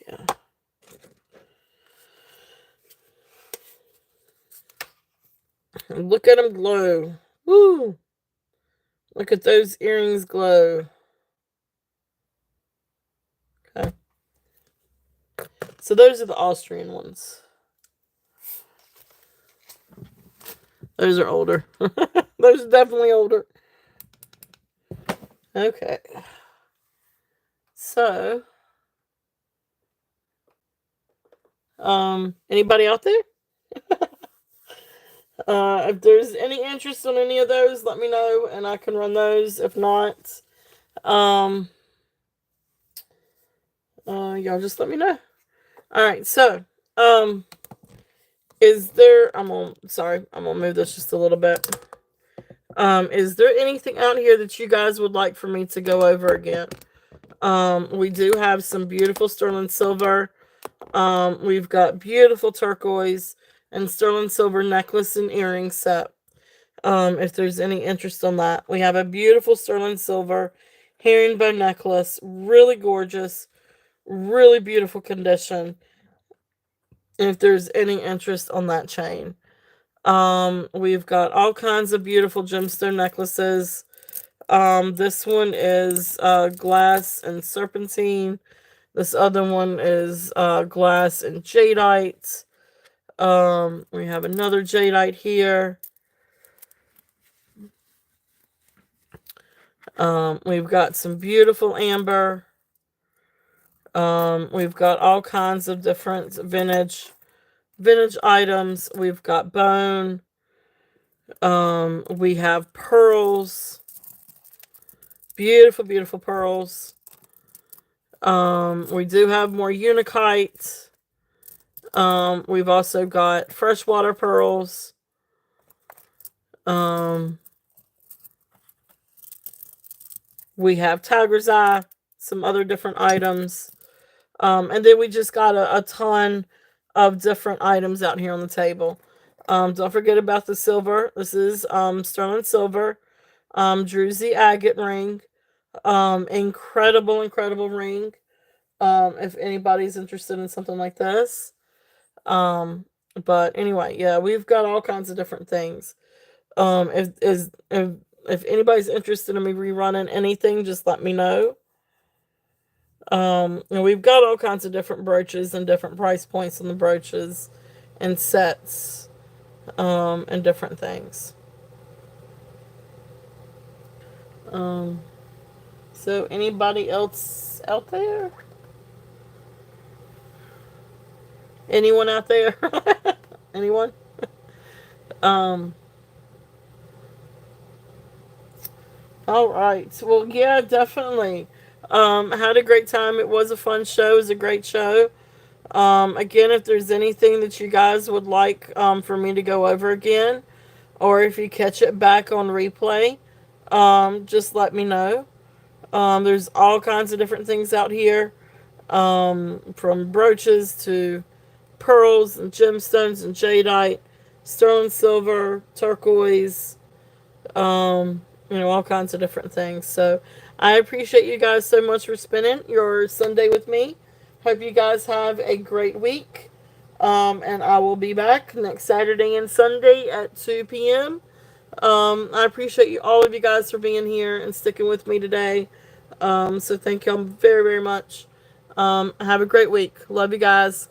Yeah. Look at them glow. Woo! Look at those earrings glow. Okay. So those are the Austrian ones. Those are older. Those are definitely older. Okay. So, anybody out there? If there's any interest on any of those, let me know and I can run those. If not, y'all just let me know. Alright, so, is there, I'm gonna move this just a little bit. Is there anything out here that you guys would like for me to go over again? We do have some beautiful sterling silver. We've got beautiful turquoise and sterling silver necklace and earring set. If there's any interest on that. We have a beautiful sterling silver herringbone necklace, really gorgeous, really beautiful condition. If there's any interest on that chain. We've got all kinds of beautiful gemstone necklaces. This one is glass and serpentine. This other one is glass and jadeite. We have another jadeite here. We've got some beautiful amber. We've got all kinds of different vintage items. We've got bone. We have pearls. Beautiful, beautiful pearls. We do have more unakite. We've also got freshwater pearls. We have tiger's eye, some other different items. And then we just got a ton of different items out here on the table. Don't forget about the silver. This is sterling silver. Druzy agate ring. Incredible, incredible ring. If anybody's interested in something like this. But anyway, yeah, we've got all kinds of different things. If anybody's interested in me rerunning anything, just let me know. And we've got all kinds of different brooches and different price points on the brooches and sets, and different things. So anybody else out there? Anyone out there? Anyone? All right. Well, yeah, definitely. Had a great time. It was a fun show. It was a great show. Again, if there's anything that you guys would like for me to go over again, or if you catch it back on replay, just let me know. There's all kinds of different things out here, from brooches to pearls and gemstones and jadeite, sterling silver, turquoise, all kinds of different things. So I appreciate you guys so much for spending your Sunday with me. Hope you guys have a great week. And I will be back next Saturday and Sunday at 2 p.m. I appreciate all of you guys for being here and sticking with me today. So thank y'all very, very much. Have a great week. Love you guys.